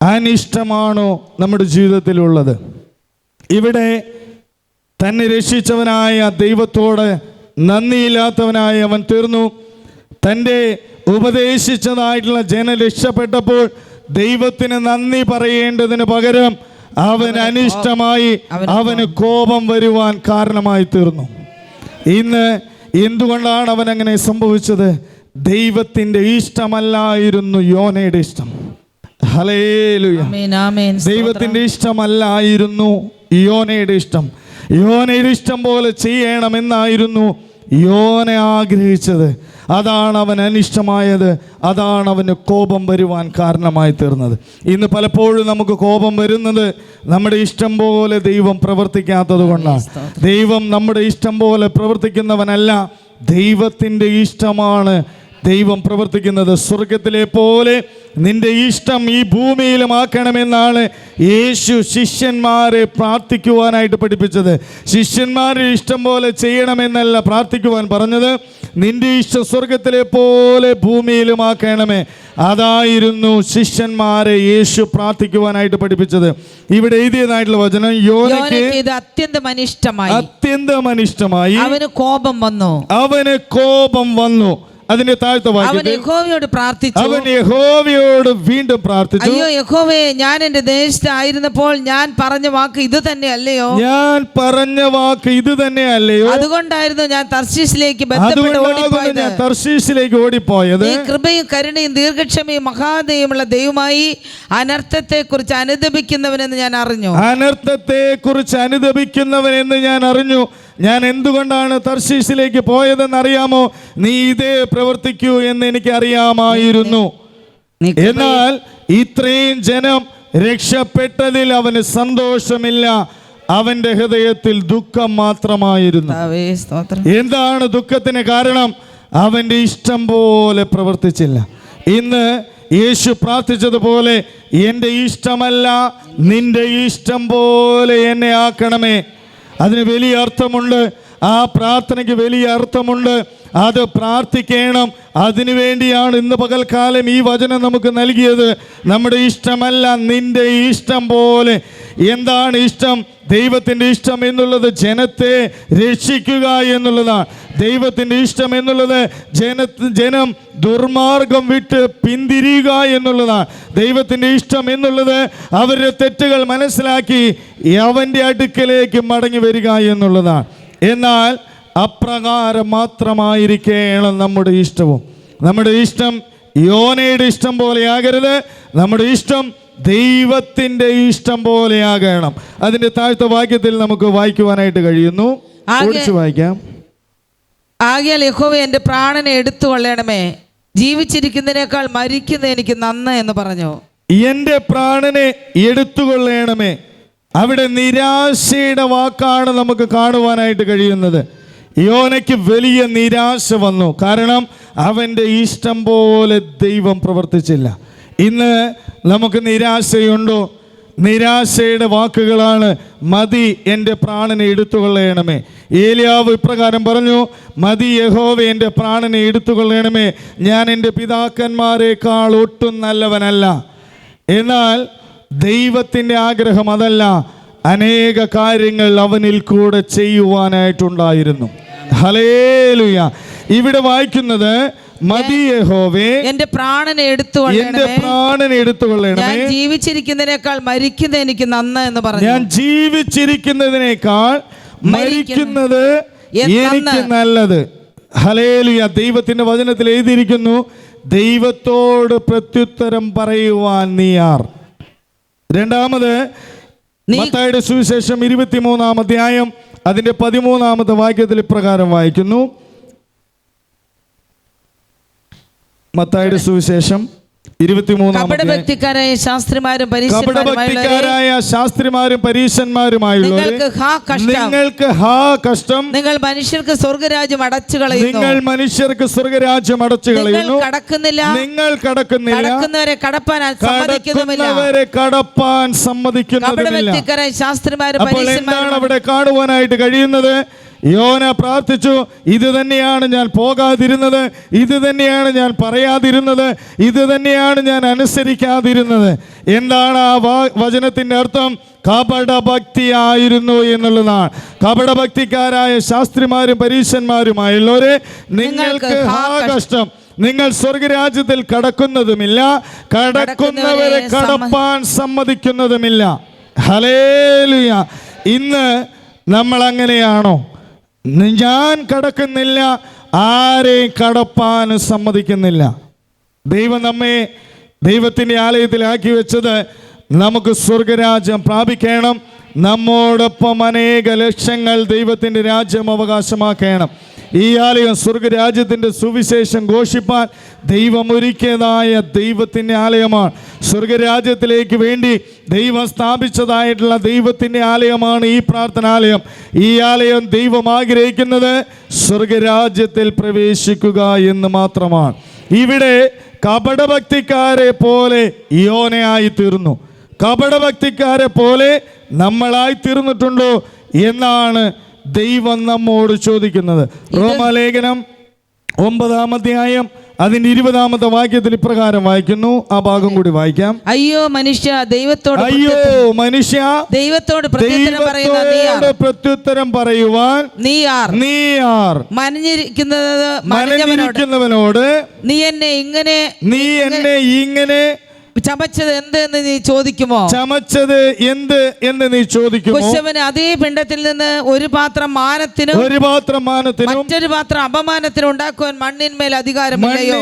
അനിഷ്ടമാണോ നമ്മുടെ ജീവിതത്തിലുള്ളത്? ഇവിടെ തന്നെ രക്ഷിച്ചവനായ ദൈവത്തോട് നന്ദിയില്ലാത്തവനായി അവൻ തീർന്നു. തൻ്റെ ഉപദേശിച്ചതായിട്ടുള്ള ജനം രക്ഷപ്പെട്ടപ്പോൾ ദൈവത്തിന് നന്ദി പറയേണ്ടതിന് പകരം അവൻ അനിഷ്ടമായി, അവന് കോപം വരുവാൻ കാരണമായി തീർന്നു. ഇന്ന് എന്തുകൊണ്ടാണ് അവൻ അങ്ങനെ സംഭവിച്ചത്? ദൈവത്തിൻ്റെ ഇഷ്ടമല്ലായിരുന്നു യോനയുടെ ഇഷ്ടം. ഹല്ലേലൂയ. ദൈവത്തിൻ്റെ ഇഷ്ടമല്ലായിരുന്നു യോനയുടെ ഇഷ്ടം. യോനയുടെ ഇഷ്ടം പോലെ ചെയ്യണമെന്നായിരുന്നു യോന ആഗ്രഹിച്ചത്. അതാണ് അവൻ അനിഷ്ടമായത്, അതാണ് അവന് കോപം വരുവാൻ കാരണമായി തീർന്നത്. ഇന്ന് പലപ്പോഴും നമുക്ക് കോപം വരുന്നത് നമ്മുടെ ഇഷ്ടം പോലെ ദൈവം പ്രവർത്തിക്കാത്തത് കൊണ്ടാണ്. ദൈവം നമ്മുടെ ഇഷ്ടം പോലെ പ്രവർത്തിക്കുന്നവനല്ല, ദൈവത്തിൻ്റെ ഇഷ്ടമാണ് ദൈവം പ്രവർത്തിക്കുന്നത്. സ്വർഗത്തിലെ പോലെ നിന്റെ ഇഷ്ടം ഈ ഭൂമിയിലും ആക്കണമെന്നാണ് യേശു ശിഷ്യന്മാരെ പ്രാർത്ഥിക്കുവാനായിട്ട് പഠിപ്പിച്ചത്. ശിഷ്യന്മാരെ ഇഷ്ടം പോലെ ചെയ്യണമെന്നല്ല പ്രാർത്ഥിക്കുവാൻ പറഞ്ഞത്, നിന്റെ ഇഷ്ടം സ്വർഗത്തിലെ പോലെ ഭൂമിയിലും ആക്കണമേ. അതായിരുന്നു ശിഷ്യന്മാരെ യേശു പ്രാർത്ഥിക്കുവാനായിട്ട് പഠിപ്പിച്ചത്. ഇവിടെ എഴുതിയതായിട്ടുള്ള വചനം, യോനയ്ക്ക് ഇത് അത്യന്തം അനിഷ്ടമായി, അവന് കോപം വന്നു. അതിന്റെ താഴത്തെ വാക്യത്തിൽ അവൻ യഹോവയോട് വീണ്ടും പ്രാർത്ഥിച്ചു, അയ്യോ യഹോവേ, ഞാൻ എന്റെ ദേശത്ത് ആയിരുന്നപ്പോൾ ഞാൻ പറഞ്ഞ വാക്ക് ഇത് തന്നെ അല്ലയോ? അതുകൊണ്ടായിരുന്നു ഞാൻ തർശീശിലേക്ക് ഓടിപ്പോയത്. നീ കൃപയും കരുണയും ദീർഘക്ഷമയും മഹാദയുള്ള ദൈവമായി അനർത്ഥത്തെക്കുറിച്ച് അനുദപിക്കുന്നവനെന്ന് ഞാൻ അറിഞ്ഞു. ഞാൻ എന്തുകൊണ്ടാണ് തർശീശിലേക്ക് പോയതെന്ന് അറിയാമോ? നീ ഇതേ പ്രവർത്തിക്കൂ എന്ന് എനിക്ക് അറിയാമായിരുന്നു. എന്നാൽ ഇത്രയും ജനം രക്ഷപ്പെട്ടതിൽ അവന് സന്തോഷമില്ല, അവന്റെ ഹൃദയത്തിൽ ദുഃഖം മാത്രമായിരുന്നു. എന്താണ് ദുഃഖത്തിന് കാരണം? അവന്റെ ഇഷ്ടം പോലെ പ്രവർത്തിച്ചില്ല. ഇന്ന് യേശു പ്രാർത്ഥിച്ചതുപോലെ, എൻ്റെ ഇഷ്ടമല്ല നിന്റെ ഇഷ്ടം പോലെ എന്നെ ആക്കണമേ. അതിന് വലിയ അർത്ഥമുണ്ട്, ആ പ്രാർത്ഥനയ്ക്ക് വലിയ അർത്ഥമുണ്ട്. അത് പ്രാർത്ഥിക്കണം. അതിനു വേണ്ടിയാണ് ഇന്ന് പകൽക്കാലം ഈ വചനം നമുക്ക് നൽകിയത്. നമ്മുടെ ഇഷ്ടമല്ല നിന്റെ ഇഷ്ടം പോലെ. എന്താണ് ഇഷ്ടം? ദൈവത്തിൻ്റെ ഇഷ്ടം എന്നുള്ളത് ജനത്തെ രക്ഷിക്കുക എന്നുള്ളതാണ്. ദൈവത്തിൻ്റെ ഇഷ്ടം എന്നുള്ളത് ജനം ദുർമാർഗം വിട്ട് പിന്തിരിയുക എന്നുള്ളതാണ്. ദൈവത്തിൻ്റെ ഇഷ്ടം എന്നുള്ളത് അവരുടെ തെറ്റുകൾ മനസ്സിലാക്കി അവൻ്റെ അടുക്കലേക്ക് മടങ്ങി വരിക എന്നുള്ളതാണ്. എന്നാൽ അപ്രകാരം മാത്രമായിരിക്കണം നമ്മുടെ ഇഷ്ടവും. നമ്മുടെ ഇഷ്ടം യോനയുടെ ഇഷ്ടം പോലെയാകരുത്. നമ്മുടെ ഇഷ്ടം ദൈവത്തിൻ്റെ ഇഷ്ടം പോലെയാകണം. അതിൻ്റെ താഴത്തെ വാക്യത്തിൽ നമുക്ക് വായിക്കുവാനായിട്ട് കഴിയുന്നു. വായിക്കാം. ആകയാൽ യഹോവേ, എൻ്റെ പ്രാണനെ എടുത്തു കൊള്ളണമേ, ജീവിച്ചിരിക്കുന്നതിനേക്കാൾ മരിക്കുന്നത് എനിക്ക് നന്ന് എന്ന് പറഞ്ഞു. എൻ്റെ പ്രാണനെ എടുത്തുകൊള്ളണമേ. അവിടെ നിരാശയുടെ വാക്കാണ് നമുക്ക് കാണുവാനായിട്ട് കഴിയുന്നത്. യോനയ്ക്ക് വലിയ നിരാശ വന്നു. കാരണം അവൻ്റെ ഇഷ്ടം പോലെ ദൈവം പ്രവർത്തിച്ചില്ല. ഇന്ന് നമുക്ക് നിരാശയുണ്ടോ? നിരാശയുടെ വാക്കുകളാണ്, മതി എൻ്റെ പ്രാണനെ എടുത്തുകൊള്ളണമേ. ഏലിയാവ് ഇപ്രകാരം പറഞ്ഞു, മതി യഹോവേ, എൻ്റെ പ്രാണനെ എടുത്തുകൊള്ളണമേ, ഞാൻ എൻ്റെ പിതാക്കന്മാരെക്കാൾ ഒട്ടും നല്ലവനല്ല. എന്നാൽ ദൈവത്തിൻ്റെ ആഗ്രഹം അതല്ല, അനേക കാര്യങ്ങൾ അവനിൽ കൂടെ ചെയ്യുവാനായിട്ടുണ്ടായിരുന്നു. ഹല്ലേലൂയ. ഇവിടെ വായിക്കുന്നത്, മതി യഹോവേ, എൻ്റെ പ്രാണനെ എടുത്തുകൊള്ളണമേ, ഞാൻ ജീവിച്ചിരിക്കുന്നതിനേക്കാൾ മരിക്കുന്നത് എനിക്ക് നന്ന് എന്ന് പറഞ്ഞു. ഞാൻ ജീവിച്ചിരിക്കുന്നതിനേക്കാൾ മരിക്കുന്നത് എനിക്ക് നല്ലത്. ഹല്ലേലൂയ. ദൈവത്തിന്റെ വചനത്തിൽ എഴുതിയിരിക്കുന്നു, ദൈവത്തോട് പ്രത്യുത്തരം പറയുവാൻ നീ ആർ. രണ്ടാമത് മത്തായിയുടെ സുവിശേഷം 23-ാം അധ്യായം അതിന്റെ 13-ാമത്തെ വാക്യത്തിൽ ഇപ്രകാരം വായിക്കുന്നു. മത്തായിയുടെ സുവിശേഷം 23-ാം കപടഭക്തിക്കാരായ ശാസ്ത്രിമാരും പരീശന്മാരുമായുള്ളവരെ, നിങ്ങൾക്ക് ഹാ കഷ്ടം, നിങ്ങൾ മനുഷ്യർക്ക് സ്വർഗ്ഗരാജ്യം അടച്ചു കളയുന്നു. നിങ്ങൾ കടക്കുന്നില്ല, കടക്കുന്നവരെ കടപ്പാൻ സമ്മതിക്കുന്നില്ല. അപ്പോൾ എന്താണ് അവിടെ കാണുവാനായിട്ട് കഴിയുന്നത്? യോന പ്രാർത്ഥിച്ചു, ഇത് തന്നെയാണ് ഞാൻ പോകാതിരുന്നത്, ഇത് തന്നെയാണ് ഞാൻ പറയാതിരുന്നത്, ഇത് തന്നെയാണ് ഞാൻ അനുസരിക്കാതിരുന്നത്. എന്താണ് ആ വചനത്തിൻ്റെ അർത്ഥം? കപടഭക്തിയായിരുന്നു എന്നുള്ളതാണ്. കപടഭക്തിക്കാരായ ശാസ്ത്രിമാരും പരീശന്മാരുമായുള്ളവരെ, നിങ്ങൾക്ക് ഹാ കഷ്ടം, നിങ്ങൾ സ്വർഗരാജ്യത്തിൽ കടക്കുന്നതുമില്ല, കടക്കുന്നവരെ കടപ്പാൻ സമ്മതിക്കുന്നതുമില്ല. ഹല്ലേലൂയ. ഇന്ന് നമ്മൾ അങ്ങനെയാണോ? ഞാൻ കടക്കുന്നില്ല, ആരെയും കടപ്പാൻ സമ്മതിക്കുന്നില്ല. ദൈവം നമ്മെ ദൈവത്തിൻ്റെ ആലയത്തിലാക്കി വെച്ചത് നമുക്ക് സ്വർഗരാജ്യം പ്രാപിക്കണം, നമ്മോടൊപ്പം അനേക ലക്ഷങ്ങൾ ദൈവത്തിൻ്റെ രാജ്യം അവകാശമാക്കണം. ഈ ആലയം സ്വർഗരാജ്യത്തിൻ്റെ സുവിശേഷം ഘോഷിപ്പാൻ ദൈവം ഒരുക്കിയതായ ദൈവത്തിൻ്റെ ആലയമാണ്. സ്വർഗരാജ്യത്തിലേക്ക് വേണ്ടി ദൈവം സ്ഥാപിച്ചതായിട്ടുള്ള ദൈവത്തിൻ്റെ ആലയമാണ് ഈ പ്രാർത്ഥനാലയം. ഈ ആലയം ദൈവം ആഗ്രഹിക്കുന്നത് സ്വർഗരാജ്യത്തിൽ പ്രവേശിക്കുക എന്ന് മാത്രമാണ്. ഇവിടെ കപടഭക്തിക്കാരെ പോലെ യോനയായി തീർന്നു. കപടഭക്തിക്കാരെ പോലെ നമ്മളായി തീർന്നിട്ടുണ്ടോ എന്നാണ് ദൈവം നമ്മോട് ചോദിക്കുന്നത്. റോമാലേഖനം 9-ാം അധ്യായം അതിന്റെ 20-ാമത്തെ വാക്യത്തിൽ ഇപ്രകാരം വായിക്കുന്നു. ആ ഭാഗം കൂടി വായിക്കാം. അയ്യോ മനുഷ്യ, ദൈവത്തോട് പ്രത്യുത്തരം പറയുവാൻ നീ ആർ? മനഞ്ഞിരിക്കുന്നവനോട് നീ എന്നെ ഇങ്ങനെ ചമച്ചത് എന്ത് എന്ന് നീ ചോദിക്കുമോ? കുശവന് അതേ പിണ്ഡത്തിൽ നിന്ന് ഒരു പാത്രം മാനത്തിനും മറ്റൊരു പാത്രം അപമാനത്തിനും ഉണ്ടാക്കുവാൻ മണ്ണിന്മേൽ അധികാരമില്ലയോ?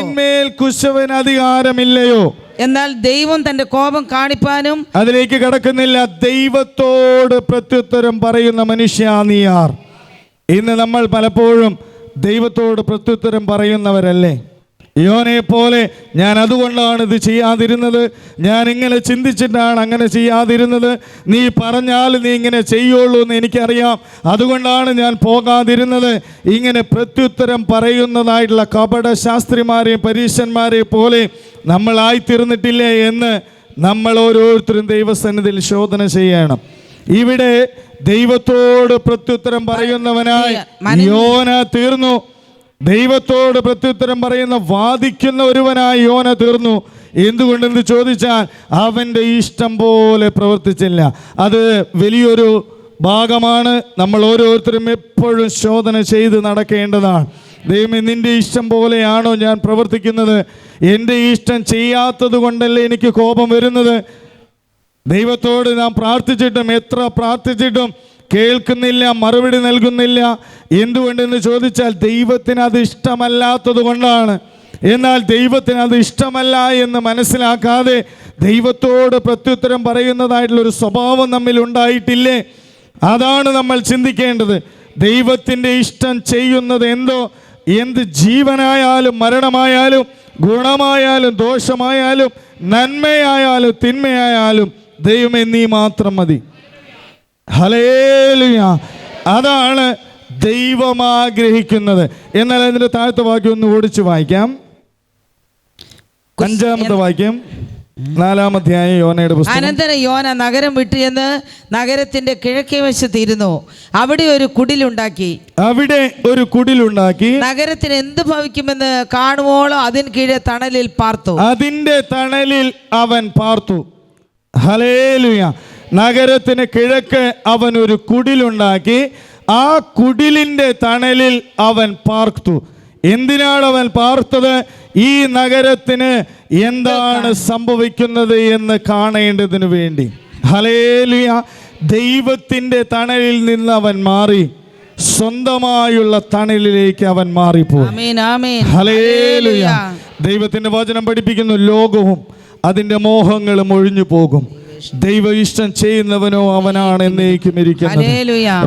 എന്നാൽ ദൈവം തന്റെ കോപം കാണിപ്പാനും. അതിലേക്ക് കടക്കുന്നില്ല. ദൈവത്തോട് പ്രത്യുത്തരം പറയുന്ന മനുഷ്യ നീ ആർ? ഇന്ന് നമ്മൾ പലപ്പോഴും ദൈവത്തോട് പ്രത്യുത്തരം പറയുന്നവരല്ലേ? യോനെ പോലെ ഞാൻ അതുകൊണ്ടാണ് ഇത് ചെയ്യാതിരുന്നത്, ഞാൻ ഇങ്ങനെ ചിന്തിച്ചിട്ടാണ് അങ്ങനെ ചെയ്യാതിരുന്നത്, നീ പറഞ്ഞാൽ നീ ഇങ്ങനെ ചെയ്യുള്ളൂ എന്ന് എനിക്കറിയാം, അതുകൊണ്ടാണ് ഞാൻ പോകാതിരുന്നത്. ഇങ്ങനെ പ്രത്യുത്തരം പറയുന്നതായിട്ടുള്ള കപട ശാസ്ത്രിമാരെയും പരീശന്മാരെയും പോലെ നമ്മളായിത്തീർന്നിട്ടില്ലേ എന്ന് നമ്മൾ ഓരോരുത്തരും ദൈവസന്നിധിയിൽ ശോധന ചെയ്യണം. ഇവിടെ ദൈവത്തോട് പ്രത്യുത്തരം പറയുന്നവനായി യോന തീർന്നു. ദൈവത്തോട് പ്രത്യുത്തരം പറയുന്ന വാദിക്കുന്ന ഒരുവനായി യോന തീർന്നു. എന്തുകൊണ്ടെന്ന് ചോദിച്ചാൽ അവൻ്റെ ഇഷ്ടം പോലെ പ്രവർത്തിച്ചില്ല. അത് വലിയൊരു ഭാഗമാണ്. നമ്മൾ ഓരോരുത്തരും എപ്പോഴും ശോധന ചെയ്ത് നടക്കേണ്ടതാണ്. ദൈവമേ, നിൻ്റെ ഇഷ്ടം പോലെയാണോ ഞാൻ പ്രവർത്തിക്കുന്നത്? എൻ്റെ ഇഷ്ടം ചെയ്യാത്തത് കൊണ്ടല്ലേ എനിക്ക് കോപം വരുന്നത്? ദൈവത്തോട് നാം പ്രാർത്ഥിച്ചിട്ടും എത്ര പ്രാർത്ഥിച്ചിട്ടും കേൾക്കുന്നില്ല, മറുപടി നൽകുന്നില്ല. എന്തുകൊണ്ടെന്ന് ചോദിച്ചാൽ ദൈവത്തിന് അത് ഇഷ്ടമല്ലാത്തത് കൊണ്ടാണ്. എന്നാൽ ദൈവത്തിന് അത് ഇഷ്ടമല്ല എന്ന് മനസ്സിലാക്കാതെ ദൈവത്തോട് പ്രത്യുത്തരം പറയുന്നതായിട്ടുള്ളൊരു സ്വഭാവം നമ്മിൽ ഉണ്ടായിട്ടില്ലേ? അതാണ് നമ്മൾ ചിന്തിക്കേണ്ടത്. ദൈവത്തിൻ്റെ ഇഷ്ടം ചെയ്യുന്നത് എന്ത് ജീവനായാലും മരണമായാലും ഗുണമായാലും ദോഷമായാലും നന്മയായാലും തിന്മയായാലും ദൈവമേ നീ മാത്രം മതി. ഹല്ലേലൂയ. അതാണ് ദൈവം ആഗ്രഹിക്കുന്നത്. എന്നാൽ അതിന്റെ താഴത്തെ വാക്യം ഒന്ന് ഓടിച്ച് വായിക്കാം. 5-ാമത്തെ വാക്യം 4-ാം അധ്യായം യോനയുടെ പുസ്തകം. അനന്തരം യോന നഗരം വിട്ടുചെന്ന് നഗരത്തിന്റെ കിഴക്കേ വശത്ത് ഇരുന്നു. അവിടെ ഒരു കുടിലുണ്ടാക്കി നഗരത്തിന് എന്ത് ഭവിക്കുമെന്ന് കാണുവോളം അതിന് കീഴെ തണലിൽ പാർത്തു. അതിന്റെ തണലിൽ അവൻ പാർത്തു. ഹല്ലേലൂയ. നഗരത്തിന് കിഴക്ക് അവൻ ഒരു കുടിലുണ്ടാക്കി. ആ കുടിലിന്റെ തണലിൽ അവൻ പാർത്തു. എന്തിനാണ് അവൻ പാർത്തത്? ഈ നഗരത്തിന് എന്താണ് സംഭവിക്കുന്നത് എന്ന് കാണേണ്ടതിന് വേണ്ടി. ഹല്ലേലൂയ. ദൈവത്തിന്റെ തണലിൽ നിന്ന് അവൻ മാറി സ്വന്തമായുള്ള തണലിലേക്ക് അവൻ മാറിപ്പോയി. ഹല്ലേലൂയ. ദൈവത്തിന്റെ വചനം പഠിപ്പിക്കുന്നു, ലോകവും അതിന്റെ മോഹങ്ങളും ഒഴിഞ്ഞു പോകും, ദൈവ ഇഷ്ടം ചെയ്യുന്നവനോ അവനാണ് എന്നേക്കും ഇരിക്കുന്നത്.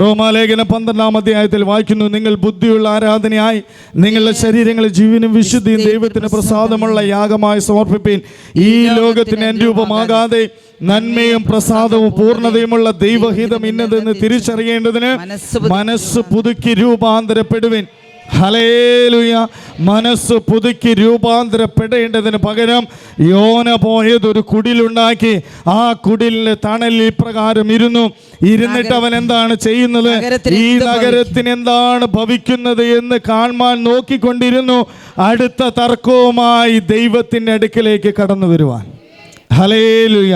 റോമാലേഖനം 12-ാം അധ്യായത്തിൽ വായിക്കുന്നു, നിങ്ങൾ ബുദ്ധിയുള്ള ആരാധനയായി നിങ്ങളുടെ ശരീരങ്ങളെ ജീവനും വിശുദ്ധിയും ദൈവത്തിന് പ്രസാദമുള്ള യാഗമായി സമർപ്പിപ്പീൻ. ഈ ലോകത്തിന് അനുരൂപമാകാതെ നന്മയും പ്രസാദവും പൂർണ്ണതയുമുള്ള ദൈവഹിതം ഇന്നതെന്ന് തിരിച്ചറിയേണ്ടതിന് മനസ്സ് പുതുക്കി രൂപാന്തരപ്പെടുവിൻ. ഹല്ലേലൂയ. മനസ്സ് പുതുക്കി രൂപാന്തരപ്പെടേണ്ടതിന് പകരം യോന പോയതൊരു കുടിലുണ്ടാക്കി. ആ കുടിലിന്റെ തണലിൽ ഇപ്രകാരം ഇരുന്നിട്ട് അവൻ എന്താണ് ചെയ്യുന്നത്? ഈ നഗരത്തിന് എന്താണ് ഭവിക്കുന്നത് എന്ന് കാണാൻ നോക്കിക്കൊണ്ടിരുന്നു. അടുത്ത തർക്കവുമായി ദൈവത്തിന്റെ അടുക്കിലേക്ക് കടന്നു വരുവാൻ. ഹല്ലേലൂയ.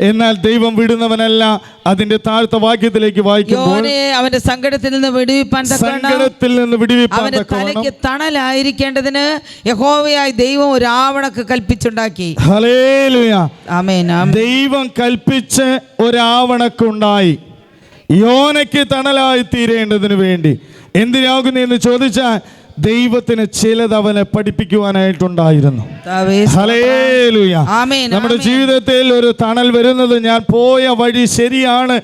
എന്നാൽ ദൈവം വിടുന്നവനല്ല. അതിന്റെ താഴത്തെ വാക്യത്തിലേക്ക് വായിക്കുമ്പോൾ അവന്റെ സങ്കടത്തിൽ നിന്ന് വിടുവിപ്പാൻ അവന്റെ തലയ്ക്ക് തണലായിരിക്കേണ്ടതിന് യഹോവയായ ദൈവം ഒരു ആവണക്ക് കൽപ്പിച്ചുണ്ടാക്കി. ഹല്ലേലൂയ. ആമേൻ. ദൈവം കൽപ്പിച്ച് ഒരാവണക്കുണ്ടായി യോനയ്ക്ക് തണലായി തീരേണ്ടതിന് വേണ്ടി. എന്തിനാകുന്നു എന്ന് ചോദിച്ചാൽ ദൈവത്തിന് ചിലത് അവനെ പഠിപ്പിക്കുവാനായിട്ടുണ്ടായിരുന്നു. കർത്താവേ, ഹല്ലേലൂയ. ആമേൻ, നമ്മുടെ ആമേൻ. ജീവിതത്തിൽ ഒരു തണൽ വരുന്നത് ഞാൻ പോയ വഴി ശരിയാണ്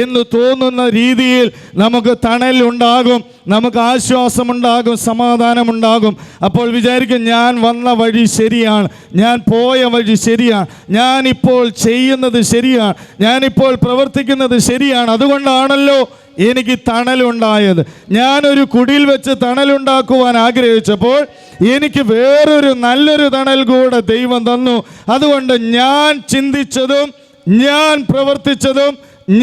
എന്ന് തോന്നുന്ന രീതിയിൽ നമുക്ക് തണൽ ഉണ്ടാകും, നമുക്ക് ആശ്വാസമുണ്ടാകും, സമാധാനമുണ്ടാകും. അപ്പോൾ വിചാരിക്കും ഞാൻ വന്ന വഴി ശരിയാണ്, ഞാൻ പോയ വഴി ശരിയാണ്, ഞാനിപ്പോൾ ചെയ്യുന്നത് ശരിയാണ്, ഞാനിപ്പോൾ പ്രവർത്തിക്കുന്നത് ശരിയാണ്, അതുകൊണ്ടാണല്ലോ എനിക്ക് തണലുണ്ടായത്. ഞാനൊരു കുടിൽ വെച്ച് തണലുണ്ടാക്കുവാൻ ആഗ്രഹിച്ചപ്പോൾ എനിക്ക് വേറൊരു നല്ലൊരു തണൽ കൂടെ ദൈവം തന്നു. അതുകൊണ്ട് ഞാൻ ചിന്തിച്ചതും ഞാൻ പ്രവർത്തിച്ചതും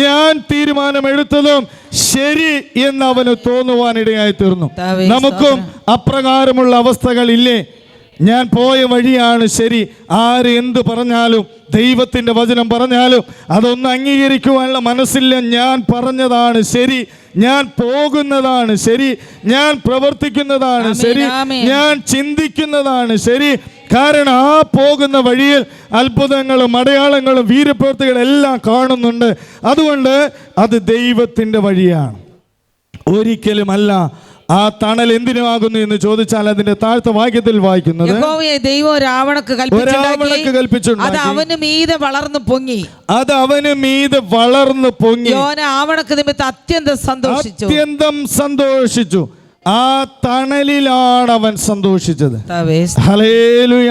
ഞാൻ തീരുമാനമെടുത്തതും ശരി എന്ന് അവന് തോന്നുവാനിടയായി തീർന്നു. നമുക്കും അപ്രകാരമുള്ള അവസ്ഥകളില്ലേ? ഞാൻ പോയ വഴിയാണ് ശരി, ആര് എന്ത് പറഞ്ഞാലും, ദൈവത്തിൻ്റെ വചനം പറഞ്ഞാലും അതൊന്നും അംഗീകരിക്കുവാനുള്ള മനസ്സില്ല. ഞാൻ പറഞ്ഞതാണ് ശരി, ഞാൻ പോകുന്നതാണ് ശരി, ഞാൻ പ്രവർത്തിക്കുന്നതാണ് ശരി, ഞാൻ ചിന്തിക്കുന്നതാണ് ശരി. കാരണം ആ പോകുന്ന വഴിയിൽ അത്ഭുതങ്ങളും അടയാളങ്ങളും വീര്യപ്രവൃത്തികളും എല്ലാം കാണുന്നുണ്ട്. അതുകൊണ്ട് അത് ദൈവത്തിൻ്റെ വഴിയാണ്, ഒരിക്കലുമല്ല. ആ തണൽ എന്തിനുമാകുന്നു എന്ന് ചോദിച്ചാൽ അതിന്റെ താഴത്തെ വാക്യത്തിൽ വായിക്കുന്നത്, യഹോവയെ ദൈവം രാവണക്ക് കൽപ്പിച്ചു, അത് അവന് മീതെ വളർന്നു പൊങ്ങി, അത് അവന് മീതെ വളർന്നു പൊങ്ങി. യോന ആവണക്ക് നിമിത്തം അത്യന്തം സന്തോഷിച്ചു. ആ തണലിലാണ് അവൻ സന്തോഷിച്ചത്. ഹല്ലേലൂയ.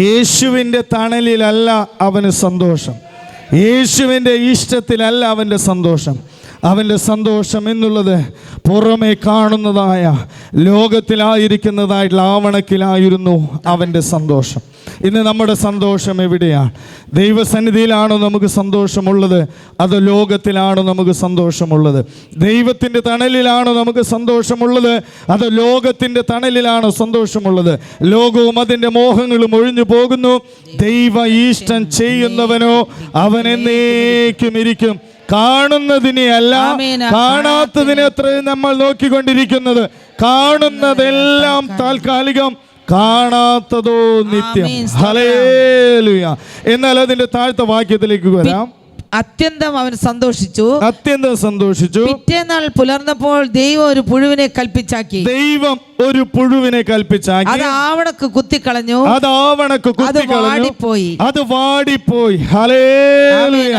യേശുവിൻ്റെ തണലിലല്ല അവന് സന്തോഷം, യേശുവിൻ്റെ ഇഷ്ടത്തിലല്ല അവൻ്റെ സന്തോഷം. അവൻ്റെ സന്തോഷം എന്നുള്ളത് പുറമേ കാണുന്നതായ ലോകത്തിലായിരിക്കുന്നതായിട്ടുള്ള ആവണക്കിലായിരുന്നു അവൻ്റെ സന്തോഷം. ഇന്ന് നമ്മുടെ സന്തോഷം എവിടെയാണ്? ദൈവസന്നിധിയിലാണോ നമുക്ക് സന്തോഷമുള്ളത്, അതോ ലോകത്തിലാണോ നമുക്ക് സന്തോഷമുള്ളത്? ദൈവത്തിൻ്റെ തണലിലാണോ നമുക്ക് സന്തോഷമുള്ളത്, അതോ ലോകത്തിൻ്റെ തണലിലാണോ സന്തോഷമുള്ളത്? ലോകവും അതിൻ്റെ മോഹങ്ങളും ഒഴിഞ്ഞു പോകുന്നു, ദൈവ ഇഷ്ടം ചെയ്യുന്നവനോ അവൻ എന്നേക്കും ഇരിക്കും. കാണുന്നതിനെ അല്ല, കാണാത്തതിനെ അത്രയും നമ്മൾ നോക്കിക്കൊണ്ടിരിക്കുന്നത്. കാണുന്നതെല്ലാം താൽക്കാലികം, കാണാത്തതോ നിത്യം. ഹല്ലേലൂയ. എന്നാൽ അതിന്റെ താഴത്തെ വാക്യത്തിലേക്ക് വരാം. അത്യന്തം അവൻ സന്തോഷിച്ചു, അത്യന്തം സന്തോഷിച്ചു. പിറ്റേന്നാൾ പുലർന്നപ്പോൾ ദൈവം ഒരു പുഴുവിനെ കൽപ്പിച്ചാക്കി, ദൈവം ഒരു പുഴുവിനെ കൽപ്പിച്ചാക്കി. അത് ആവണക്ക് കുത്തിക്കളഞ്ഞു, അത് ആവണക്ക് കുത്തിക്കളഞ്ഞു, അത് വാടിപ്പോയി. ഹല്ലേലൂയ.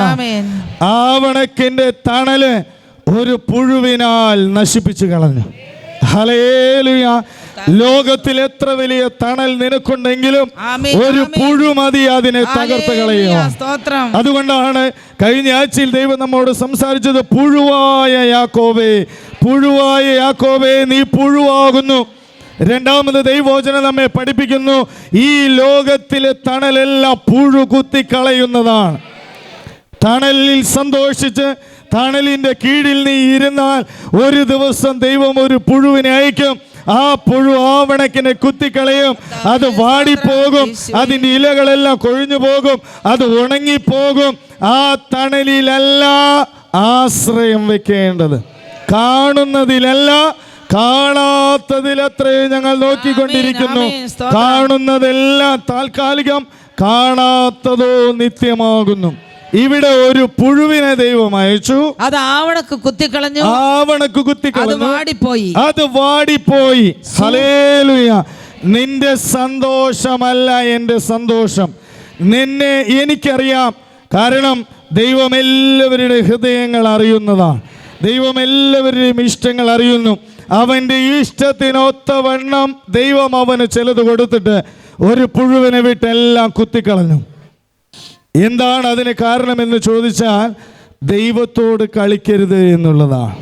ആവണക്കിന്റെ തണല് ഒരു പുഴുവിനാൽ നശിപ്പിച്ചു കളഞ്ഞു. ഹല്ലേലൂയ. ലോകത്തിൽ എത്ര വലിയ തണൽ നിനക്കുണ്ടെങ്കിലും ഒരു പുഴു മതി അതിനെ തകർത്ത് കളയുക. അതുകൊണ്ടാണ് കഴിഞ്ഞ ആഴ്ചയിൽ ദൈവം നമ്മോട് സംസാരിച്ചത്, പുഴുവായ യാക്കോബേ, പുഴുവായ യാക്കോബേ, നീ പുഴുവാകുന്നു. രണ്ടാമത് ദൈവവചനം നമ്മെ പഠിപ്പിക്കുന്നു, ഈ ലോകത്തിലെ തണലെല്ലാം പുഴു കുത്തിക്കളയുന്നതാണ്. തണലിൽ സന്തോഷിച്ച് തണലിൻ്റെ കീഴിൽ നീ ഇരുന്നാൽ ഒരു ദിവസം ദൈവം ഒരു പുഴുവിനെ അയക്കും. ആ പുഴു ആവണക്കിനെ കുത്തിക്കളയും, അത് വാടിപ്പോകും, അതിൻ്റെ ഇലകളെല്ലാം കൊഴിഞ്ഞു പോകും, അത് ഉണങ്ങിപ്പോകും. ആ തണലിലല്ല ആശ്രയം വെക്കേണ്ടത്, കാണുന്നതിലല്ല കാണാത്തതിലത്രേ ഞങ്ങൾ നോക്കിക്കൊണ്ടിരിക്കുന്നു. കാണുന്നതെല്ലാം താൽക്കാലികം, കാണാത്തതോ നിത്യമാകുന്നു. ഇവിടെ ഒരു പുഴുവിനെ ദൈവം അയച്ചു, അത് ആവണക്ക് കുത്തിക്കളഞ്ഞു, ആവണക്ക് കുത്തിക്കളഞ്ഞു, അത് വാടിപ്പോയി. ഹല്ലേലൂയ. നിന്റെ സന്തോഷമല്ല എൻ്റെ സന്തോഷം, നിന്നെ എനിക്കറിയാം. കാരണം ദൈവം എല്ലാവരുടെ ഹൃദയങ്ങൾ അറിയുന്നതാണ്, ദൈവം എല്ലാവരുടെയും ഇഷ്ടങ്ങൾ അറിയുന്നു. അവൻ്റെ ഇഷ്ടത്തിനൊത്തവണ്ണം ദൈവം അവന് ചിലത് കൊടുത്തിട്ട് ഒരു പുഴുവിനെ വിട്ട് എല്ലാം കുത്തിക്കളഞ്ഞു. എന്താണ് അതിന് കാരണമെന്ന് ചോദിച്ചാൽ, ദൈവത്തോട് കളിക്കരുത് എന്നുള്ളതാണ്.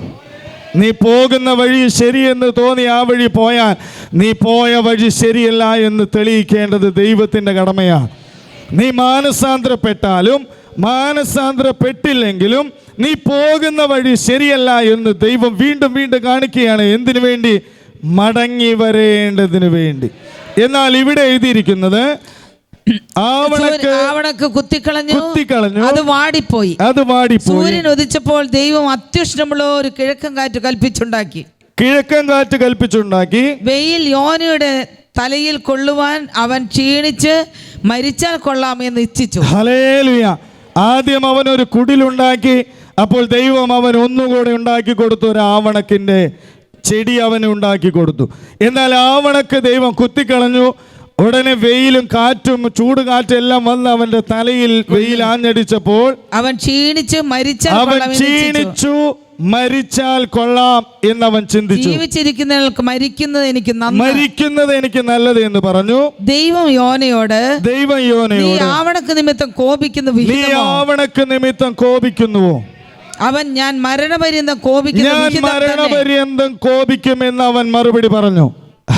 നീ പോകുന്ന വഴി ശരിയെന്ന് തോന്നി ആ വഴി പോയാൽ നീ പോയ വഴി ശരിയല്ല എന്ന് തെളിയിക്കേണ്ടത് ദൈവത്തിൻ്റെ കടമയാണ്. നീ മാനസാന്തരപ്പെട്ടാലും മാനസാന്തരപ്പെട്ടില്ലെങ്കിലും നീ പോകുന്ന വഴി ശരിയല്ല എന്ന് ദൈവം വീണ്ടും വീണ്ടും കാണിക്കുകയാണ്. എന്തിനു വേണ്ടി? മടങ്ങി വരേണ്ടതിന് വേണ്ടി. എന്നാൽ ഇവിടെ എഴുതിയിരിക്കുന്നത്, ആവണക്ക് കുത്തിക്കളഞ്ഞു, അത് വാടിപ്പോയി. സൂര്യൻ ഉദിച്ചപ്പോൾ ദൈവം അത്യുഷ്ണമുള്ള ഒരു കിഴക്കൻ കാറ്റ് കൽപ്പിച്ചുണ്ടാക്കി. വെയിൽ യോനയുടെ തലയിൽ കൊള്ളുവാൻ അവൻ ക്ഷീണിച്ച് മരിച്ചാൽ കൊള്ളാമെന്ന് ഇച്ഛിച്ചു. ഹല്ലേലൂയ. ആദ്യം അവൻ ഒരു കുടിലുണ്ടാക്കി, അപ്പോൾ ദൈവം അവൻ ഒന്നുകൂടെ ഉണ്ടാക്കി കൊടുത്തു, ഒരു ആവണക്കിന്റെ ചെടി അവന് ഉണ്ടാക്കി കൊടുത്തു. എന്നാൽ ആവണക്ക് ദൈവം കുത്തിക്കളഞ്ഞു. ഉടനെ വെയിലും കാറ്റും ചൂടുകാറ്റും എല്ലാം വന്ന് അവന്റെ തലയിൽ വെയിൽ ആഞ്ഞടിച്ചപ്പോൾ അവൻ ക്ഷീണിച്ചു മരിച്ചാൽ കൊള്ളാം എന്നവൻ ചിന്തിച്ചു. ജീവിച്ചിരിക്കുന്നവർക്ക് മരിക്കുന്നത് എനിക്ക് നല്ലത് എന്ന് പറഞ്ഞു. ദൈവം യോനയോട് ആവണക്ക് നിമിത്തം കോപിക്കുന്നുവോ? അവൻ ഞാൻ മരണപര്യന്തം കോപിക്കുമെന്ന് അവൻ മറുപടി പറഞ്ഞു.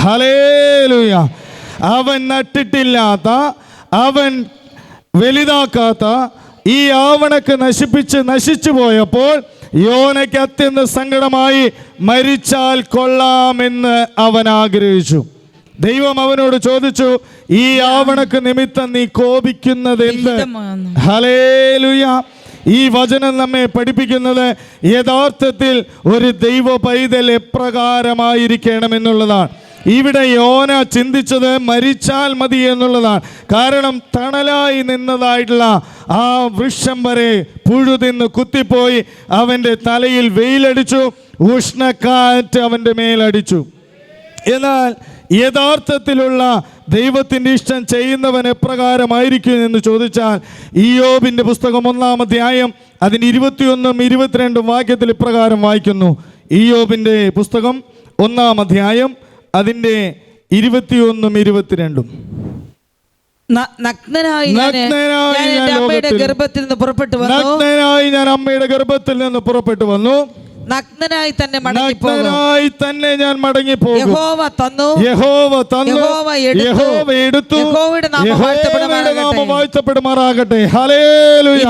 ഹല്ലേലൂയ. അവൻ നട്ടിട്ടില്ലാത്ത, അവൻ വലുതാക്കാത്ത ഈ ആവണക്ക് നശിച്ചു പോയപ്പോൾ യോനയ്ക്ക് അത്യന്തം സങ്കടമായി. മരിച്ചാൽ കൊള്ളാമെന്ന് അവൻ ആഗ്രഹിച്ചു. ദൈവം അവനോട് ചോദിച്ചു, ഈ ആവണക്ക് നിമിത്തം നീ കോപിക്കുന്നത് എന്ത്? ഹല്ലേലൂയ. ഈ വചനം നമ്മെ പഠിപ്പിക്കുന്നത് യഥാർത്ഥത്തിൽ ഒരു ദൈവ പൈതൽ എപ്രകാരമായിരിക്കണമെന്നുള്ളതാണ്. ഇവിടെ യോന ചിന്തിച്ചത് മരിച്ചാൽ മതി എന്നുള്ളതാണ്. കാരണം തണലായി നിന്നതായിട്ടുള്ള ആ വൃക്ഷം വരെ പുഴുതിന്ന് കുത്തിപ്പോയി അവൻ്റെ തലയിൽ വെയിലടിച്ചു, ഉഷ്ണക്കാറ്റ് അവൻ്റെ മേലടിച്ചു. എന്നാൽ യഥാർത്ഥത്തിലുള്ള ദൈവത്തിൻ്റെ ഇഷ്ടം ചെയ്യുന്നവൻ എപ്രകാരമായിരിക്കും എന്ന് ചോദിച്ചാൽ, ഇയ്യോബിൻ്റെ പുസ്തകം 1-ാം അധ്യായം അതിന് 21 22 വാക്യത്തിൽ ഇപ്രകാരം വായിക്കുന്നു. ഇയ്യോബിൻ്റെ പുസ്തകം 1-ാം അധ്യായം അതിൻ്റെ 21 22. നഗ്നനായി ഞാൻ അമ്മയുടെ ഗർഭത്തിൽ നിന്ന് പുറപ്പെട്ടു വന്നു. നഗ്നനായി തന്നെ ഞാൻ മടങ്ങിപ്പോകും. യഹോവ തന്നു, യഹോവ എടുത്തു, യഹോവയുടെ നാമം വാഴ്ത്തപ്പെടുമാറാകട്ടെ. ഹല്ലേലൂയ.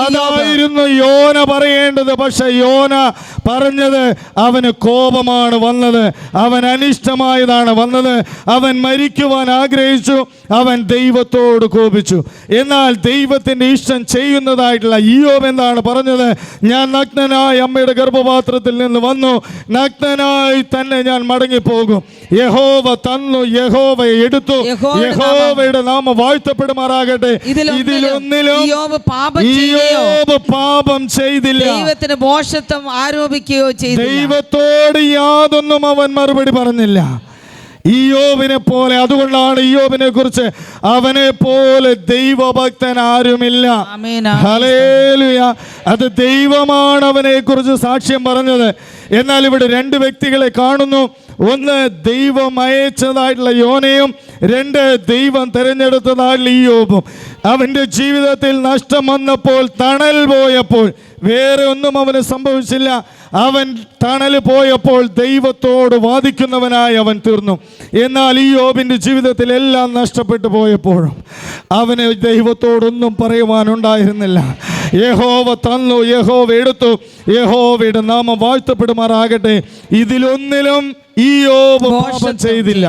അതായിരുന്നു യോന പറയേണ്ടത്. പക്ഷെ യോന പറഞ്ഞത് അവന് കോപമാണ് വന്നത്, അവൻ അനിഷ്ടമായതാണ് വന്നത്. അവൻ മരിക്കുവാൻ ആഗ്രഹിച്ചു, അവൻ ദൈവത്തോട് കോപിച്ചു. എന്നാൽ ദൈവത്തിന്റെ ഇഷ്ടം ചെയ്യുന്നതായിട്ടുള്ള ഇയ്യോബ് എന്താണ് പറഞ്ഞത്? ഞാൻ നഗ്നനായി അമ്മയുടെ ഗർഭപാത്രത്തിൽ നിന്ന് വന്നു, നഗ്നനായി തന്നെ ഞാൻ മടങ്ങിപ്പോകും. യഹോവ തന്നു, യഹോവ എടുത്തു, യഹോവയുടെ നാമം വാഴ്ത്തപ്പെടുമാറാകട്ടെ. ഇതിലൊന്നിലും ഇയ്യോബ് പാപം ചെയ്തില്ല, ദൈവത്തിന് ഭോഷത്വം ആരോപിക്കുകയോ ചെയ്തില്ല, ദൈവത്തോട് യാതൊന്നും അവൻ മറുപടി പറഞ്ഞില്ല. ഇയ്യോബിനെ പോലെ, അതുകൊണ്ടാണ് ഇയ്യോബിനെ കുറിച്ച് അവനെ പോലെ ദൈവഭക്തൻ ആരുമില്ല. ഹല്ലേലൂയ. അത് ദൈവമാണ് അവനെ കുറിച്ച് സാക്ഷ്യം പറഞ്ഞത്. എന്നാൽ ഇവിടെ രണ്ട് വ്യക്തികളെ കാണുന്നു. ഒന്ന് ദൈവം അയച്ചതായിട്ടുള്ള യോനയും, രണ്ട് ദൈവം തിരഞ്ഞെടുത്തതായിട്ടുള്ള ഇയ്യോബും. അവൻ്റെ ജീവിതത്തിൽ നഷ്ടം വന്നപ്പോൾ, തണൽ പോയപ്പോൾ വേറെ ഒന്നും അവന് സംഭവിച്ചില്ല. അവൻ തണൽ പോയപ്പോൾ ദൈവത്തോട് വാദിക്കുന്നവനായി അവൻ തീർന്നു. എന്നാൽ ഇയ്യോബിൻ്റെ ജീവിതത്തിൽ എല്ലാം നഷ്ടപ്പെട്ടു പോയപ്പോഴും അവന് ദൈവത്തോടൊന്നും പറയുവാനുണ്ടായിരുന്നില്ല. യഹോവ തന്നു, യഹോവ എടുത്തു, യഹോവയുടെ നാമം വാഴ്ത്തപ്പെടുമാറാകട്ടെ. ഇതിലൊന്നിലും ഇയ്യോബ് പാപം ചെയ്തില്ല,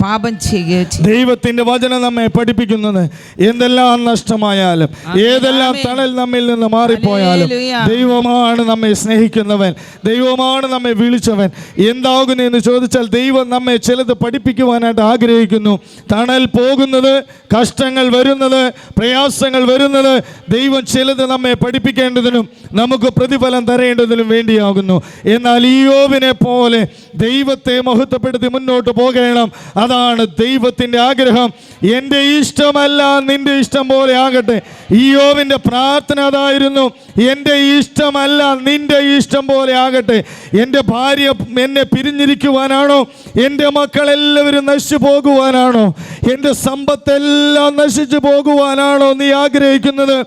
പാപം ചെയ്യുക. ദൈവത്തിന്റെ വചനം നമ്മെ പഠിപ്പിക്കുന്നത് എന്തെല്ലാം നഷ്ടമായാലും, ഏതെല്ലാം തണൽ നമ്മിൽ നിന്ന് മാറിപ്പോയാലും ദൈവമാണ് നമ്മെ സ്നേഹിക്കുന്നവൻ, ദൈവമാണ് നമ്മെ വിളിച്ചവൻ. എന്താകുന്നു എന്ന് ചോദിച്ചാൽ ദൈവം നമ്മെ ചിലത് പഠിപ്പിക്കുവാനായിട്ട് ആഗ്രഹിക്കുന്നു. തണൽ പോകുന്നത്, കഷ്ടങ്ങൾ വരുന്നത്, പ്രയാസങ്ങൾ വരുന്നത് ദൈവം ചിലത് നമ്മെ പഠിപ്പിക്കേണ്ടതിനും നമുക്ക് പ്രതിഫലം തരേണ്ടതിനും വേണ്ടിയാകുന്നു. എന്നാൽ ഇയ്യോബിനെ പോലെ ദൈവത്തെ മഹത്വപ്പെടുത്തി മുന്നോട്ട് പോകണം. അതാണ് ദൈവത്തിന്റെ ആഗ്രഹം. എൻ്റെ ഇഷ്ടമല്ല നിന്റെ ഇഷ്ടം പോലെ ആകട്ടെ. ഇയ്യോബിന്റെ പ്രാർത്ഥന അതായിരുന്നു, എൻ്റെ ഇഷ്ടമല്ല നിന്റെ ഇഷ്ടം പോലെ ആകട്ടെ. എൻ്റെ ഭാര്യ എന്നെ പിരിഞ്ഞിരിക്കുവാനാണോ? എൻ്റെ മക്കളെല്ലാവരും നശിച്ചു പോകുവാനാണോ? എൻ്റെ സമ്പത്തെല്ലാം നശിച്ചു പോകുവാനാണോ നീ ആഗ്രഹിക്കുന്നത്?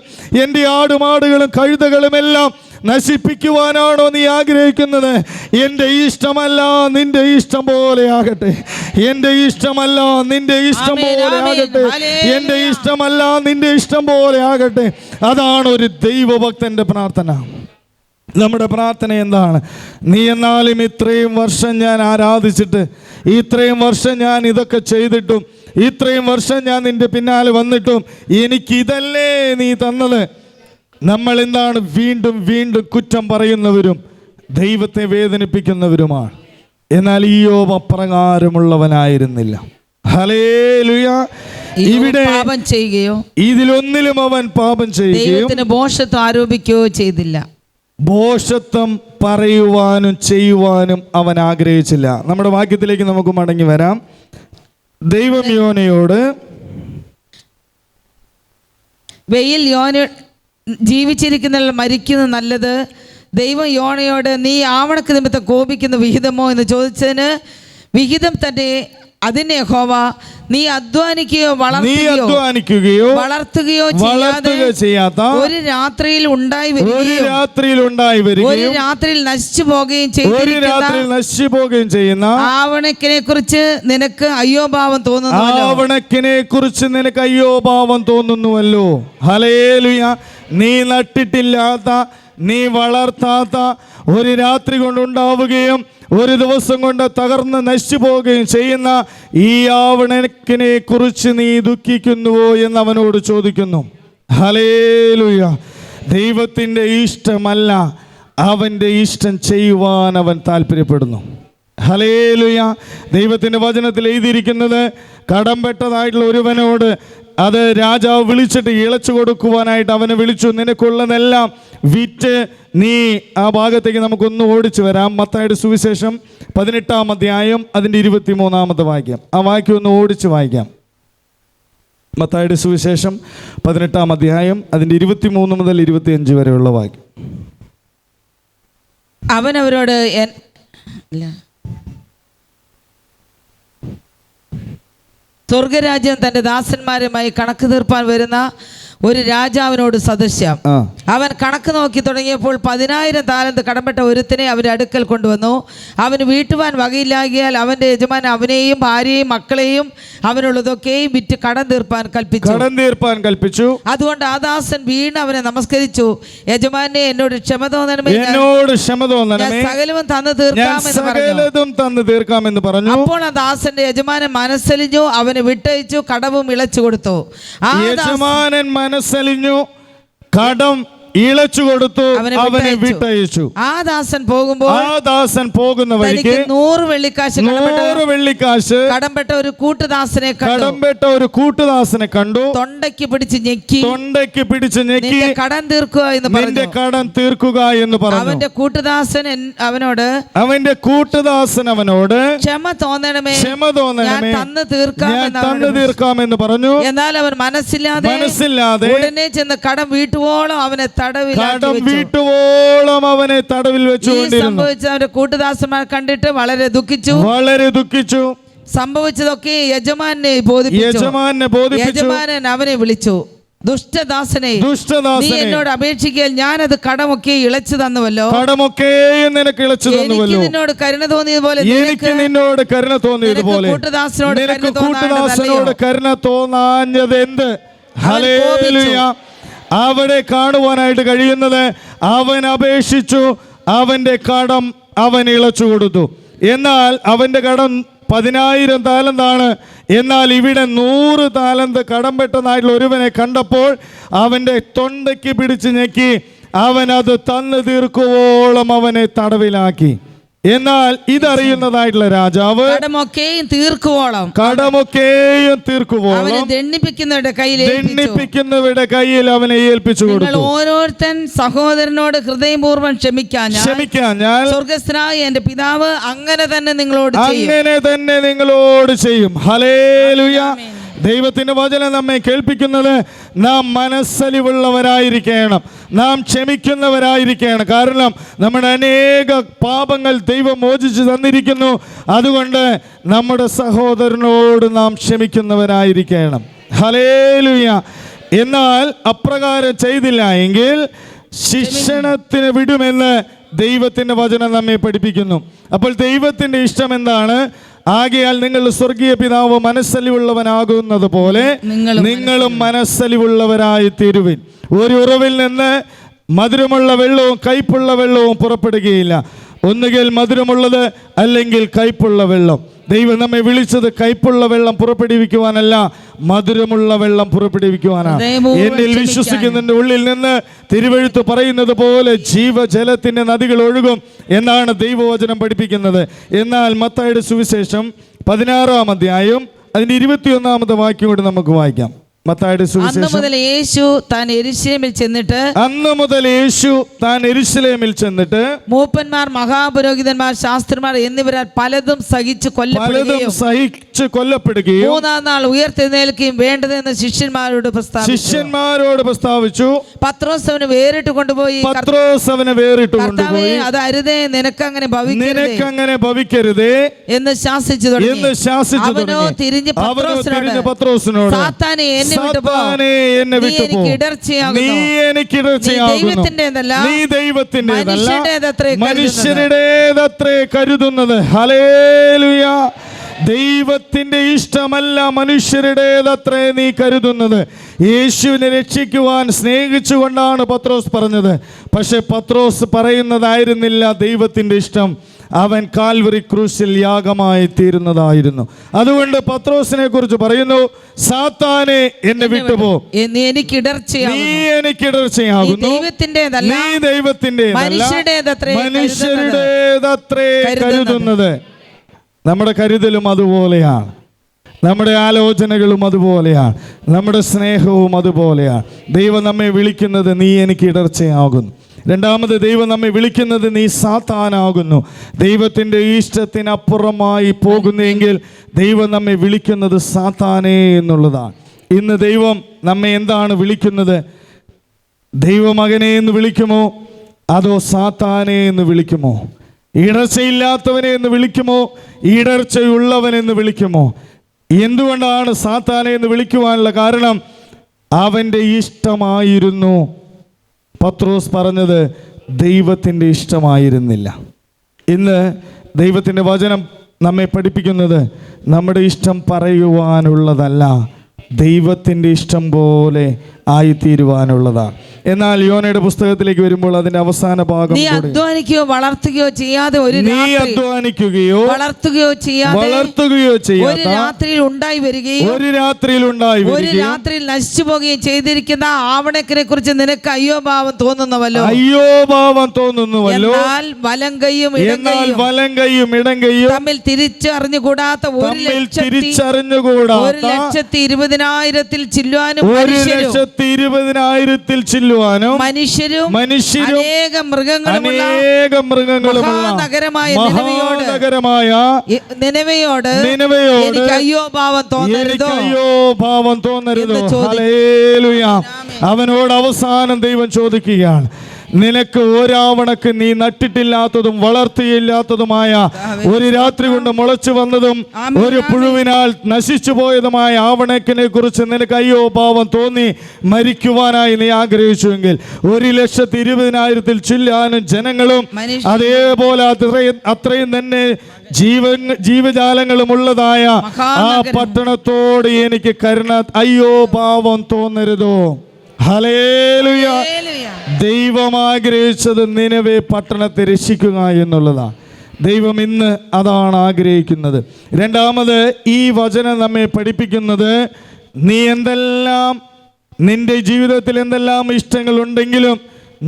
എൻ്റെ ആടുമാടുകളും കഴുതകളും എല്ലാം നശിപ്പിക്കുവാനാണോ നീ ആഗ്രഹിക്കുന്നത്? എൻ്റെ ഇഷ്ടമല്ല നിന്റെ ഇഷ്ടം പോലെ ആകട്ടെ. എൻ്റെ ഇഷ്ടമല്ല നിന്റെ ഇഷ്ടം പോലെ ആകട്ടെ. എൻ്റെ ഇഷ്ടമല്ല നിന്റെ ഇഷ്ടം പോലെ ആകട്ടെ. അതാണ് ഒരു ദൈവഭക്തന്റെ പ്രാർത്ഥന. നമ്മുടെ പ്രാർത്ഥന എന്താണ്? നീ എന്നാലും ഇത്രയും വർഷം ഞാൻ ആരാധിച്ചിട്ട്, ഇത്രയും വർഷം ഞാൻ ഇതൊക്കെ ചെയ്തിട്ടും, ഇത്രയും വർഷം ഞാൻ നിന്റെ പിന്നാലെ വന്നിട്ടും എനിക്കിതല്ലേ നീ തന്നത്? നമ്മൾ എന്താണ് വീണ്ടും വീണ്ടും കുറ്റം പറയുന്നവരും ദൈവത്തെ വേദനിപ്പിക്കുന്നവരുമാണ്. എന്നാൽ ഇയ്യോബ് അപ്രകാരമുള്ളവനായിരുന്നില്ല. ഹല്ലേലൂയ. ഇവിടെ പാപം ചെയ്യുകയോ ഇതിലൊന്നിലും അവൻ പാപം ചെയ്യുകയോ ദൈവത്തിന് ഭോഷത്വം ആരോപിക്കുകയോ ചെയ്തില്ല. ഭോഷത്വം പറയുവാനും ചെയ്യുവാനും അവൻ ആഗ്രഹിച്ചില്ല. നമ്മുടെ വാക്യത്തിലേക്ക് നമുക്ക് മടങ്ങി വരാം. ദൈവം യോനയോട്, വെയിൽ യോന ജീവിച്ചിരിക്കുന്ന മരിക്കുന്നത് നല്ലത്, ദൈവം യോനയോട് നീ ആവണക്ക് നിമിത്തം കോപിക്കുന്ന വിഹിതമോ എന്ന് ചോദിച്ചതിന് വിഹിതം തന്നെ അതിന് യഹോവ നീ അധ്വാനിക്കുകയോ വളർത്തുകയോ ചെയ്യാത്ത ഒരു രാത്രിയിൽ ഉണ്ടായി ഒരു രാത്രിയിൽ നശിച്ചു പോകുകയും ചെയ്യുന്ന ആവണക്കിനെ കുറിച്ച് നിനക്ക് അയ്യോഭാവം തോന്നുന്നുവല്ലോ. ഹല്ലേലൂയ. നീ നട്ടിട്ടില്ലാത്ത, നീ വളർത്താത്ത ഒരു രാത്രി കൊണ്ടുണ്ടാവുകയും ഒരു ദിവസം കൊണ്ട് തകർന്ന് നശിച്ചു പോവുകയും ചെയ്യുന്ന ഈ ആവണക്കിനെ കുറിച്ച് നീ ദുഃഖിക്കുന്നുവോ എന്ന് അവനോട് ചോദിക്കുന്നു. ഹല്ലേലൂയ. ദൈവത്തിൻ്റെ ഇഷ്ടമല്ല, അവൻ്റെ ഇഷ്ടം ചെയ്യുവാൻ അവൻ താല്പര്യപ്പെടുന്നു. ഹല്ലേലൂയ. ദൈവത്തിൻ്റെ വചനത്തിൽ എഴുതിയിരിക്കുന്നത്, കടംപെട്ടതായിട്ടുള്ള ഒരുവനോട് അത് രാജാവ് വിളിച്ചിട്ട് ഇളച്ചു കൊടുക്കുവാനായിട്ട് അവനെ വിളിച്ചു. നിനക്കുള്ളതെല്ലാം വിറ്റ് നീ ആ ഭാഗത്തേക്ക് നമുക്കൊന്ന് ഓടിച്ചു വരാം. മത്തായിയുടെ സുവിശേഷം 18-ാം അധ്യായം അതിൻ്റെ 23-ാമത്തെ വാക്യം. ആ വാക്യം ഒന്ന് ഓടിച്ച് വായിക്കാം. മത്തായിയുടെ സുവിശേഷം 18-ാം അധ്യായം അതിൻ്റെ 23 മുതൽ 25 വരെയുള്ള വാക്യം. അവൻ അവരോട് സ്വർഗരാജ്യം തന്റെ ദാസന്മാരുമായി കണക്ക് തീർപ്പാൻ വരുന്ന ഒരു രാജാവിനോട് സദൃശ്യം. അവൻ കണക്ക് നോക്കി തുടങ്ങിയപ്പോൾ 10,000 താലന്ത് കടംപെട്ട ഒരുത്തിനെ അവന്റെ അടുക്കൽ കൊണ്ടുവന്നു. അവന് വീട്ടുവാൻ വകയില്ലാകിയാൽ അവന്റെ യജമാൻ അവനെയും ഭാര്യയെയും മക്കളെയും അവനുള്ളതൊക്കെയും വിറ്റ് കടം തീർപ്പാൻ കൽപ്പിച്ചു. അതുകൊണ്ട് ആ ദാസൻ വീണ് അവനെ നമസ്കരിച്ചു. യജമാനെ എന്നോട് ക്ഷമ തോന്നണമേ, സകലവും തന്നു തീർക്കാമെന്ന് പറഞ്ഞു. അപ്പോൾ ആ ദാസന്റെ യജമാനൻ മനസ്സലിഞ്ഞു, അവനെ വിട്ടയച്ചു, കടവും ഇളച്ചു കൊടുത്തു. മനസ്സലിഞ്ഞു, കടം ഇളച്ചു കൊടുത്തു, അവനെ വിട്ടയച്ചു. ആ ദാസൻ പോകുന്ന വഴിക്ക് 100 വെള്ളിക്കാശ് കടംപെട്ട ഒരു കൂട്ടുദാസനെ കണ്ടു. തൊണ്ടയ്ക്ക് പിടിച്ച് ഞെക്കി കടം തീർക്കുക എന്ന് പറഞ്ഞു. അവന്റെ കൂട്ടുദാസൻ അവനോട് ക്ഷമ തോന്നണമേ, ഞാൻ തന്നു തീർക്കാമെന്ന് പറഞ്ഞു. എന്നാൽ അവൻ മനസ്സില്ലാതെ ഉടനെ ചെന്ന് കടം വീട്ടുവോളം അവനെ തടവിൽ വെച്ചു. സംഭവിച്ച അവന്റെ കൂട്ടുദാസന്മാർ കണ്ടിട്ട് വളരെ ദുഃഖിച്ചു. സംഭവിച്ചതൊക്കെ യജമാനെ ബോധിപ്പിച്ചു. യജമാനൻ അവനെ വിളിച്ചു, ദുഷ്ടദാസനെ, നീ എന്നോട് അപേക്ഷിക്കാൻ ഞാനത് കടമൊക്കെ ഇളച്ചു തന്നുവല്ലോ. എനിക്ക് നിന്നോട് കരുണ തോന്നിയതുപോലെ കൂട്ടുദാസനോട് കരുണ തോന്നാഞ്ഞത് എന്ത്? ഹല്ലേലൂയ. അവിടെ കാണുവാനായിട്ട് കഴിയുന്നത്, അവൻ അപേക്ഷിച്ചു, അവന്റെ കടം അവൻ ഇളച്ചു കൊടുത്തു. എന്നാൽ അവന്റെ കടം 10,000 താലന്താണ്. എന്നാൽ ഇവിടെ 100 താലന്ത് കടംപെട്ടതായിട്ടുള്ള ഒരുവനെ കണ്ടപ്പോൾ അവന്റെ തൊണ്ടയ്ക്ക് പിടിച്ച് ഞെക്കി അവൻ അത് തന്നു തീർക്കുവോളം അവനെ തടവിലാക്കി. എന്നാൽ ഇതറിയുന്നതായിട്ടുള്ള രാജാവ് കടമൊക്കെയും തീർക്കുവോളം ദണ്ഡിപ്പിക്കുന്നവരുടെ കയ്യിൽ അവനെ ഏൽപ്പിച്ചു കൊടുത്തു. ഓരോരുത്തൻ സഹോദരനോട് ഹൃദയപൂർവ്വം ക്ഷമിക്കാൻ സ്വർഗ്ഗസ്ഥനായ എന്റെ പിതാവ് അങ്ങനെ തന്നെ നിങ്ങളോട് ചെയ്യും. ഹല്ലേലൂയ. ദൈവത്തിന്റെ വചനം നമ്മെ കേൾപ്പിക്കുന്നത്, നാം മനസ്സലിവുള്ളവരായിരിക്കണം, നാം ക്ഷമിക്കുന്നവരായിരിക്കണം. കാരണം നമ്മുടെ അനേക പാപങ്ങൾ ദൈവം മോചിച്ചു തന്നിരിക്കുന്നു. അതുകൊണ്ട് നമ്മുടെ സഹോദരനോട് നാം ക്ഷമിക്കുന്നവരായിരിക്കണം. ഹല്ലേലൂയ. എന്നാൽ അപ്രകാരം ചെയ്തില്ല എങ്കിൽ ശിക്ഷണത്തിന് വിടുമെന്ന് ദൈവത്തിന്റെ വചനം നമ്മെ പഠിപ്പിക്കുന്നു. അപ്പോൾ ദൈവത്തിന്റെ ഇഷ്ടം എന്താണ്? ആകയാൽ നിങ്ങൾ സ്വർഗീയ പിതാവ് മനസ്സലിവുള്ളവനാകുന്നത് പോലെ നിങ്ങളും മനസ്സലിവുള്ളവരായി തീരുവിൻ. ഒരു ഉറവിൽ നിന്ന് മധുരമുള്ള വെള്ളവും കയ്പുള്ള വെള്ളവും പുറപ്പെടുകയില്ല. ഒന്നുകിൽ മധുരമുള്ളത് അല്ലെങ്കിൽ കയ്പുള്ള വെള്ളം. ദൈവം നമ്മെ വിളിച്ചത് കയ്പുള്ള വെള്ളം പുറപ്പെടുവിക്കുവാനല്ല, മധുരമുള്ള വെള്ളം പുറപ്പെടുവിക്കുവാനാണ്. എന്നിൽ വിശ്വസിക്കുന്നതിന്റെ ഉള്ളിൽ നിന്ന് തിരുവെഴുത്ത് പറയുന്നത് പോലെ ജീവജലത്തിന്റെ നദികൾ ഒഴുകും എന്നാണ് ദൈവവചനം പഠിപ്പിക്കുന്നത്. എന്നാൽ മത്തായിയുടെ സുവിശേഷം 16-ാം അധ്യായം അതിന്റെ 21-ാമത്തെ വാക്യം കൂടി നമുക്ക് വായിക്കാം. മത്തായിയുടെ അന്ന് സുവിശേഷം മുതൽ യേശു താൻ യെരൂശലേമിൽ ചെന്നിട്ട് മൂപ്പന്മാർ, മഹാപുരോഹിതന്മാർ, ശാസ്ത്രിമാർ എന്നിവരാൽ പലതും സഹിച്ചു കൊല്ലപ്പെടുകയും മൂന്നാം നാൾ ഉയർത്തെഴുന്നേൽക്കുകയും വേണ്ടതെന്ന് ശിഷ്യന്മാരോട് പ്രസ്താവിച്ചു. പത്രോസ് അവനെ വേറിട്ട് കൊണ്ടുപോയി, കർത്താവേ, അത് അരുതേ, നിനക്കങ്ങനെ ഭവിക്കരുതേ എന്ന് ശാസിച്ചു തുടങ്ങി. അവനോ തിരിഞ്ഞ് പത്രോസിനോട്, സാത്താനെ, എന്നെ വിട്ടുപോ, നീ എനിക്ക് ഇടർച്ചയാകുന്നു, നീ ദൈവത്തിന്റേതല്ല, മനുഷ്യരുടേതത്രേ കരുതുന്നത്. ഹല്ലേലൂയ. ദൈവത്തിന്റെ ഇഷ്ടമല്ല മനുഷ്യരുടേതത്രേ നീ കരുതുന്നത്. യേശുവിനെ രക്ഷിക്കുവാൻ സ്നേഹിച്ചുകൊണ്ടാണ് പത്രോസ് പറഞ്ഞത്. പക്ഷെ പത്രോസ് പറയുന്നതായിരുന്നില്ല ദൈവത്തിന്റെ ഇഷ്ടം. അവൻ കാൽവറി ക്രൂശിൽ യാഗമായി തീരുന്നതായിരുന്നു. അതുകൊണ്ട് പത്രോസിനെ കുറിച്ച് പറയുന്നു, സാത്താനെ, എന്നെ വിട്ടുപോ, നീ എനിക്ക് ഇടർച്ചയാകുന്നു, നീ ദൈവത്തിന്റേതല്ല, മനുഷ്യരുടേതത്രേ കരുതുന്നത്. നമ്മുടെ കരുതലും അതുപോലെയാണ്, നമ്മുടെ ആലോചനകളും അതുപോലെയാണ്, നമ്മുടെ സ്നേഹവും അതുപോലെയാണ്. ദൈവം നമ്മെ വിളിക്കുന്നത് നീ എനിക്ക് ഇടർച്ചയാകുന്നു. രണ്ടാമത്, ദൈവം നമ്മെ വിളിക്കുന്നത് നീ സാത്താനാകുന്നു. ദൈവത്തിൻ്റെ ഇഷ്ടത്തിനപ്പുറമായി പോകുന്നെങ്കിൽ ദൈവം നമ്മെ വിളിക്കുന്നത് സാത്താനേ എന്നുള്ളതാണ്. ഇന്ന് ദൈവം നമ്മെ എന്താണ് വിളിക്കുന്നത്? ദൈവമകനെ എന്ന് വിളിക്കുമോ, അതോ സാത്താനെ എന്ന് വിളിക്കുമോ? ഇടർച്ചയില്ലാത്തവനെ എന്ന് വിളിക്കുമോ, ഇടർച്ചയുള്ളവനെന്ന് വിളിക്കുമോ? എന്തുകൊണ്ടാണ് സാത്താനെ എന്ന് വിളിക്കുവാനുള്ള കാരണം? അവൻ്റെ ഇഷ്ടമായിരുന്നു. പത്രോസ് പറഞ്ഞത് ദൈവത്തിൻ്റെ ഇഷ്ടമായിരുന്നില്ല. ഇന്ന് ദൈവത്തിൻ്റെ വചനം നമ്മെ പഠിപ്പിക്കുന്നത് നമ്മുടെ ഇഷ്ടം പറയുവാനുള്ളതല്ല, ദൈവത്തിൻ്റെ ഇഷ്ടം പോലെ ആയിത്തീരുവാനുള്ളതാണ്. എന്നാൽ യോനയുടെ പുസ്തകത്തിലേക്ക് വരുമ്പോൾ അതിന്റെ അവസാന ഭാഗം, നീ അധ്വാനിക്കുകയോ വളർത്തുകയോ ചെയ്യാതെ ഒരു രാത്രിയിൽ ഉണ്ടായി വരികയും ഒരു രാത്രിയിൽ നശിച്ചു പോവുകയും ചെയ്തിരിക്കുന്ന ആവണക്കിനെ കുറിച്ച് നിനക്ക് അയ്യോ ഭാവം തോന്നുന്നുവല്ലോ. എന്നാൽ വലം കൈയും ഇടം കൈയും തമ്മിൽ തിരിച്ചറിഞ്ഞുകൂടാത്ത 1,20,000 ചില്ലുവാനും മനുഷ്യരും അനേകം മൃഗങ്ങളുമുള്ള നിനവയോട് എനിക്ക് അയ്യോ ഭാവം തോന്നരുതോ. ഹല്ലേലൂയ. അവനോട് അവസാനം ദൈവം ചോദിക്കുകയാണ്, നിനക്ക് ഒരാവണക്ക് നീ നട്ടിട്ടില്ലാത്തതും വളർത്തിയില്ലാത്തതുമായ ഒരു രാത്രി കൊണ്ട് മുളച്ചു വന്നതും ഒരു പുഴുവിനാൽ നശിച്ചു പോയതുമായ ആവണക്കിനെ കുറിച്ച് നിനക്ക് അയ്യോ പാവം തോന്നി മരിക്കുവാനായി നീ ആഗ്രഹിച്ചുവെങ്കിൽ 1,20,000 ചില്ലാനും ജനങ്ങളും അതേപോലെ അത്രയും തന്നെ ജീവജാലങ്ങളും ഉള്ളതായ ആ പട്ടണത്തോട് എനിക്ക് കരുണ അയ്യോ പാവം തോന്നരുതോ. ഹല്ലേലൂയ. ദൈവം ആഗ്രഹിച്ചത് നിനവെ പട്ടണത്തെ രക്ഷിക്കുക എന്നുള്ളതാണ്. ദൈവം ഇന്ന് അതാണ് ആഗ്രഹിക്കുന്നത്. രണ്ടാമത്, ഈ വചനം നമ്മെ പഠിപ്പിക്കുന്നത്, നീ എന്തെല്ലാം നിന്റെ ജീവിതത്തിൽ എന്തെല്ലാം ഇഷ്ടങ്ങളുണ്ടെങ്കിലും,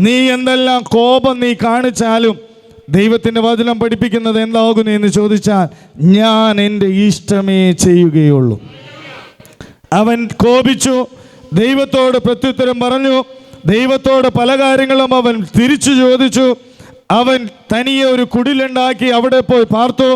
നീ എന്തെല്ലാം കോപം നീ കാണിച്ചാലും, ദൈവത്തിൻ്റെ വചനം പഠിപ്പിക്കുന്നത് എന്താകുന്നു എന്ന് ചോദിച്ചാൽ, ഞാൻ എൻ്റെ ഇഷ്ടമേ ചെയ്യുകയുള്ളൂ. അവൻ കോപിച്ചു, ദൈവത്തോട് പ്രത്യുത്തരം പറഞ്ഞു, ദൈവത്തോട് പല കാര്യങ്ങളും അവൻ തിരിച്ചു ചോദിച്ചു. അവൻ തനിയെ ഒരു കുടിലുണ്ടാക്കി അവിടെ പോയി പാർത്തു.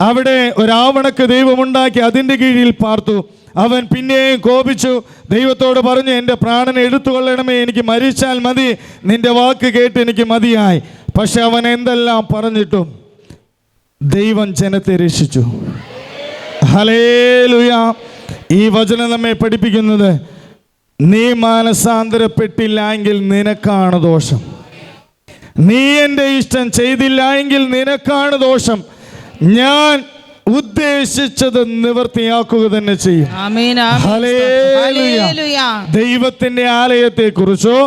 അവിടെ ഒരാവണക്ക് ദൈവമുണ്ടാക്കി അതിൻ്റെ കീഴിൽ പാർത്തു. അവൻ പിന്നെയും കോപിച്ചു, ദൈവത്തോട് പറഞ്ഞു, എൻ്റെ പ്രാണനെ എടുത്തുകൊള്ളണമേ, എനിക്ക് മരിച്ചാൽ മതി, നിന്റെ വാക്ക് കേട്ട് എനിക്ക് മതിയായി. പക്ഷെ അവൻ എന്തെല്ലാം പറഞ്ഞിട്ടും ദൈവം ജനത്തെ രക്ഷിച്ചു. ഹല്ലേലൂയ. ഈ വചനം നമ്മെ പഠിപ്പിക്കുന്നത്, നീ മാനസാന്തരപ്പെട്ടില്ല എങ്കിൽ നിനക്കാണ് ദോഷം. നീ എൻ്റെ ഇഷ്ടം ചെയ്തില്ല എങ്കിൽ നിനക്കാണ് ദോഷം. ഞാൻ ഉദ്ദേശിച്ചത് നിവൃത്തിയാക്കുക തന്നെ ചെയ്യും. ഹല്ലേലൂയ. ദൈവത്തിൻ്റെ ആലയത്തെക്കുറിച്ചോ,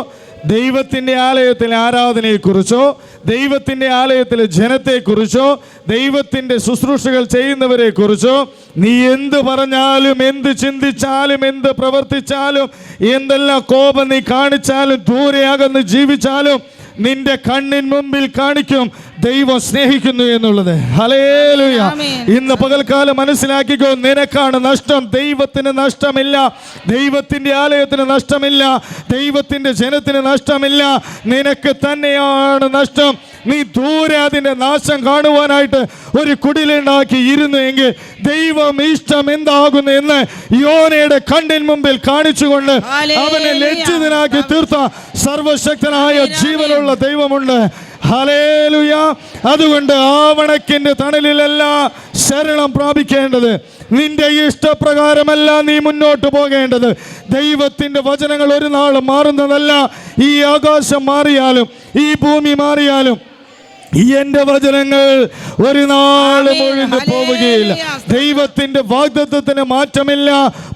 ദൈവത്തിൻ്റെ ആലയത്തിലെ ആരാധനയെക്കുറിച്ചോ, ദൈവത്തിൻ്റെ ആലയത്തിലെ ജനത്തെക്കുറിച്ചോ, ദൈവത്തിൻ്റെ ശുശ്രൂഷകൾ ചെയ്യുന്നവരെ കുറിച്ചോ നീ എന്ത് പറഞ്ഞാലും, എന്ത് ചിന്തിച്ചാലും, എന്ത് പ്രവർത്തിച്ചാലും, എന്തെല്ലാം കോപം നീ കാണിച്ചാലും, ദൂരെ അകന്ന് ജീവിച്ചാലും, നിന്റെ കണ്ണിൻ മുമ്പിൽ കാണിക്കും ദൈവം സ്നേഹിക്കുന്നു എന്നുള്ളത്. ഹല്ലേലൂയ. ഇന്ന് പകൽക്കാലം മനസ്സിലാക്കിക്കോ, നിനക്കാണ് നഷ്ടം, ദൈവത്തിന് നഷ്ടമില്ല. ദൈവത്തിന്റെ ആലയത്തിന് നഷ്ടമില്ല, ദൈവത്തിന്റെ ജനത്തിന് നഷ്ടമില്ല. നിനക്ക് തന്നെയാണ് നഷ്ടം. നീ ദൂരെ അതിന്റെ നാശം കാണുവാനായിട്ട് ഒരു കുടിലുണ്ടാക്കി ഇരുന്നു എങ്കിൽ ദൈവം ഇഷ്ടം എന്താകുന്നു എന്ന് യോനയുടെ കണ്ണിൻ മുമ്പിൽ കാണിച്ചുകൊണ്ട് അവനെ ലജ്ജിതനാക്കി തീർത്ത സർവശക്തനായ ജീവനുള്ള ദൈവമുണ്ട്. ഹല്ലേലൂയ. അതുകൊണ്ട് ആവണക്കിന്റെ തണലിലല്ല ശരണം പ്രാപിക്കേണ്ടത്, നിന്റെ ഇഷ്ടപ്രകാരമല്ല നീ മുന്നോട്ട് പോകേണ്ടത്. ദൈവത്തിന്റെ വചനങ്ങൾ ഒരു നാളും മാറുന്നതല്ല. ഈ ആകാശം മാറിയാലും ഈ ഭൂമി മാറിയാലും എന്റെ വചനങ്ങൾ ഒരു നാളും ഒഴിഞ്ഞു പോവുകയില്ല. ദൈവത്തിന്റെ വാഗ്ദത്തത്തിന് മാറ്റമില്ല.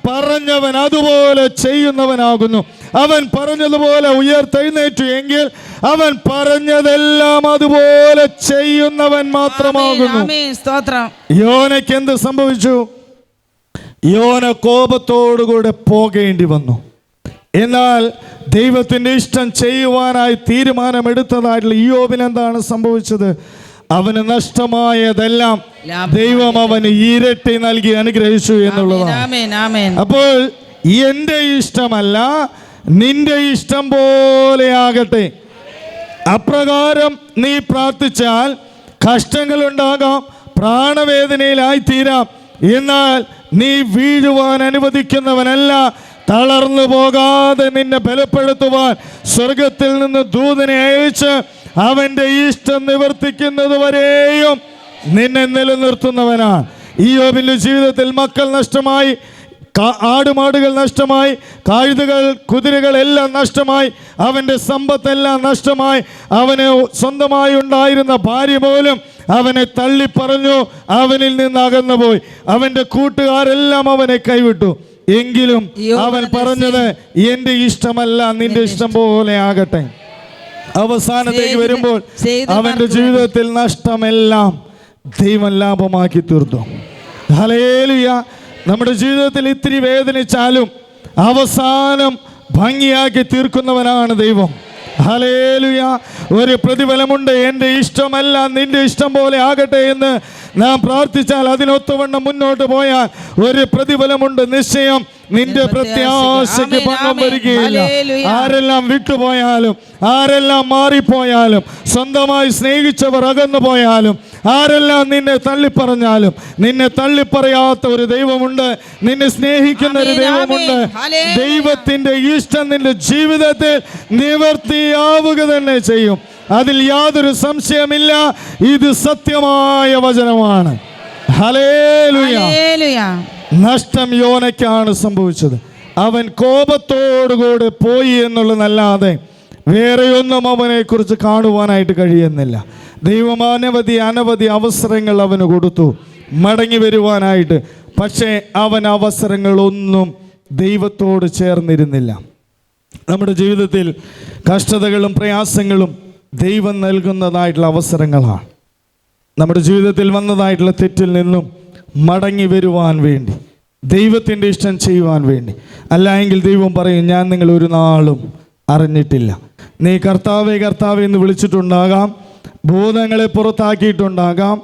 പറഞ്ഞവൻ അതുപോലെ ചെയ്യുന്നവനാകുന്നു. അവൻ പറഞ്ഞതുപോലെ ഉയർത്തെഴുന്നേറ്റു എങ്കിൽ അവൻ പറഞ്ഞതെല്ലാം അതുപോലെ ചെയ്യുന്നവൻ മാത്രമാകുന്നു. യോനയ്ക്ക് എന്ത് സംഭവിച്ചു? യോന കോപത്തോടുകൂടെ പോകേണ്ടി വന്നു. എന്നാൽ ദൈവത്തിന്റെ ഇഷ്ടം ചെയ്യുവാനായി തീരുമാനമെടുത്തതായിട്ടുള്ള ഇയ്യോബിന് എന്താണ് സംഭവിച്ചത്? അവന് നഷ്ടമായതെല്ലാം ദൈവം അവന് ഇരട്ടി നൽകി അനുഗ്രഹിച്ചു എന്നുള്ളതാണ്. അപ്പോൾ എന്റെ ഇഷ്ടമല്ല, നിന്റെ ഇഷ്ടം പോലെ ആകട്ടെ. അപ്രകാരം നീ പ്രാർത്ഥിച്ചാൽ കഷ്ടങ്ങളുണ്ടാകാം, പ്രാണവേദനയിലായി തീരാം. എന്നാൽ നീ വീഴുവാൻ അനുവദിക്കുന്നവനല്ല. തളർന്നു പോകാതെ നിന്നെ ബലപ്പെടുത്തുവാൻ സ്വർഗത്തിൽ നിന്ന് ദൂതനെ അയച്ച് അവന്റെ ഇഷ്ടം നിവർത്തിക്കുന്നത് വരെയും നിന്നെ നിലനിർത്തുന്നവനാണ്. ഇയ്യോബിന്റെ ജീവിതത്തിൽ മക്കൾ നഷ്ടമായി, ആടുമാടുകൾ നഷ്ടമായി, കഴുതകൾ കുതിരകൾ എല്ലാം നഷ്ടമായി, അവൻ്റെ സമ്പത്തെല്ലാം നഷ്ടമായി. അവന് സ്വന്തമായി ഉണ്ടായിരുന്ന ഭാര്യ പോലും അവനെ തള്ളിപ്പറഞ്ഞു, അവനിൽ നിന്ന് അകന്നുപോയി. അവൻ്റെ കൂട്ടുകാരെല്ലാം അവനെ കൈവിട്ടു. എങ്കിലും അവൻ പറഞ്ഞത് എന്റെ ഇഷ്ടമല്ല, നിന്റെ ഇഷ്ടം പോലെ ആകട്ടെ. അവസാനത്തേക്ക് വരുമ്പോൾ അവന്റെ ജീവിതത്തിൽ നഷ്ടമെല്ലാം ദൈവം ലാഭമാക്കി തീർത്തു. ഹല്ലേലൂയ. നമ്മുടെ ജീവിതത്തിൽ ഇത്തിരി വേദനിച്ചാലും അവസാനം ഭംഗിയാക്കി തീർക്കുന്നവനാണ് ദൈവം. ഹല്ലേലൂയ. ഒരു പ്രതിഫലമുണ്ട്. എൻ്റെ ഇഷ്ടമല്ല, നിന്റെ ഇഷ്ടം പോലെ ആകട്ടെ എന്ന് നാം പ്രാർത്ഥിച്ചാൽ അതിനൊത്തവണ്ണം മുന്നോട്ട് പോയാൽ ഒരു പ്രതിഫലമുണ്ട്. നിശ്ചയം നിന്റെ പ്രത്യാശയ്ക്ക് ഭംഗം വരികയില്ല. ആരെല്ലാം വിട്ടുപോയാലും, ആരെല്ലാം മാറിപ്പോയാലും, സ്വന്തമായി സ്നേഹിച്ചവർ അകന്നു പോയാലും, ആരെല്ലാം നിന്നെ തള്ളിപ്പറഞ്ഞാലും, നിന്നെ തള്ളിപ്പറയാത്ത ഒരു ദൈവമുണ്ട്. നിന്നെ സ്നേഹിക്കുന്ന ഒരു ദൈവമുണ്ട്. ദൈവത്തിന്റെ ഇഷ്ടം നിന്റെ ജീവിതത്തിൽ നിവർത്തിയാവുക തന്നെ ചെയ്യും. അതിൽ യാതൊരു സംശയമില്ല. ഇത് സത്യമായ വചനമാണ്. ഹല്ലേലൂയ. നഷ്ടം യോനയ്ക്കാണ് സംഭവിച്ചത്. അവൻ കോപത്തോടുകൂടെ പോയി എന്നുള്ളതല്ലാതെ വേറെയൊന്നും അവനെ കുറിച്ച് കാണുവാനായിട്ട് കഴിയുന്നില്ല. ദൈവം അനവധി അവസരങ്ങൾ അവന് കൊടുത്തു മടങ്ങി വരുവാനായിട്ട്. പക്ഷേ അവൻ അവസരങ്ങളൊന്നും ദൈവത്തോട് ചേർന്നിരുന്നില്ല. നമ്മുടെ ജീവിതത്തിൽ കഷ്ടതകളും പ്രയാസങ്ങളും ദൈവം നൽകുന്നതായിട്ടുള്ള അവസരങ്ങളാണ്. നമ്മുടെ ജീവിതത്തിൽ വന്നതായിട്ടുള്ള തെറ്റിൽ നിന്നും മടങ്ങി വരുവാൻ വേണ്ടി, ദൈവത്തിൻ്റെ ഇഷ്ടം ചെയ്യുവാൻ വേണ്ടി. അല്ല എങ്കിൽ ദൈവം പറയും, ഞാൻ നിങ്ങൾ ഒരു നാളും അറിഞ്ഞിട്ടില്ല. നീ കർത്താവേ കർത്താവേ എന്ന് വിളിച്ചിട്ടുണ്ടാകാം, ഭൂതങ്ങളെ പുറത്താക്കിയിട്ടുണ്ടാകാം,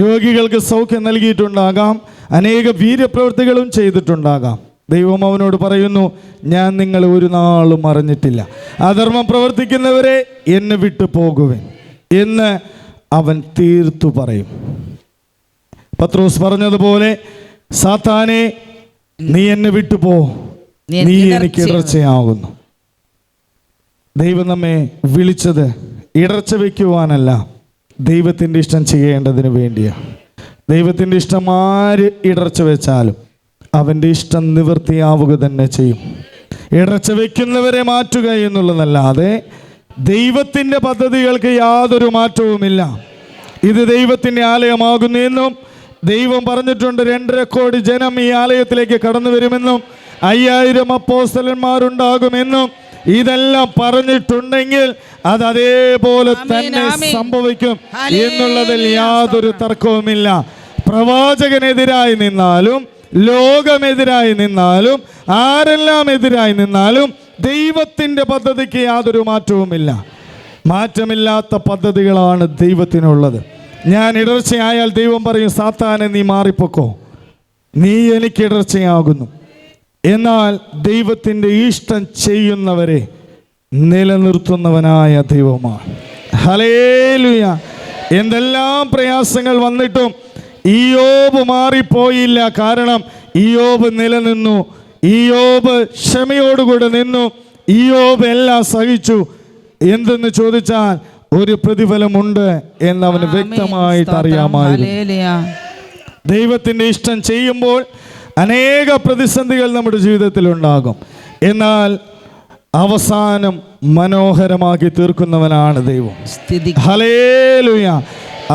രോഗികൾക്ക് സൗഖ്യം നൽകിയിട്ടുണ്ടാകാം, അനേക വീര്യപ്രവൃത്തികളും ചെയ്തിട്ടുണ്ടാകാം. ദൈവം അവനോട് പറയുന്നു, ഞാൻ നിങ്ങളെ ഒരു നാളും അറിഞ്ഞിട്ടില്ല. അധർമ്മം പ്രവർത്തിക്കുന്നവരെ എന്നെ വിട്ടു പോകുവൻ എന്ന് അവൻ തീർത്തു പറയും. പത്രോസ് പറഞ്ഞതുപോലെ, സാത്താനെ നീ എന്നെ വിട്ടുപോ, നീ എനിക്ക് ഇടർച്ചയാകുന്നു. ദൈവം നമ്മെ വിളിച്ചത് ഇടർച്ച വയ്ക്കുവാനല്ല, ദൈവത്തിൻ്റെ ഇഷ്ടം ചെയ്യേണ്ടതിന് വേണ്ടിയാണ്. ദൈവത്തിൻ്റെ ഇഷ്ടം ആര് ഇടർച്ച വെച്ചാലും അവൻ്റെ ഇഷ്ടം നിവൃത്തിയാവുക തന്നെ ചെയ്യും. ഇടർച്ച വയ്ക്കുന്നവരെ മാറ്റുക എന്നുള്ളതല്ലാതെ ദൈവത്തിൻ്റെ പദ്ധതികൾക്ക് യാതൊരു മാറ്റവുമില്ല. ഇത് ദൈവത്തിൻ്റെ ആലയമാകുന്നു എന്നും ദൈവം പറഞ്ഞിട്ടുണ്ട്. 2.5 കോടി ജനം ഈ ആലയത്തിലേക്ക് കടന്നു വരുമെന്നും 5000 അപ്പോസ്തലന്മാരുണ്ടാകുമെന്നും ഇതെല്ലാം പറഞ്ഞിട്ടുണ്ടെങ്കിൽ അത് അതേപോലെ തന്നെ സംഭവിക്കും എന്നുള്ളതിൽ യാതൊരു തർക്കവുമില്ല. പ്രവാചകനെതിരായി നിന്നാലും, ലോകമെതിരായി നിന്നാലും, ആരെല്ലാം എതിരായി നിന്നാലും ദൈവത്തിൻ്റെ പദ്ധതിക്ക് യാതൊരു മാറ്റവുമില്ല. മാറ്റമില്ലാത്ത പദ്ധതികളാണ് ദൈവത്തിനുള്ളത്. ഞാൻ ഇടർച്ചയായാൽ ദൈവം പറയും, സാത്താനെ നീ മാറിപ്പോക്കോ, നീ എനിക്ക് ഇടർച്ചയാകുന്നു. എന്നാൽ ദൈവത്തിൻ്റെ ഇഷ്ടം ചെയ്യുന്നവരെ നിലനിർത്തുന്നവനായ ദൈവമാണ്. ഹല്ലേലൂയ. എന്തെല്ലാം പ്രയാസങ്ങൾ വന്നിട്ടും ഇയ്യോബ് മാറിപ്പോയില്ല. കാരണം ഇയ്യോബ് നിലനിന്നു. ഇയ്യോബ് ക്ഷമയോടുകൂടെ നിന്നു. ഇയ്യോബ് എല്ലാം സഹിച്ചു. എന്തെന്ന് ചോദിച്ചാൽ ഒരു പ്രതിഫലമുണ്ട് എന്നവന് വ്യക്തമായിട്ട് അറിയാമായിരുന്നു. ദൈവത്തിൻ്റെ ഇഷ്ടം ചെയ്യുമ്പോൾ അനേക പ്രതിസന്ധികൾ നമ്മുടെ ജീവിതത്തിൽ ഉണ്ടാകും. എന്നാൽ അവസാനം മനോഹരമാക്കി തീർക്കുന്നവനാണ് ദൈവം. ഹല്ലേലൂയ.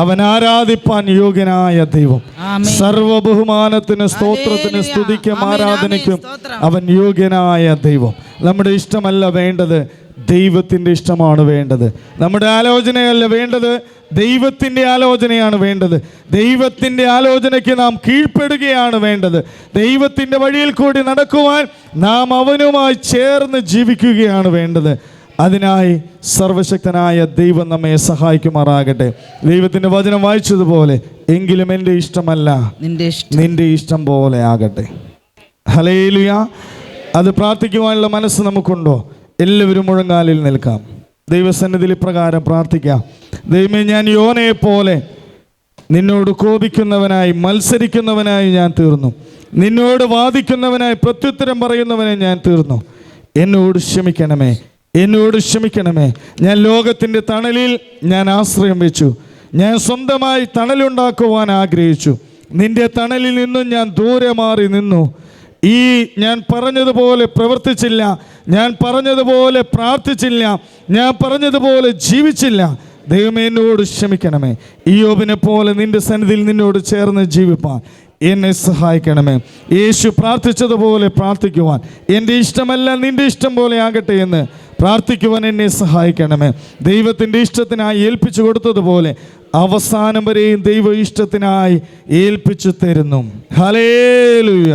അവൻ ആരാധിപ്പാൻ യോഗ്യനായ ദൈവം. സർവ ബഹുമാനത്തിനും സ്തോത്രത്തിനും സ്തുതിക്കും ആരാധനയ്ക്കും അവൻ യോഗ്യനായ ദൈവം. നമ്മുടെ ഇഷ്ടമല്ല വേണ്ടത്, ദൈവത്തിൻ്റെ ഇഷ്ടമാണ് വേണ്ടത്. നമ്മുടെ ആലോചനയല്ല വേണ്ടത്, ദൈവത്തിൻ്റെ ആലോചനയാണ് വേണ്ടത്. ദൈവത്തിൻ്റെ ആലോചനയ്ക്ക് നാം കീഴ്പ്പെടുകയാണ് വേണ്ടത്. ദൈവത്തിൻ്റെ വഴിയിൽ കൂടി നടക്കുവാൻ നാം അവനുമായി ചേർന്ന് ജീവിക്കുകയാണ് വേണ്ടത്. അതിനായി സർവശക്തനായ ദൈവം നമ്മെ സഹായിക്കുമാറാകട്ടെ. ദൈവത്തിൻ്റെ വചനം വായിച്ചതുപോലെ, എങ്കിലും എൻ്റെ ഇഷ്ടമല്ല നിന്റെ ഇഷ്ടം പോലെ ആകട്ടെ. ഹല്ലേലൂയ. അത് പ്രാർത്ഥിക്കുവാനുള്ള മനസ്സ് നമുക്കുണ്ടോ? എല്ലാവരും മുഴങ്കാലിൽ നിൽക്കാം. ദൈവസന്നിധിയിൽ ഇപ്രകാരം പ്രാർത്ഥിക്കാം. ദൈവമേ, ഞാൻ യോനയെ പോലെ നിന്നോട് കോപിക്കുന്നവനായി മത്സരിക്കുന്നവനായി ഞാൻ തീർന്നു. നിന്നോട് വാദിക്കുന്നവനായി പ്രത്യുത്തരം പറയുന്നവനായി ഞാൻ തീർന്നു. എന്നോട് ക്ഷമിക്കണമേ, എന്നോട് ക്ഷമിക്കണമേ. ഞാൻ ലോകത്തിൻ്റെ തണലിൽ ഞാൻ ആശ്രയം വെച്ചു. ഞാൻ സ്വന്തമായി തണലുണ്ടാക്കുവാൻ ആഗ്രഹിച്ചു. നിന്റെ തണലിൽ നിന്നും ഞാൻ ദൂരെ മാറി നിന്നു. ഞാൻ പറഞ്ഞതുപോലെ പ്രവർത്തിച്ചില്ല, ഞാൻ പറഞ്ഞതുപോലെ പ്രാർത്ഥിച്ചില്ല, ഞാൻ പറഞ്ഞതുപോലെ ജീവിച്ചില്ല. ദൈവമേ, എന്നോട് ക്ഷമിക്കണമേ. ഇയ്യോബിനെ പോലെ നിന്റെ സന്നിധിയിൽ നിന്നോട് ചേർന്ന് ജീവിപ്പാൻ എന്നെ സഹായിക്കണമേ. യേശു പ്രാർത്ഥിച്ചതുപോലെ പ്രാർത്ഥിക്കുവാൻ, എൻ്റെ ഇഷ്ടമല്ല നിന്റെ ഇഷ്ടം പോലെ ആകട്ടെ എന്ന് പ്രാർത്ഥിക്കുവാൻ എന്നെ സഹായിക്കണമേ. ദൈവത്തിൻ്റെ ഇഷ്ടത്തിനായി ഏൽപ്പിച്ചു കൊടുത്തതുപോലെ അവസാനം വരെയും ദൈവ ഇഷ്ടത്തിനായി ഏൽപ്പിച്ചു തരുന്നു. ഹല്ലേലൂയ.